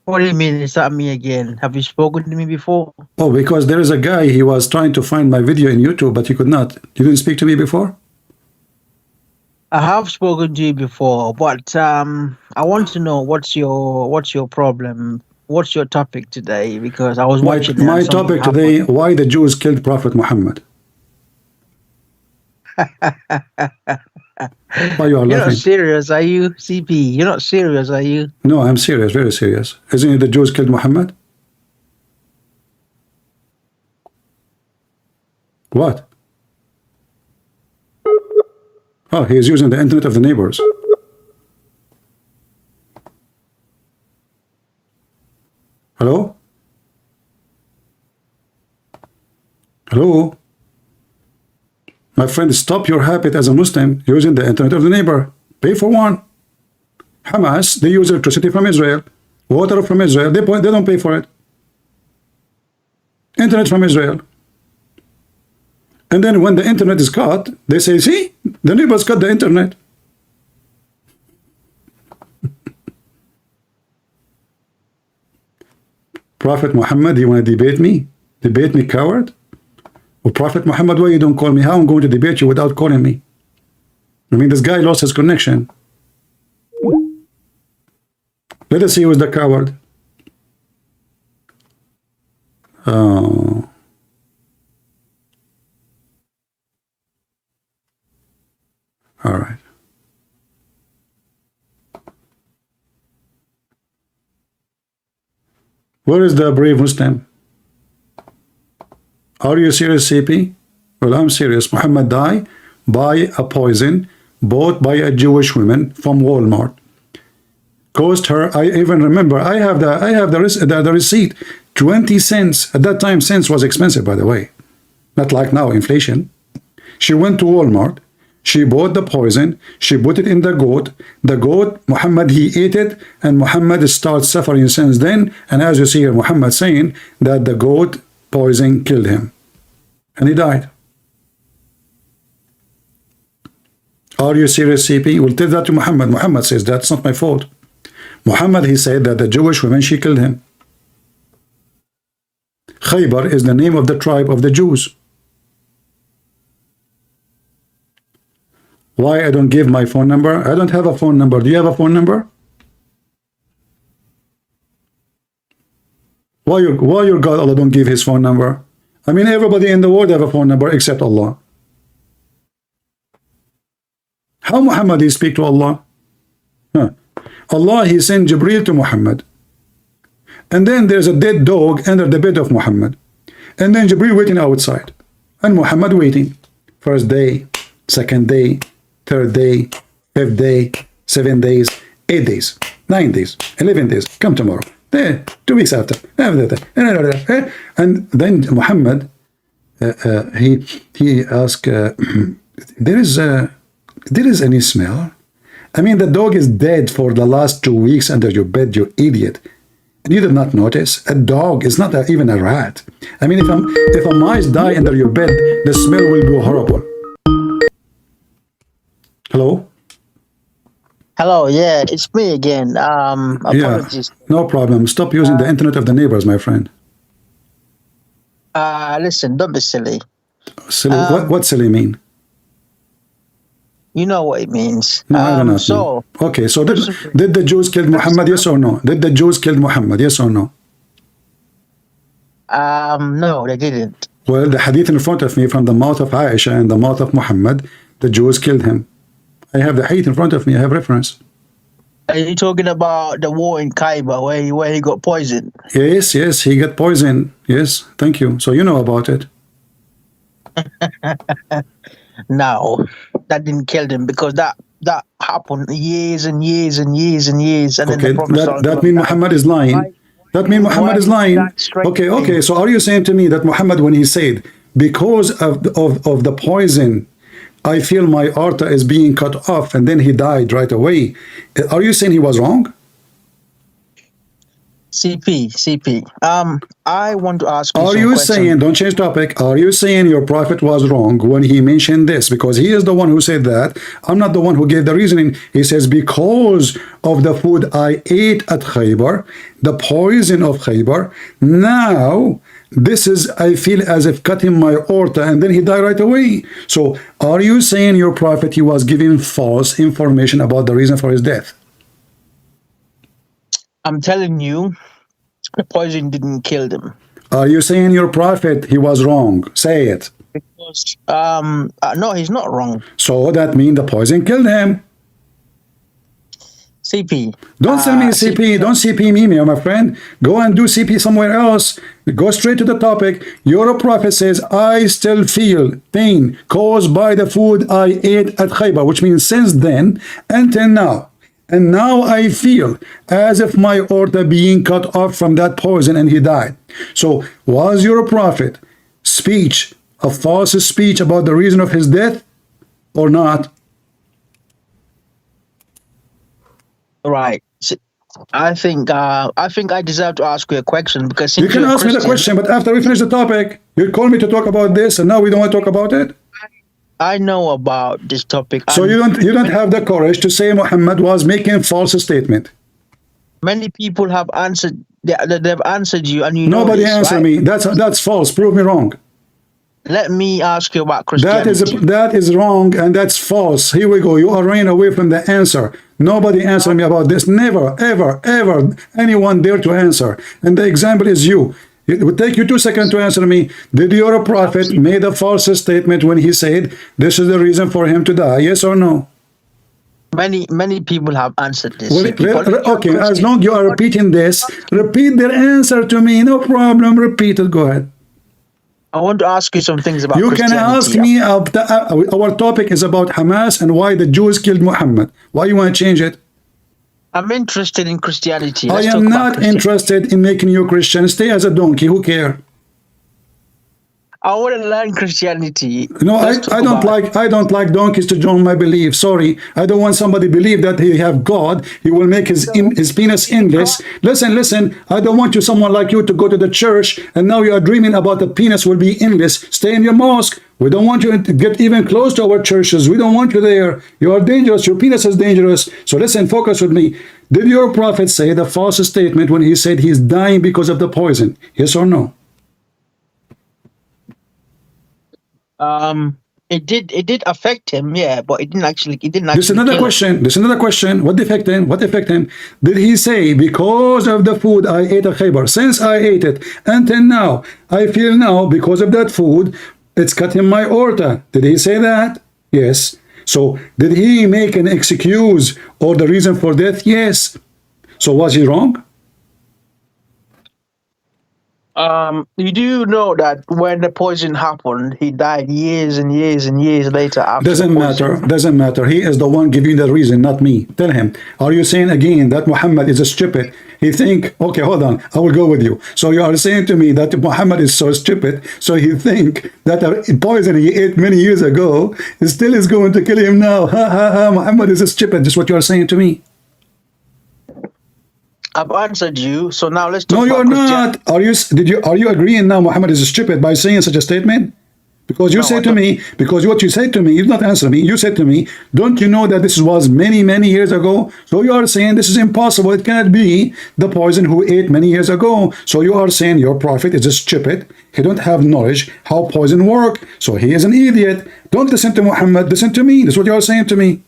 What do you mean? Is that me again? Have you spoken to me before? Oh, because there is a guy, he was trying to find my video in YouTube, but he could not. You didn't speak to me before? I have spoken to you before, but I want to know what's your problem? What's your topic today? Because I was watching my topic today, why the Jews killed Prophet Muhammad. Why you are laughing? You're not serious, are you, CP? You're not serious, are you? No, I'm serious, very serious. Isn't it the Jews killed Muhammad? What? Oh, he is using the internet of the neighbors. Hello? Hello? My friend, stop your habit as a Muslim using the internet of the neighbor. Pay for one. Hamas, they use electricity from Israel, water from Israel. They don't pay for it. Internet from Israel. And then when the internet is cut, they say, see, the neighbors cut the internet. Prophet Muhammad, you want to debate me? Debate me, coward? Well, Prophet Muhammad, why you don't call me? How I'm going to debate you without calling me? I mean, this guy lost his connection. Let us see who's the coward. Oh. All right. Where is the brave Muslim? Are you serious, CP? Well, I'm serious. Muhammad died by a poison bought by a Jewish woman from Walmart. Cost her, I even remember, I have the receipt, 20 cents. At that time, cents was expensive, by the way. Not like now, inflation. She went to Walmart. She bought the poison. She put it in the goat. The goat, Muhammad, he ate it, and Muhammad starts suffering since then. And as you see here, Muhammad saying that the goat poison killed him. And he died. Are you serious, CP? We'll tell that to Muhammad. Muhammad says, that's not my fault. Muhammad, he said that the Jewish woman, she killed him. Khaybar is the name of the tribe of the Jews. Why I don't give my phone number? I don't have a phone number. Do you have a phone number? Why your God Allah don't give his phone number? I mean, everybody in the world have a phone number except Allah. How Muhammad he speak to Allah? Allah, he sent Jibreel to Muhammad. And then there's a dead dog under the bed of Muhammad. And then Jibreel waiting outside. And Muhammad waiting. First day, second day, third day, fifth day, 7 days, 8 days, 9 days, 11 days, come tomorrow. There, 2 weeks after. And then Muhammad, he asked, there is any smell? I mean, the dog is dead for the last 2 weeks under your bed, you idiot. And you did not notice? A dog is not even a rat. I mean, if a mice die under your bed, the smell will be horrible. Hello? Hello, yeah, it's me again. Apologies. Yeah, no problem. Stop using the internet of the neighbors, my friend. Listen, don't be silly. Silly? What silly mean? You know what it means. No, I don't know. Okay, so did the Jews kill Muhammad, yes or no? Did the Jews kill Muhammad, yes or no? No, they didn't. Well, the hadith in front of me from the mouth of Aisha and the mouth of Muhammad, the Jews killed him. I have the hadith in front of me, I have reference. Are you talking about the war in Khyber where he got poisoned? Yes, he got poisoned. Yes, thank you. So you know about it. No, that didn't kill him because that happened years and years and years and years. And okay, then that means Muhammad is lying. That means Muhammad is lying. Okay. So are you saying to me that Muhammad, when he said, because of the poison, I feel my aorta is being cut off, and then he died right away, are you saying he was wrong? CP. I want to ask you Are you saying, don't change topic, are you saying your prophet was wrong when he mentioned this? Because he is the one who said that. I'm not the one who gave the reasoning. He says, because of the food I ate at Khaybar, the poison of Khaybar, now this is, I feel as if cutting my aorta, and then he died right away. So are you saying your prophet, he was giving false information about the reason for his death? I'm telling you, the poison didn't kill him. Are you saying your prophet, he was wrong? Say it. Because, no, he's not wrong. So that means the poison killed him. CP. Don't tell me CP. Don't CP me, my friend. Go and do CP somewhere else. Go straight to the topic. Your prophet says, I still feel pain caused by the food I ate at Khaybar, which means since then until now. And now I feel as if my aorta being cut off from that poison, and he died. So was your prophet speech a false speech about the reason of his death or not? Right. I think I deserve to ask you a question, because you can ask me the question, but after we finish the topic, you call me to talk about this, and now we don't want to talk about it. I know about this topic. So you don't have the courage to say Muhammad was making false statement. Many people have answered. They've answered you, and you nobody know this, answered right? me. That's false. Prove me wrong. Let me ask you about Christianity. That is wrong, and that's false. Here we go. You are running away from the answer. Nobody answered me about this. Never, ever, ever anyone dare to answer. And the example is you. It would take you 2 seconds to answer me. Did your prophet made a false statement when he said this is the reason for him to die? Yes or no? Many people have answered this. Well, okay, as long as you are repeating this, repeat their answer to me. No problem. Repeat it. Go ahead. I want to ask you some things about You can Christianity. ask me, our topic is about Hamas and why the Jews killed Muhammad. Why you want to change it? I'm interested in Christianity. I Let's am talk about not Christianity. interested in making you Christian. Stay as a donkey. Who care? I want to learn Christianity. No, Let's I talk don't about like donkeys to join my belief. Sorry, I don't want somebody believe that he have God. He will make his penis endless. Listen. I don't want someone like you to go to the church and now you are dreaming about the penis will be endless. Stay in your mosque. We don't want you to get even close to our churches. We don't want you there. You are dangerous. Your penis is dangerous. So listen, focus with me. Did your prophet say the false statement when he said he's dying because of the poison? Yes or no? it did affect him, yeah, but it didn't actually There's another kill him. question. There's another question. What affect him? What affect him? Did he say, because of the food I ate at Khaybar, since I ate it until now, I feel now because of that food, it's cutting my aorta. Did he say that? Yes. So did he make an excuse or the reason for death? Yes. So was he wrong? You do know that when the poison happened, he died years and years and years later after Doesn't the poison. matter. Doesn't matter. He is the one giving the reason, not me. Tell him. Are you saying again that Muhammad is a stupid? He think, okay, hold on. I will go with you. So you are saying to me that Muhammad is so stupid. So he think that a poison he ate many years ago still is going to kill him now. Ha ha ha. Muhammad is a stupid. This is what you are saying to me. I've answered you. So now let's talk No, about you're not. Are you agreeing now Muhammad is stupid by saying such a statement? Because you said to me, because what you said to me, you did not answer me. You said to me, don't you know that this was many, many years ago? So you are saying this is impossible. It cannot be the poison who ate many years ago. So you are saying your prophet is a stupid. He don't have knowledge how poison work. So he is an idiot. Don't listen to Muhammad. Listen to me. This is what you are saying to me.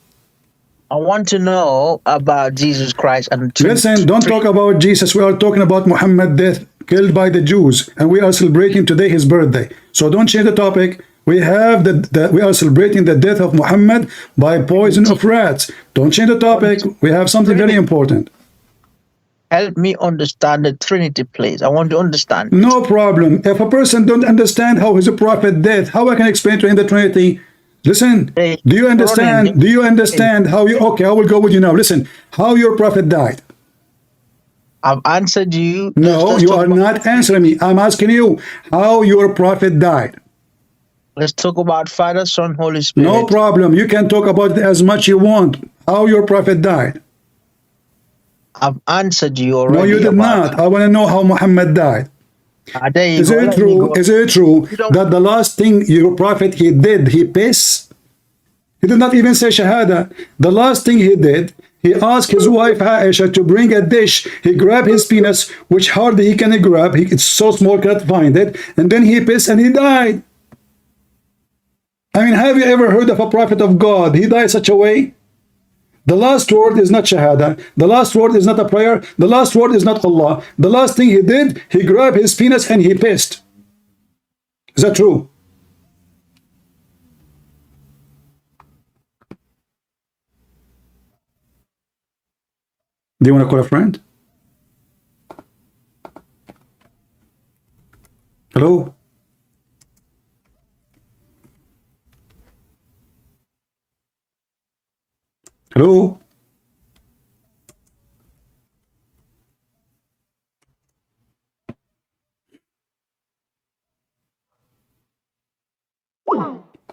I want to know about Jesus Christ and Listen, don't talk about Jesus. We are talking about Muhammad death, killed by the Jews, and we are celebrating today his birthday. So don't change the topic. We have we are celebrating the death of Muhammad by poison of rats. Don't change the topic. We have something very important. Help me understand the Trinity, please. I want to understand. No problem. If a person don't understand how his prophet death, how I can explain to him the Trinity? Listen, do you understand? Do you understand how you? Okay, I will go with you now. Listen, how your prophet died. I've answered you. No, you are not answering me. I'm asking you how your prophet died. Let's talk about Father, Son, Holy Spirit. No problem. You can talk about it as much you want. How your prophet died. I've answered you already. No, you did not. I want to know how Muhammad died. Is it true? Is it true that the last thing your prophet he did, he pissed? He did not even say shahada. The last thing he did, he asked his wife Aisha to bring a dish. He grabbed his penis, which hardly he can grab. It's so small, cannot find it. And then he pissed and he died. I mean, have you ever heard of a prophet of God? He died such a way. The last word is not shahada. The last word is not a prayer. The last word is not Allah. The last thing he did, he grabbed his penis and he pissed. Is that true? Do you want to call a friend? Hello? Hello?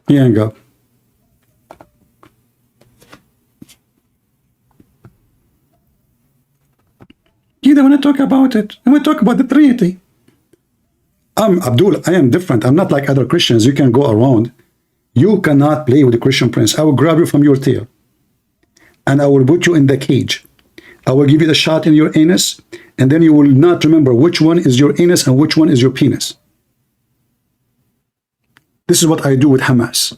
He hang up. You don't want to talk about it. I want to talk about the Trinity. I'm Abdul. I am different. I'm not like other Christians. You can go around. You cannot play with the Christian prince. I will grab you from your tail. And I will put you in the cage. I will give you the shot in your anus. And then you will not remember which one is your anus and which one is your penis. This is what I do with Hamas.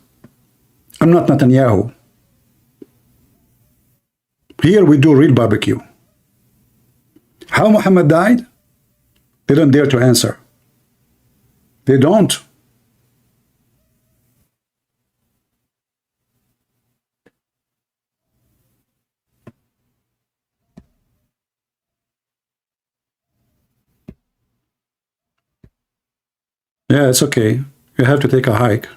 I'm not Netanyahu. Here we do real barbecue. How Muhammad died? They don't dare to answer. They don't. Yeah, it's okay. You have to take a hike.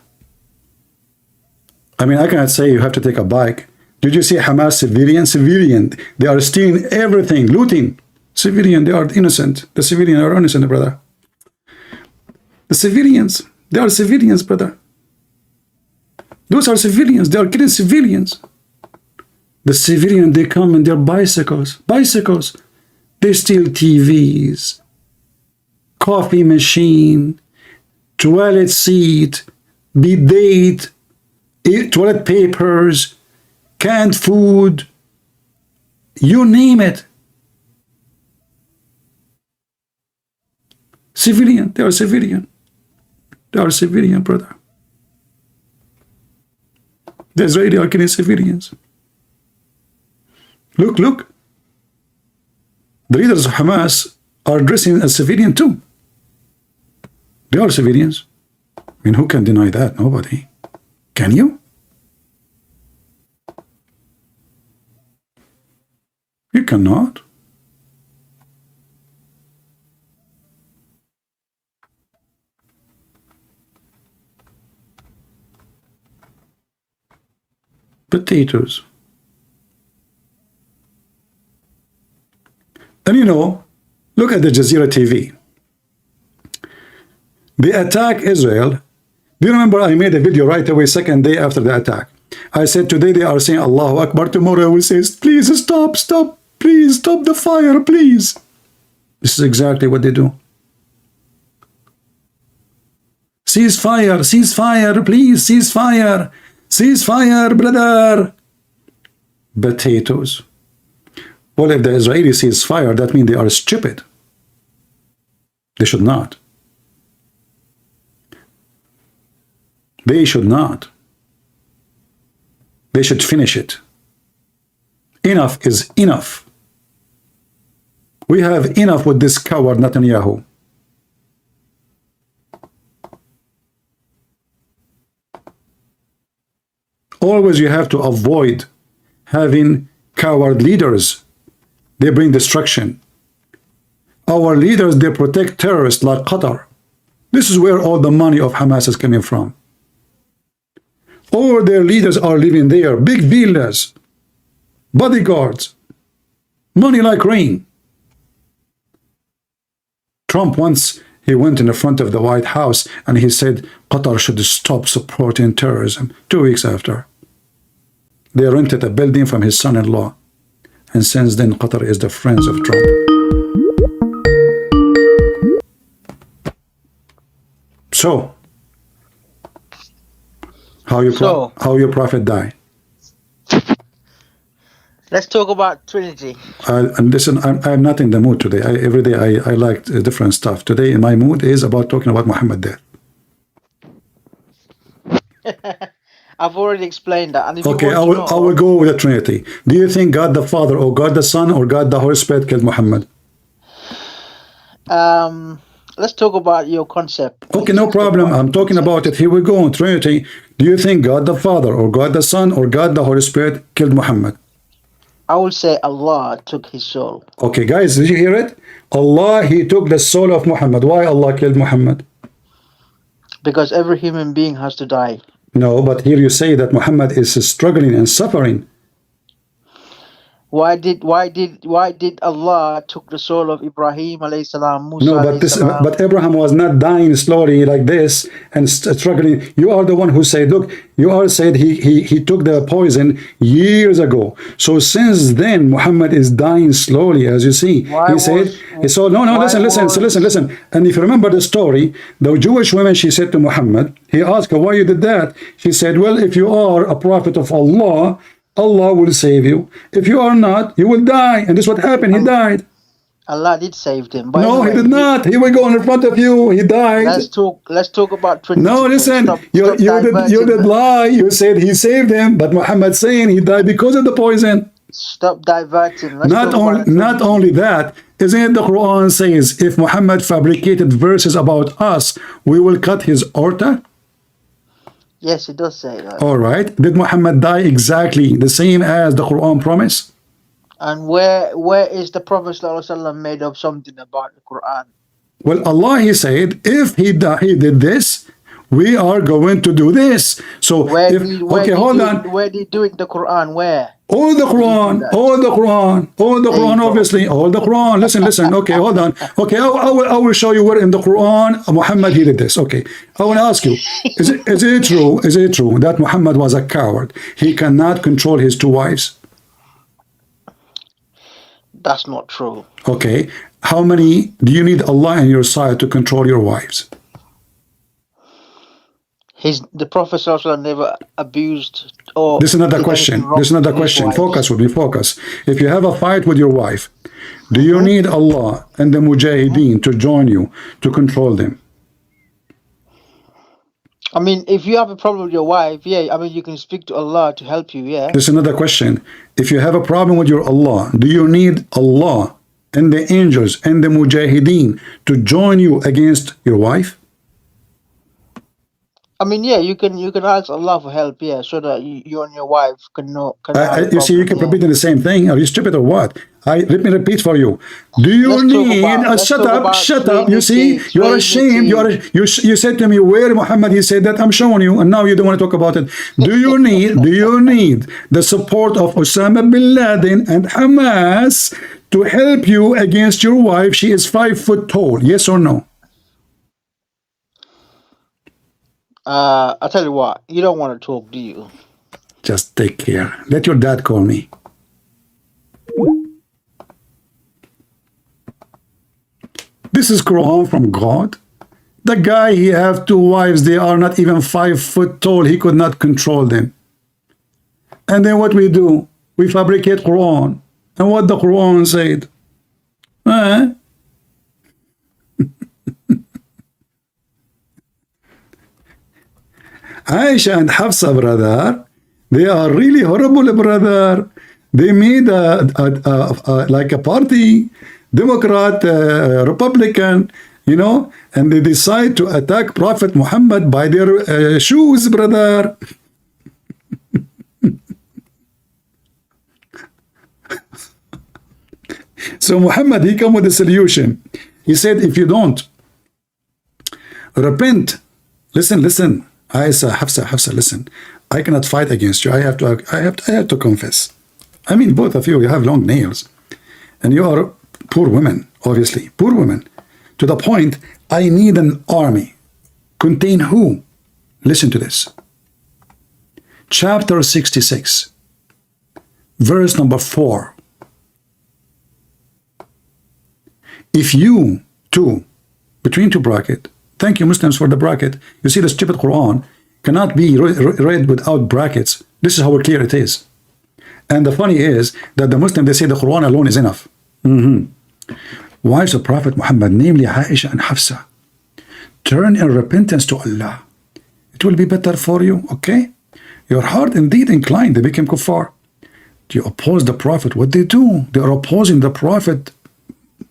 I mean, I cannot say you have to take a bike. Did you see Hamas civilian? Civilian. They are stealing everything, looting. Civilian, they are innocent. The civilians are innocent, brother. The civilians, they are civilians, brother. Those are civilians. They are killing civilians. The civilian, they come in their bicycles. Bicycles. They steal TVs, coffee machine, toilet seat, bidet, toilet papers, canned food, you name it. Civilian, they are civilian. They are civilian, brother. The Israeli are killing civilians. Look, look. The leaders of Hamas are dressing as civilian too. They are civilians. I mean, who can deny that? Nobody. Can you? You cannot. Potatoes. And you know, look at the Jazeera TV. They attack Israel. Do you remember I made a video right away, second day after the attack? I said today they are saying Allahu Akbar. Tomorrow I will say, please stop, stop, please stop the fire, please. This is exactly what they do. Ceasefire, ceasefire, please, ceasefire. Ceasefire, brother. Potatoes. Well, if the Israelis cease fire, that means they are stupid. They should not. They should not. They should finish it. Enough is enough. We have enough with this coward Netanyahu. Always you have to avoid having coward leaders. They bring destruction. Our leaders, they protect terrorists like Qatar. This is where all the money of Hamas is coming from. All their leaders are living there, big villas, bodyguards, money like rain. Trump once, he went in the front of the White House and he said Qatar should stop supporting terrorism. 2 weeks after, they rented a building from his son-in-law. And since then, Qatar is the friends of Trump. So, how your prophet die? Let's talk about Trinity. And listen, I'm not in the mood today. Every day I like different stuff. Today, my mood is about talking about Muhammad death. I've already explained that. And if okay, you I will go with the Trinity. Do you think God the Father or God the Son or God the Holy Spirit killed Muhammad? Let's talk about your concept. Okay, no problem. I'm talking about it. Here we go on Trinity. Do you think God the Father or God the Son or God the Holy Spirit killed Muhammad? I will say Allah took his soul. Okay, guys, did you hear it? Allah, he took the soul of Muhammad. Why Allah killed Muhammad? Because every human being has to die. No, but here you say that Muhammad is struggling and suffering. Why did Allah took the soul of Ibrahim alayhi salam, Musa no, but this, salam? but Abraham was not dying slowly like this and struggling. You are the one who said, look, you are said he took the poison years ago. So since then, Muhammad is dying slowly, as you see. He said, so no, listen. And if you remember the story, the Jewish woman, she said to Muhammad, he asked her, why you did that? She said, well, if you are a prophet of Allah, Allah will save you. If you are not, you will die. And this is what happened. He died. Allah did save him. But no, anyway, he did not. He will go in front of you. He died. Let's talk about Trinity. No, listen. You did lie. You said he saved him, but Muhammad saying he died because of the poison. Stop diverting. Not only that, isn't it the Quran says if Muhammad fabricated verses about us, we will cut his aorta? Yes, it does say that. All right. Did Muhammad die exactly the same as the Quran promised? And where is the Prophet ﷺ made up something about the Quran? Well, Allah, he said, if he did this, we are going to do this. So, okay, hold on. Where did he do it in the Quran? Where? All the Quran, all the Quran, all the Quran, obviously, all the Quran. Listen. Okay, hold on. Okay, I will show you where in the Quran Muhammad he did this. Okay, I want to ask you, is it true? Is it true that Muhammad was a coward? He cannot control his 2 wives. That's not true. Okay, how many do you need Allah on your side to control your wives? The Prophet never abused or. This is another question. This is another question. Focus with me. Focus. If you have a fight with your wife, do you need Allah and the Mujahideen to join you to control them? I mean, if you have a problem with your wife, yeah, I mean, you can speak to Allah to help you, yeah. This is another question. If you have a problem with your Allah, do you need Allah and the angels and the Mujahideen to join you against your wife? I mean, yeah, you can ask Allah for help, yeah, so that you and your wife can know. You see, you keep repeating the same thing. Are you stupid or what? Let me repeat for you. Do you need? Shut up. You see, you are ashamed. You said to me, where Muhammad he said that? I'm showing you, and now you don't want to talk about it. Do you need the support of Osama bin Laden and Hamas to help you against your wife? She is 5 foot tall. Yes or no? I'll tell you what, you don't want to talk, do you? Just take care. Let your dad call me. This is Quran from God. The guy, he have 2 wives. They are not even 5 foot tall. He could not control them. And then what we do? We fabricate Quran. And what the Quran said? Aisha and Hafsa, brother, they are really horrible, brother. They made like a party, Democrat, Republican, you know, and they decide to attack Prophet Muhammad by their shoes, brother. So Muhammad, he come with a solution. He said, if you don't repent, listen. Hafsa, listen. I cannot fight against you. I have to confess. I mean, both of you have long nails, and you are poor women, obviously, poor women. To the point, I need an army. Contain who? Listen to this. Chapter 66, verse number 4. If you two, between 2 brackets. Thank you, Muslims, for the bracket. You see, the stupid Quran cannot be read without brackets. This is how clear it is. And the funny is that the Muslims, they say the Quran alone is enough. Wives of Prophet Muhammad, namely Aisha and Hafsa, turn in repentance to Allah. It will be better for you, okay? Your heart indeed inclined, they became kuffar. Do you oppose the Prophet? What they do? They are opposing the Prophet.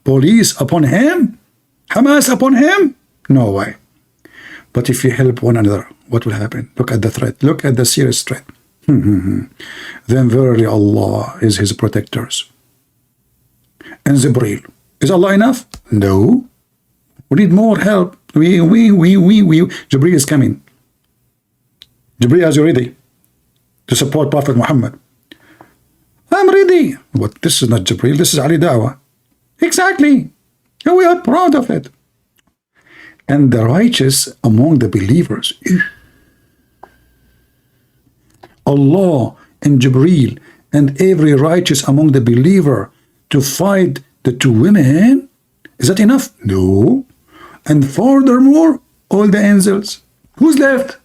Police upon him? Hamas upon him? No way. But if you help one another, what will happen? Look at the threat. Look at the serious threat. Then verily Allah is his protectors. And Jibreel. Is Allah enough? No. We need more help. Jibreel is coming. Jibreel, are you ready to support Prophet Muhammad? I'm ready. But this is not Jibreel. This is Ali Dawah. Exactly. And we are proud of it. And the righteous among the believers. Allah and Jibreel and every righteous among the believer to fight the 2 women. Is that enough? No. And furthermore, all the angels. Who's left?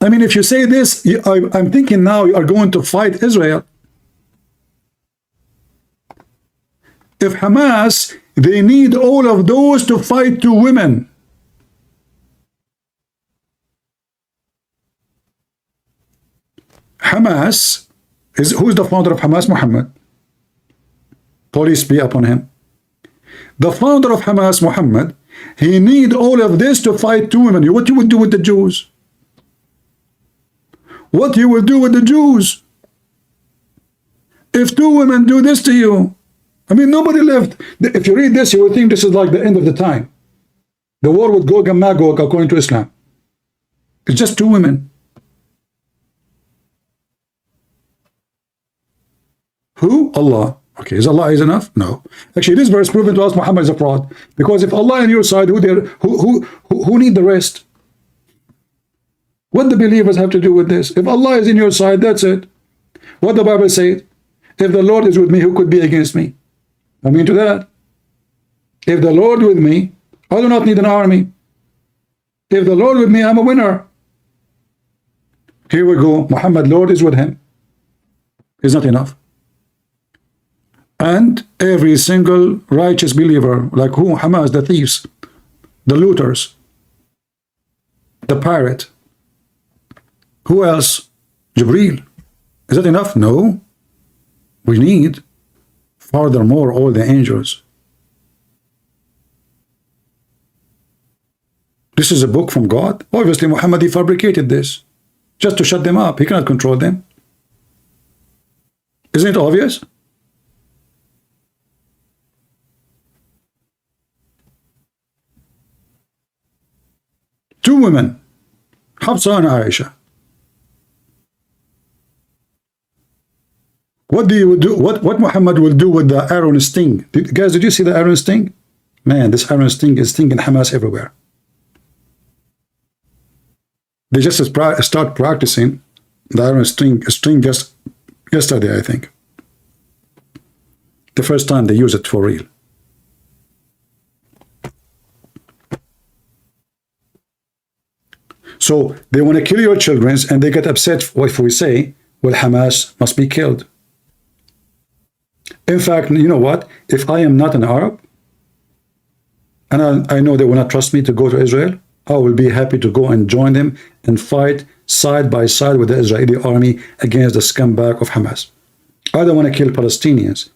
I mean, if you say this, I'm thinking now you are going to fight Israel. If Hamas, they need all of those to fight 2 women. Hamas, who's the founder of Hamas? Muhammad. Peace be upon him. The founder of Hamas, Muhammad, he need all of this to fight 2 women. What you would do with the Jews? What you will do with the Jews? If 2 women do this to you, I mean, nobody lived. If you read this, you would think this is like the end of the time. The war with Gog and Magog, according to Islam. It's just two women. Who? Allah. Okay, is Allah is enough? No. Actually, this verse proven to us Muhammad is a fraud. Because if Allah on your side, who need the rest? What the believers have to do with this? If Allah is in your side, that's it. What the Bible says? If the Lord is with me, who could be against me? I mean to that. If the Lord with me, I do not need an army. If the Lord with me, I'm a winner. Here we go. Muhammad, Lord is with him. Is not enough. And every single righteous believer, like who? Hamas, the thieves, the looters, the pirate. Who else? Jibreel. Is that enough? No. We need, furthermore, all the angels. This is a book from God. Obviously, Muhammad, he fabricated this just to shut them up. He cannot control them. Isn't it obvious? Two women, Hafsa and Aisha. What do you do? What Muhammad will do with the arrow sting? Guys, did you see the arrow sting? Man, this arrow sting is stinging Hamas everywhere. They just start practicing the arrow sting just yesterday, I think. The first time they use it for real. So they want to kill your children, and they get upset if we say, well, Hamas must be killed. In fact, you know what? If I am not an Arab, and I know they will not trust me to go to Israel, I will be happy to go and join them and fight side by side with the Israeli army against the scumbag of Hamas. I don't want to kill Palestinians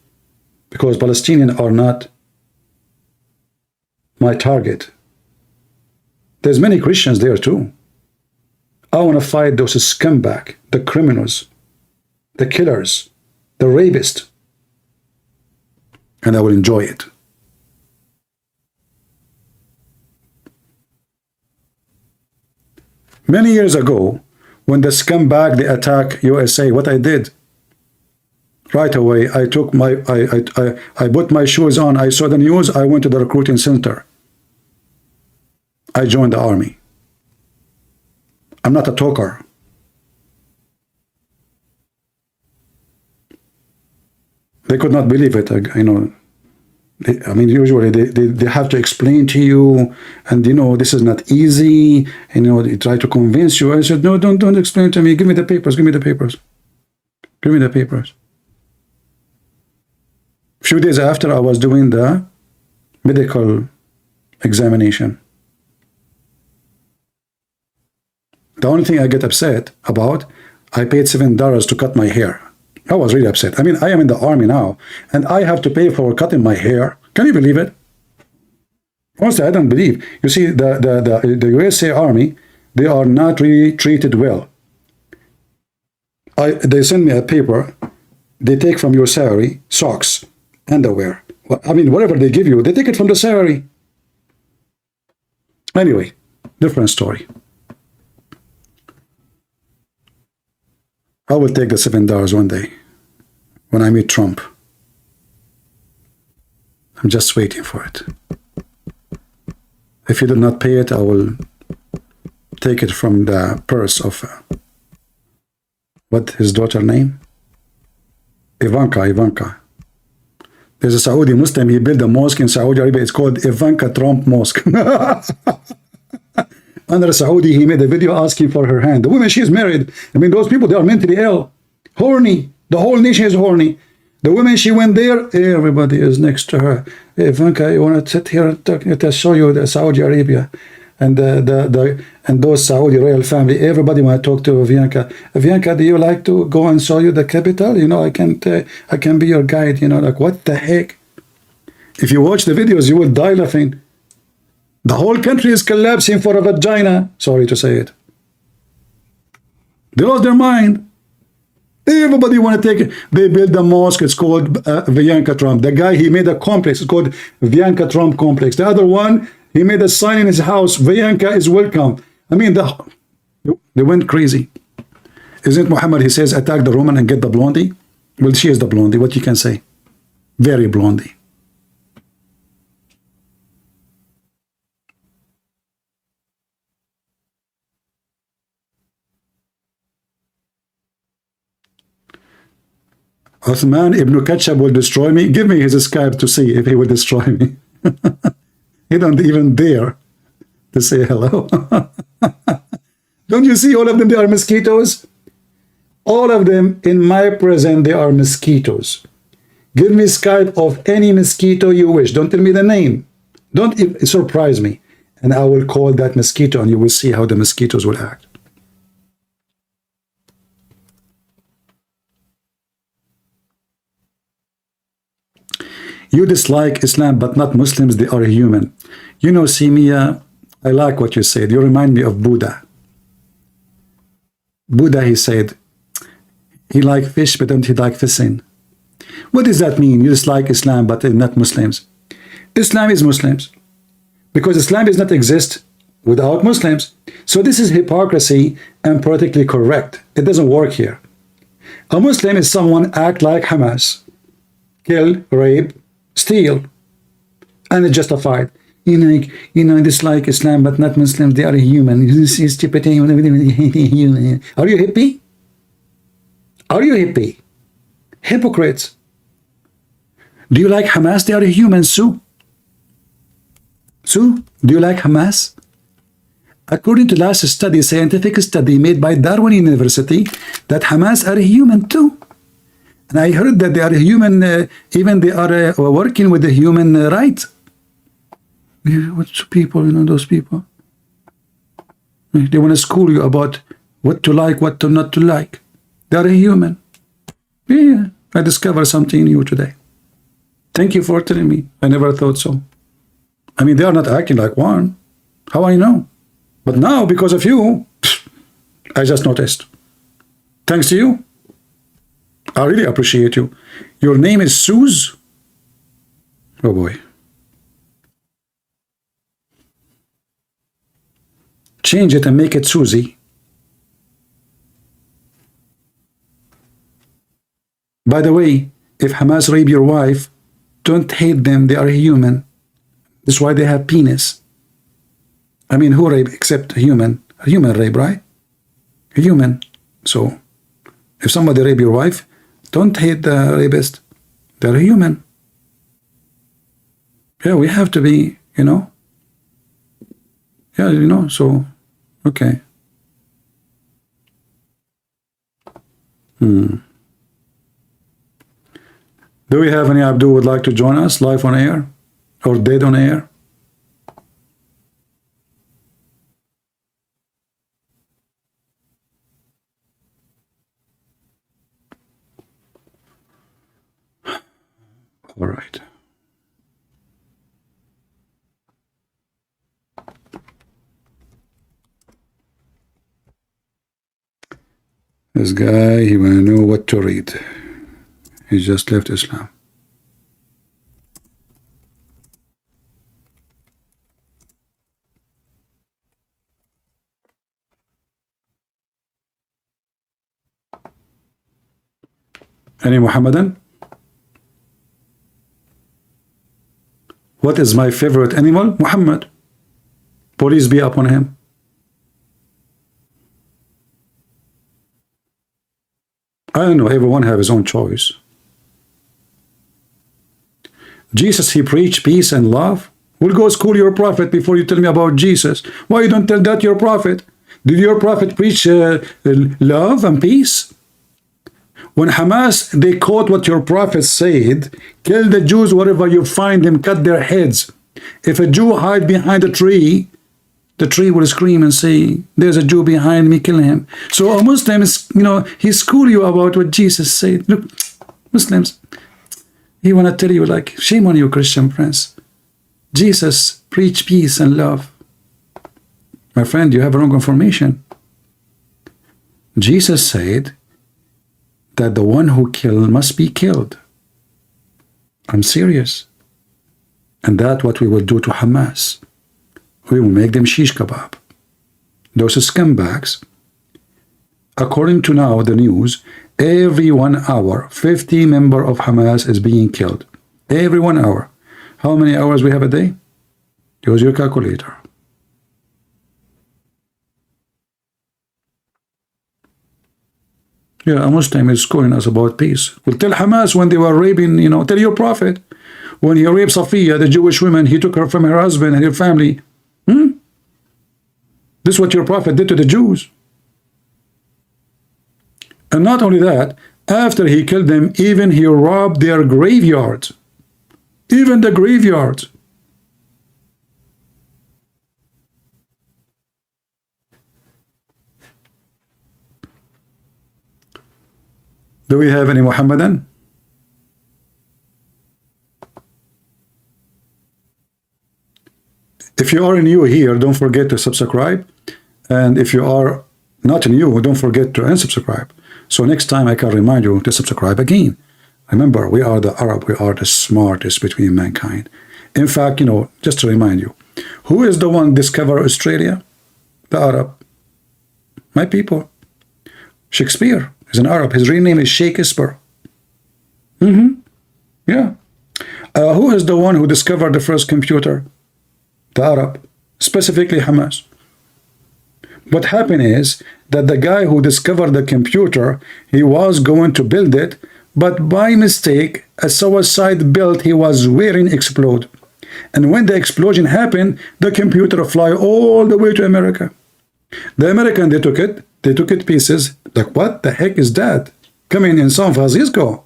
because Palestinians are not my target. There's many Christians there too. I want to fight those scumbag, the criminals, the killers, the rapists, and I will enjoy it. Many years ago, when the scumbag they attack USA, what I did right away, I took my I put my shoes on. I saw the news. I went to the recruiting center. I joined the army. I'm not a talker. They could not believe it. You know, I mean, usually they have to explain to you, and you know, this is not easy. And, you know, they try to convince you. I said, no, don't explain to me. Give me the papers. Give me the papers. Give me the papers. A few days after, I was doing the medical examination. The only thing I get upset about, I paid $7 to cut my hair. I was really upset. I mean, I am in the army now, and I have to pay for cutting my hair. Can you believe it? Honestly, I don't believe. You see, the USA Army, they are not really treated well. They send me a paper. They take from your salary socks, underwear. I mean, whatever they give you, they take it from the salary. Anyway, different story. I will take the $7 one day when I meet Trump. I'm just waiting for it. If he did not pay it, I will take it from the purse of what his daughter name? Ivanka. There's a Saudi Muslim, he built a mosque in Saudi Arabia. It's called Ivanka Trump Mosque. Under Saudi, he made a video asking for her hand. The woman, she's married. I mean, those people, they are mentally ill. Horny. The whole nation is horny. The woman, she went there, everybody is next to her. Hey, Ivanka, you want to sit here and talk, to show you the Saudi Arabia and and those Saudi royal family. Everybody want to talk to Ivanka. Ivanka, do you like to go and show you the capital? You know, I can be your guide. You know, like, what the heck? If you watch the videos, you will die laughing. The whole country is collapsing for a vagina. Sorry to say it. They lost their mind. Everybody want to take it. They build a mosque. It's called Vianka Trump. The guy, he made a complex. It's called Vianka Trump complex. The other one, he made a sign in his house. Vianka is welcome. I mean, they went crazy. Isn't Muhammad, he says, attack the Roman and get the blondie? Well, she is the blondie. What you can say? Very blondie. Uthman ibn Khattab will destroy me. Give me his Skype to see if he will destroy me. He don't even dare to say hello. Don't you see all of them? They are mosquitoes. All of them in my present, they are mosquitoes. Give me Skype of any mosquito you wish. Don't tell me the name. Don't surprise me. And I will call that mosquito and you will see how the mosquitoes will act. You dislike Islam, but not Muslims. They are human. You know, Simia, I like what you said. You remind me of Buddha. Buddha, he said, he liked fish, but don't he like fishing? What does that mean? You dislike Islam, but not Muslims. Islam is Muslims. Because Islam does not exist without Muslims. So this is hypocrisy and politically correct. It doesn't work here. A Muslim is someone act like Hamas. Kill, rape, steal, and it's justified. Dislike Islam, but not Muslims. They are human. Are you hippie? Are you hippie? Hypocrites. Do you like Hamas? They are human, Sue. Sue, do you like Hamas? According to last study, scientific study made by Darwin University, that Hamas are human too. And I heard that they are human, even they are working with the human rights. What's people, those people? They want to school you about what to like, what to not to like. They are human. Yeah, I discovered something new today. Thank you for telling me. I never thought so. I mean, they are not acting like one. How I know? But now, because of you, I just noticed. Thanks to you. I really appreciate you. Your name is Suze? Oh boy. Change it and make it Susie. By the way, if Hamas rape your wife, don't hate them. They are human. That's why they have penis. I mean, who rape except human? A human rape, right? A human. So, if somebody rape your wife, don't hate the rapist. They're human. Yeah, we have to be, Yeah, so, okay. Do we have any Abdul would like to join us live on air or dead on air? All right. This guy, he want to know what to read. He just left Islam. Any Muhammadan? What is my favorite animal? Muhammad. Peace be upon him. I don't know, everyone have his own choice. Jesus, he preached peace and love. We'll go school your prophet before you tell me about Jesus. Why you don't tell that your prophet? Did your prophet preach love and peace? When Hamas, they quote what your prophet said, kill the Jews wherever you find them, cut their heads. If a Jew hide behind a tree, the tree will scream and say, there's a Jew behind me, kill him. So a Muslim is, he school you about what Jesus said. Look, Muslims, he want to tell you, like, shame on you, Christian friends. Jesus preached peace and love. My friend, you have wrong information. Jesus said that the one who killed must be killed. I'm serious. And that's what we will do to Hamas. We will make them shish kebab. Those scumbags, according to now the news, every 1 hour, 50 members of Hamas is being killed. Every 1 hour. How many hours we have a day? Use your calculator. Yeah, a Muslim is calling us about peace. Well, tell Hamas when they were raping, tell your prophet. When he raped Safiya, the Jewish woman, he took her from her husband and her family. This is what your prophet did to the Jews. And not only that, after he killed them, even he robbed their graveyards. Even the graveyards. Do we have any Muhammadan? If you are new here, don't forget to subscribe. And if you are not new, don't forget to unsubscribe. So next time I can remind you to subscribe again. Remember, we are the Arab, we are the smartest between mankind. In fact, just to remind you, who is the one discovered Australia? The Arab. My people. Shakespeare is an Arab. His real name is Shakespeare. Yeah. Who is the one who discovered the first computer? The Arab. Specifically Hamas. What happened is that the guy who discovered the computer, he was going to build it, but by mistake, a suicide belt he was wearing exploded. And when the explosion happened, the computer fly all the way to America. The American, they took it pieces. Like, what the heck is that? Coming in San Francisco.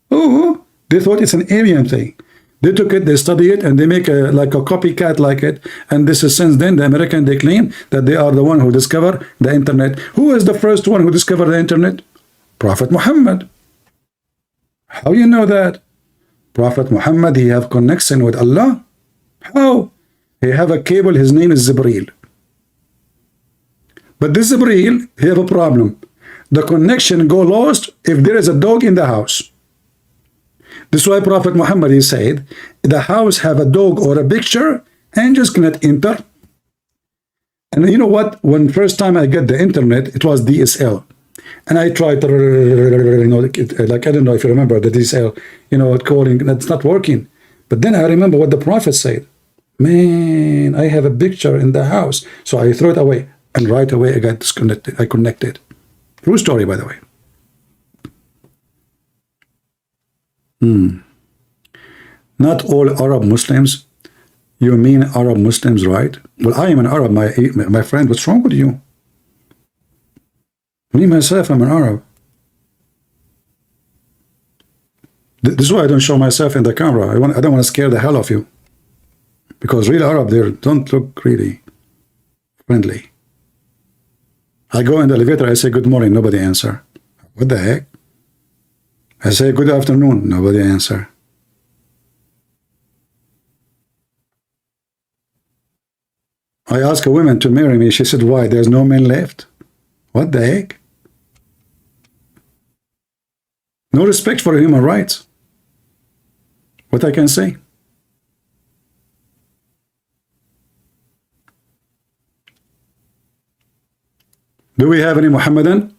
Oh, they thought it's an alien thing. They took it, they study it, and they make a copycat like it. And this is since then, the American, they claim that they are the one who discovered the internet. Who is the first one who discovered the internet? Prophet Muhammad. How you know that? Prophet Muhammad, he have connection with Allah. How? He have a cable, his name is Jibreel. But this Jibreel, he have a problem. The connection go lost if there is a dog in the house. This is why Prophet Muhammad, he said, the house have a dog or a picture, angels cannot enter. And you know what? When first time I get the internet, it was DSL. And I tried to, like, I don't know if you remember the DSL, calling, it's not working. But then I remember what the Prophet said. Man, I have a picture in the house. So I threw it away. And right away I got disconnected. I connected. True story, by the way. Not all Arab Muslims. You mean Arab Muslims, right? Well, I am an Arab, my friend. What's wrong with you? Me, myself, I'm an Arab. This is why I don't show myself in the camera. I don't want to scare the hell of you. Because real Arab, they don't look really friendly. I go in the elevator, I say good morning, nobody answer. What the heck? I say good afternoon, nobody answer. I ask a woman to marry me, she said, why? There's no men left. What the heck? No respect for human rights. What I can say? Do we have any Muhammadan?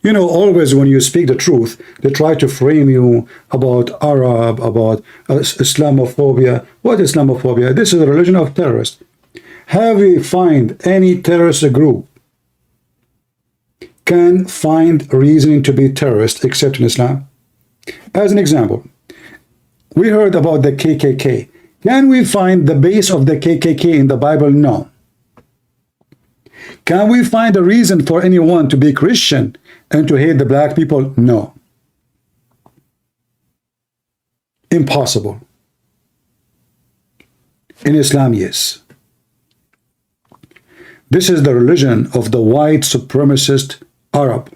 Always when you speak the truth, they try to frame you about Arab, about Islamophobia. What is Islamophobia? This is a religion of terrorists. Have we find any terrorist group can find reason to be terrorist except in Islam? As an example, we heard about the KKK. Can we find the base of the KKK in the Bible? No. Can we find a reason for anyone to be Christian and to hate the black people? No. Impossible. In Islam, yes. This is the religion of the white supremacist Arab.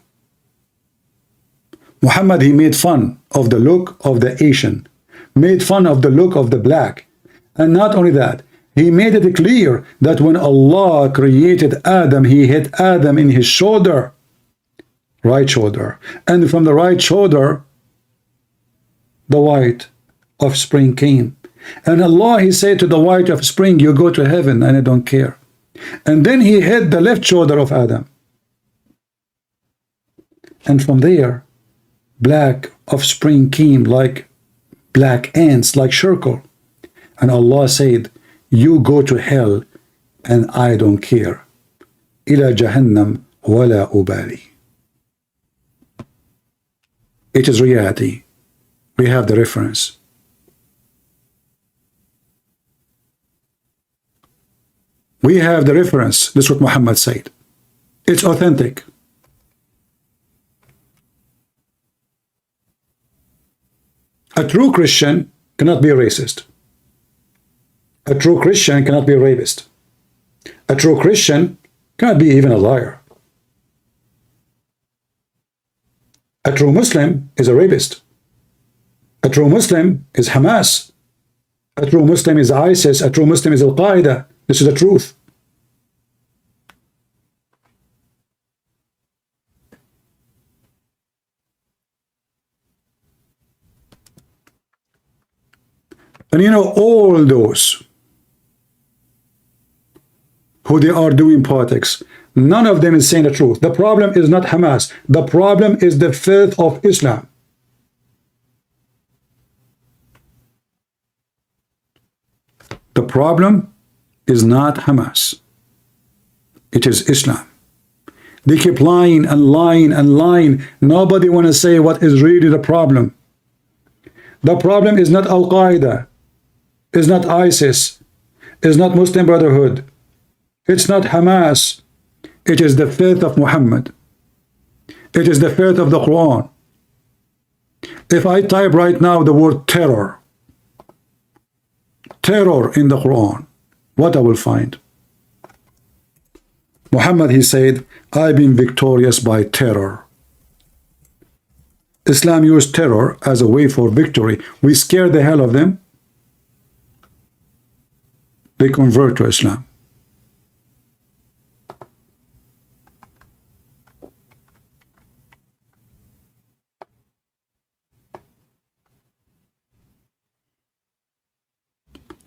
Muhammad, he made fun of the look of the Asian, made fun of the look of the black. And not only that, he made it clear that when Allah created Adam, he hit Adam in his shoulder. right shoulder. And from the right shoulder, the white offspring came. And Allah, He said to the white offspring, you go to heaven and I don't care. And then He hit the left shoulder of Adam. And from there, black offspring came like black ants, like circle. And Allah said, you go to hell and I don't care. Ila Jahannam wala ubali. It is reality. We have the reference. We have the reference. This is what Muhammad said. It's authentic. A true Christian cannot be a racist. A true Christian cannot be a rapist. A true Christian cannot be even a liar. A true Muslim is a rapist. A true Muslim is Hamas. A true Muslim is ISIS. A true Muslim is Al-Qaeda. This is the truth. And you know, all those who they are doing politics, none of them is saying the truth. The problem is not Hamas. The problem is the faith of Islam. The problem is not Hamas. It is Islam. They keep lying and lying and lying. Nobody want to say what is really the problem. The problem is not Al-Qaeda. It's not ISIS. It's not Muslim Brotherhood. It's not Hamas. It is the faith of Muhammad. It is the faith of the Quran. If I type right now the word terror in the Quran, what I will find? Muhammad, he said, I've been victorious by terror. Islam used terror as a way for victory. We scare the hell of them. They convert to Islam.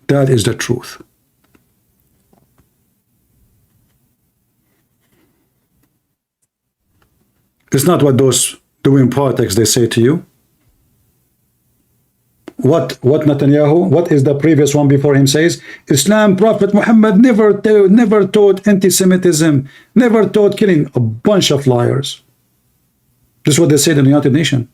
That is the truth. It's not what those doing politics they say to you. What Netanyahu, what is the previous one before him says? Islam, Prophet Muhammad never taught anti-Semitism, never taught killing. A bunch of liars. This is what they said in the United Nations.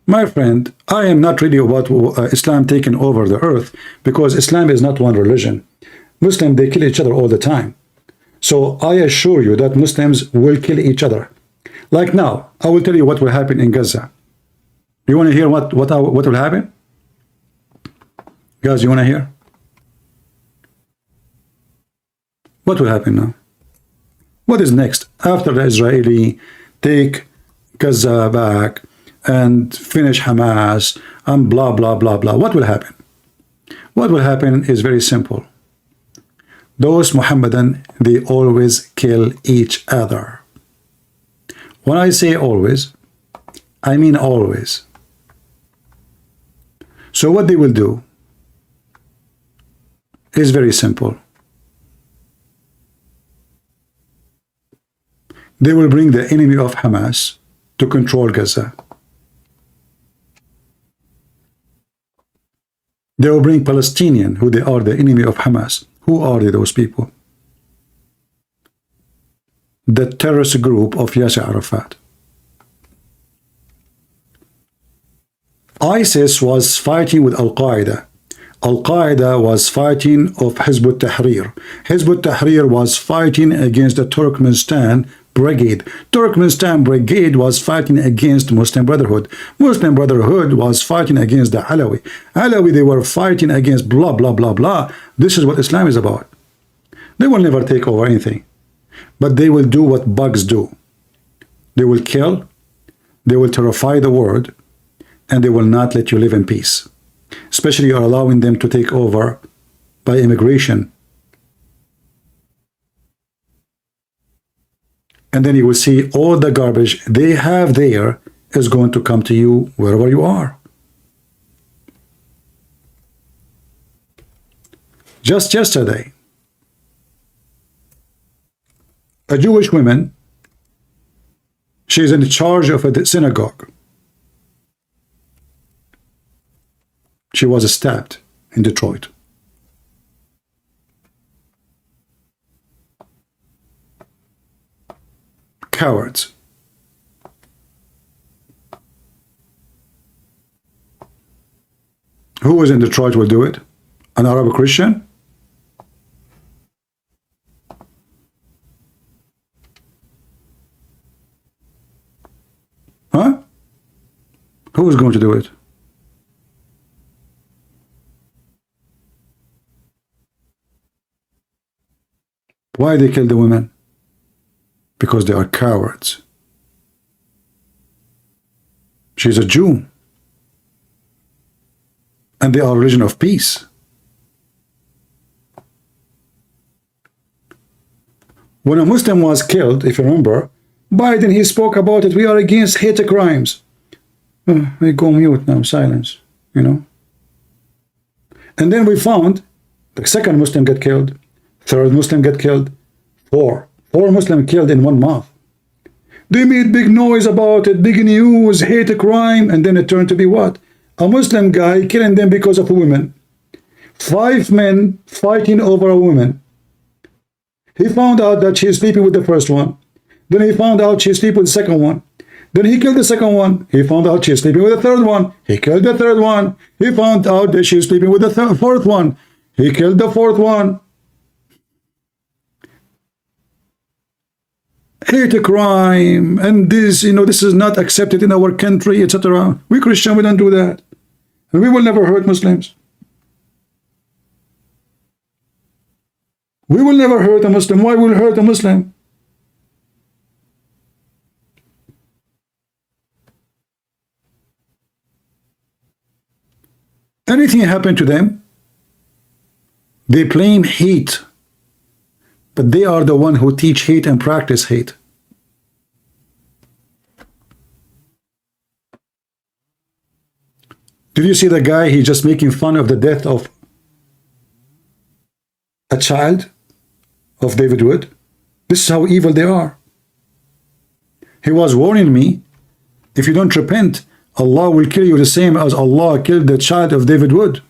My friend, I am not really about Islam taking over the earth, because Islam is not one religion. Muslims, they kill each other all the time. So I assure you that Muslims will kill each other. Like now, I will tell you what will happen in Gaza. You want to hear what will happen? Guys, you want to hear? What will happen now? What is next? After the Israeli take Gaza back and finish Hamas and blah, blah, blah, blah. What will happen? What will happen is very simple. Those Muhammadan, they always kill each other. When I say always, I mean always. So what they will do is very simple. They will bring the enemy of Hamas to control Gaza. They will bring Palestinians, who they are the enemy of Hamas. Who are they, those people? The terrorist group of Yasser Arafat. ISIS was fighting with Al-Qaeda. Al-Qaeda was fighting of Hizb ut-Tahrir. Hizb ut-Tahrir was fighting against the Turkmenistan Brigade. Turkmenistan Brigade was fighting against Muslim Brotherhood. Muslim Brotherhood was fighting against the Alawi. Alawi, they were fighting against blah, blah, blah, blah. This is what Islam is about. They will never take over anything. But they will do what bugs do. They will kill, They will terrify the world, and they will not let you live in peace. Especially you're allowing them to take over by immigration. And then you will see all the garbage they have there is going to come to you wherever you are. Just yesterday, a Jewish woman, she's in charge of a synagogue. She was stabbed in Detroit. Cowards. Who was in Detroit will do it? An Arab Christian? Huh? Who is going to do it? Why they kill the women? Because they are cowards. She's a Jew. And they are a religion of peace. When a Muslim was killed, if you remember, Biden, he spoke about it. We are against hate crimes. We go mute now, silence, you know. And then we found the second Muslim get killed, third Muslim get killed, four Muslims killed in 1 month. They made big noise about it, big news, hate a crime, and then it turned to be what? A Muslim guy killing them because of a woman. 5 men fighting over a woman. He found out that she's sleeping with the first one. Then he found out she's sleeping with the second one. Then he killed the second one. He found out she's sleeping with the third one. He killed the third one. He found out that she's sleeping with the fourth one. He killed the fourth one. Hate a crime, and this, you know, this is not accepted in our country, etc. We Christian, we don't do that. And we will never hurt Muslims. We will never hurt a Muslim. Why will we hurt a Muslim? Anything happened to them, they blame hate. But they are the one who teach hate and practice hate. Did you see the guy? He's just making fun of the death of a child of David Wood. This is how evil they are. He was warning me, if you don't repent, Allah will kill you the same as Allah killed the child of David Wood.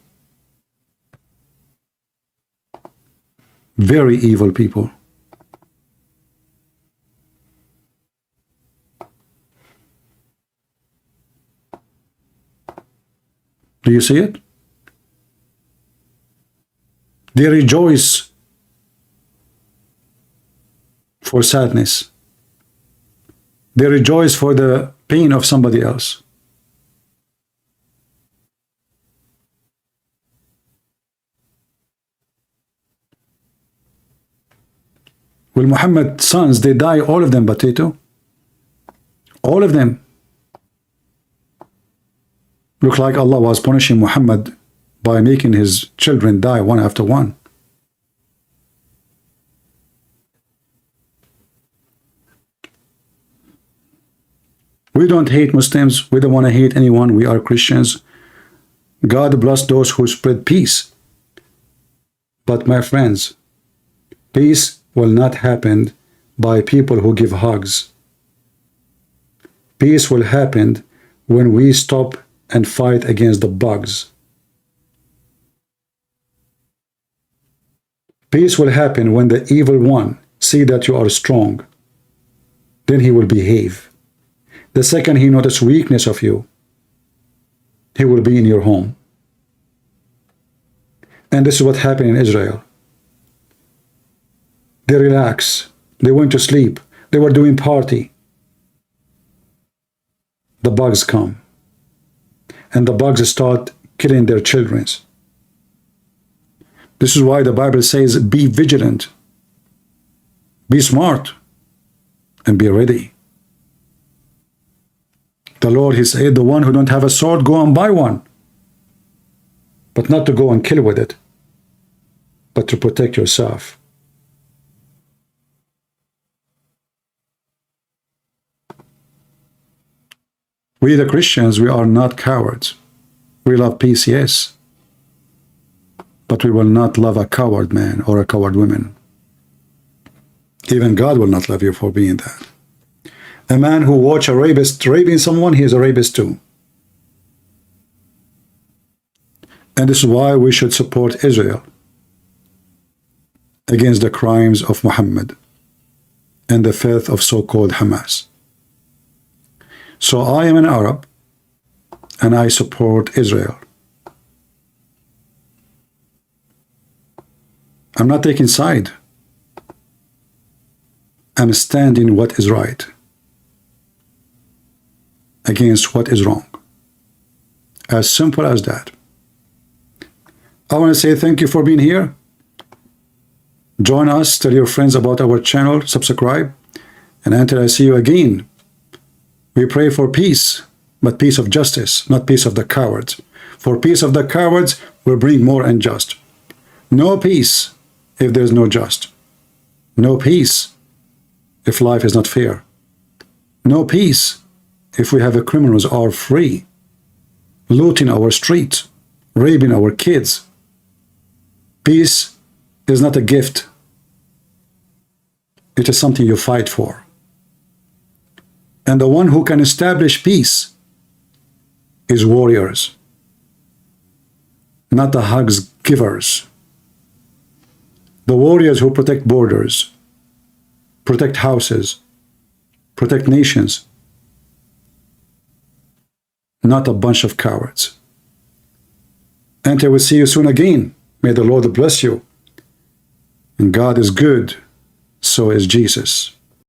Very evil people. Do you see it? They rejoice for sadness. They rejoice for the pain of somebody else. Will Muhammad's sons, they die, all of them, Potato? All of them. Look like Allah was punishing Muhammad by making his children die one after one. We don't hate Muslims. We don't want to hate anyone. We are Christians. God bless those who spread peace. But my friends, peace will not happen by people who give hugs. Peace will happen when we stop and fight against the bugs. Peace will happen when the evil one see that you are strong. Then he will behave. The second he notices weakness of you, he will be in your home. And this is what happened in Israel. They relax. They went to sleep. They were doing party. The bugs come. And the bugs start killing their children. This is why the Bible says, be vigilant. Be smart. And be ready. The Lord, he said, the one who don't have a sword, go and buy one. But not to go and kill with it, but to protect yourself. We the Christians, we are not cowards. We love peace, yes. But we will not love a coward man or a coward woman. Even God will not love you for being that. A man who watch a rapist raping someone, he is a rapist too. And this is why we should support Israel against the crimes of Muhammad and the filth of so-called Hamas. So I am an Arab and I support Israel. I'm not taking side. I'm standing what is right against what is wrong. As simple as that. I want to say thank you for being here. Join us, tell your friends about our channel, subscribe, and until I see you again, we pray for peace, but peace of justice, not peace of the cowards. For peace of the cowards will bring more unjust. No peace if there's no just. No peace if life is not fair. No peace if we have criminals are free, looting our streets, raping our kids. Peace is not a gift. It is something you fight for. And the one who can establish peace is warriors, not the hugs givers. The warriors who protect borders, protect houses, protect nations, not a bunch of cowards. Until we see you soon again, may the Lord bless you. And God is good, so is Jesus.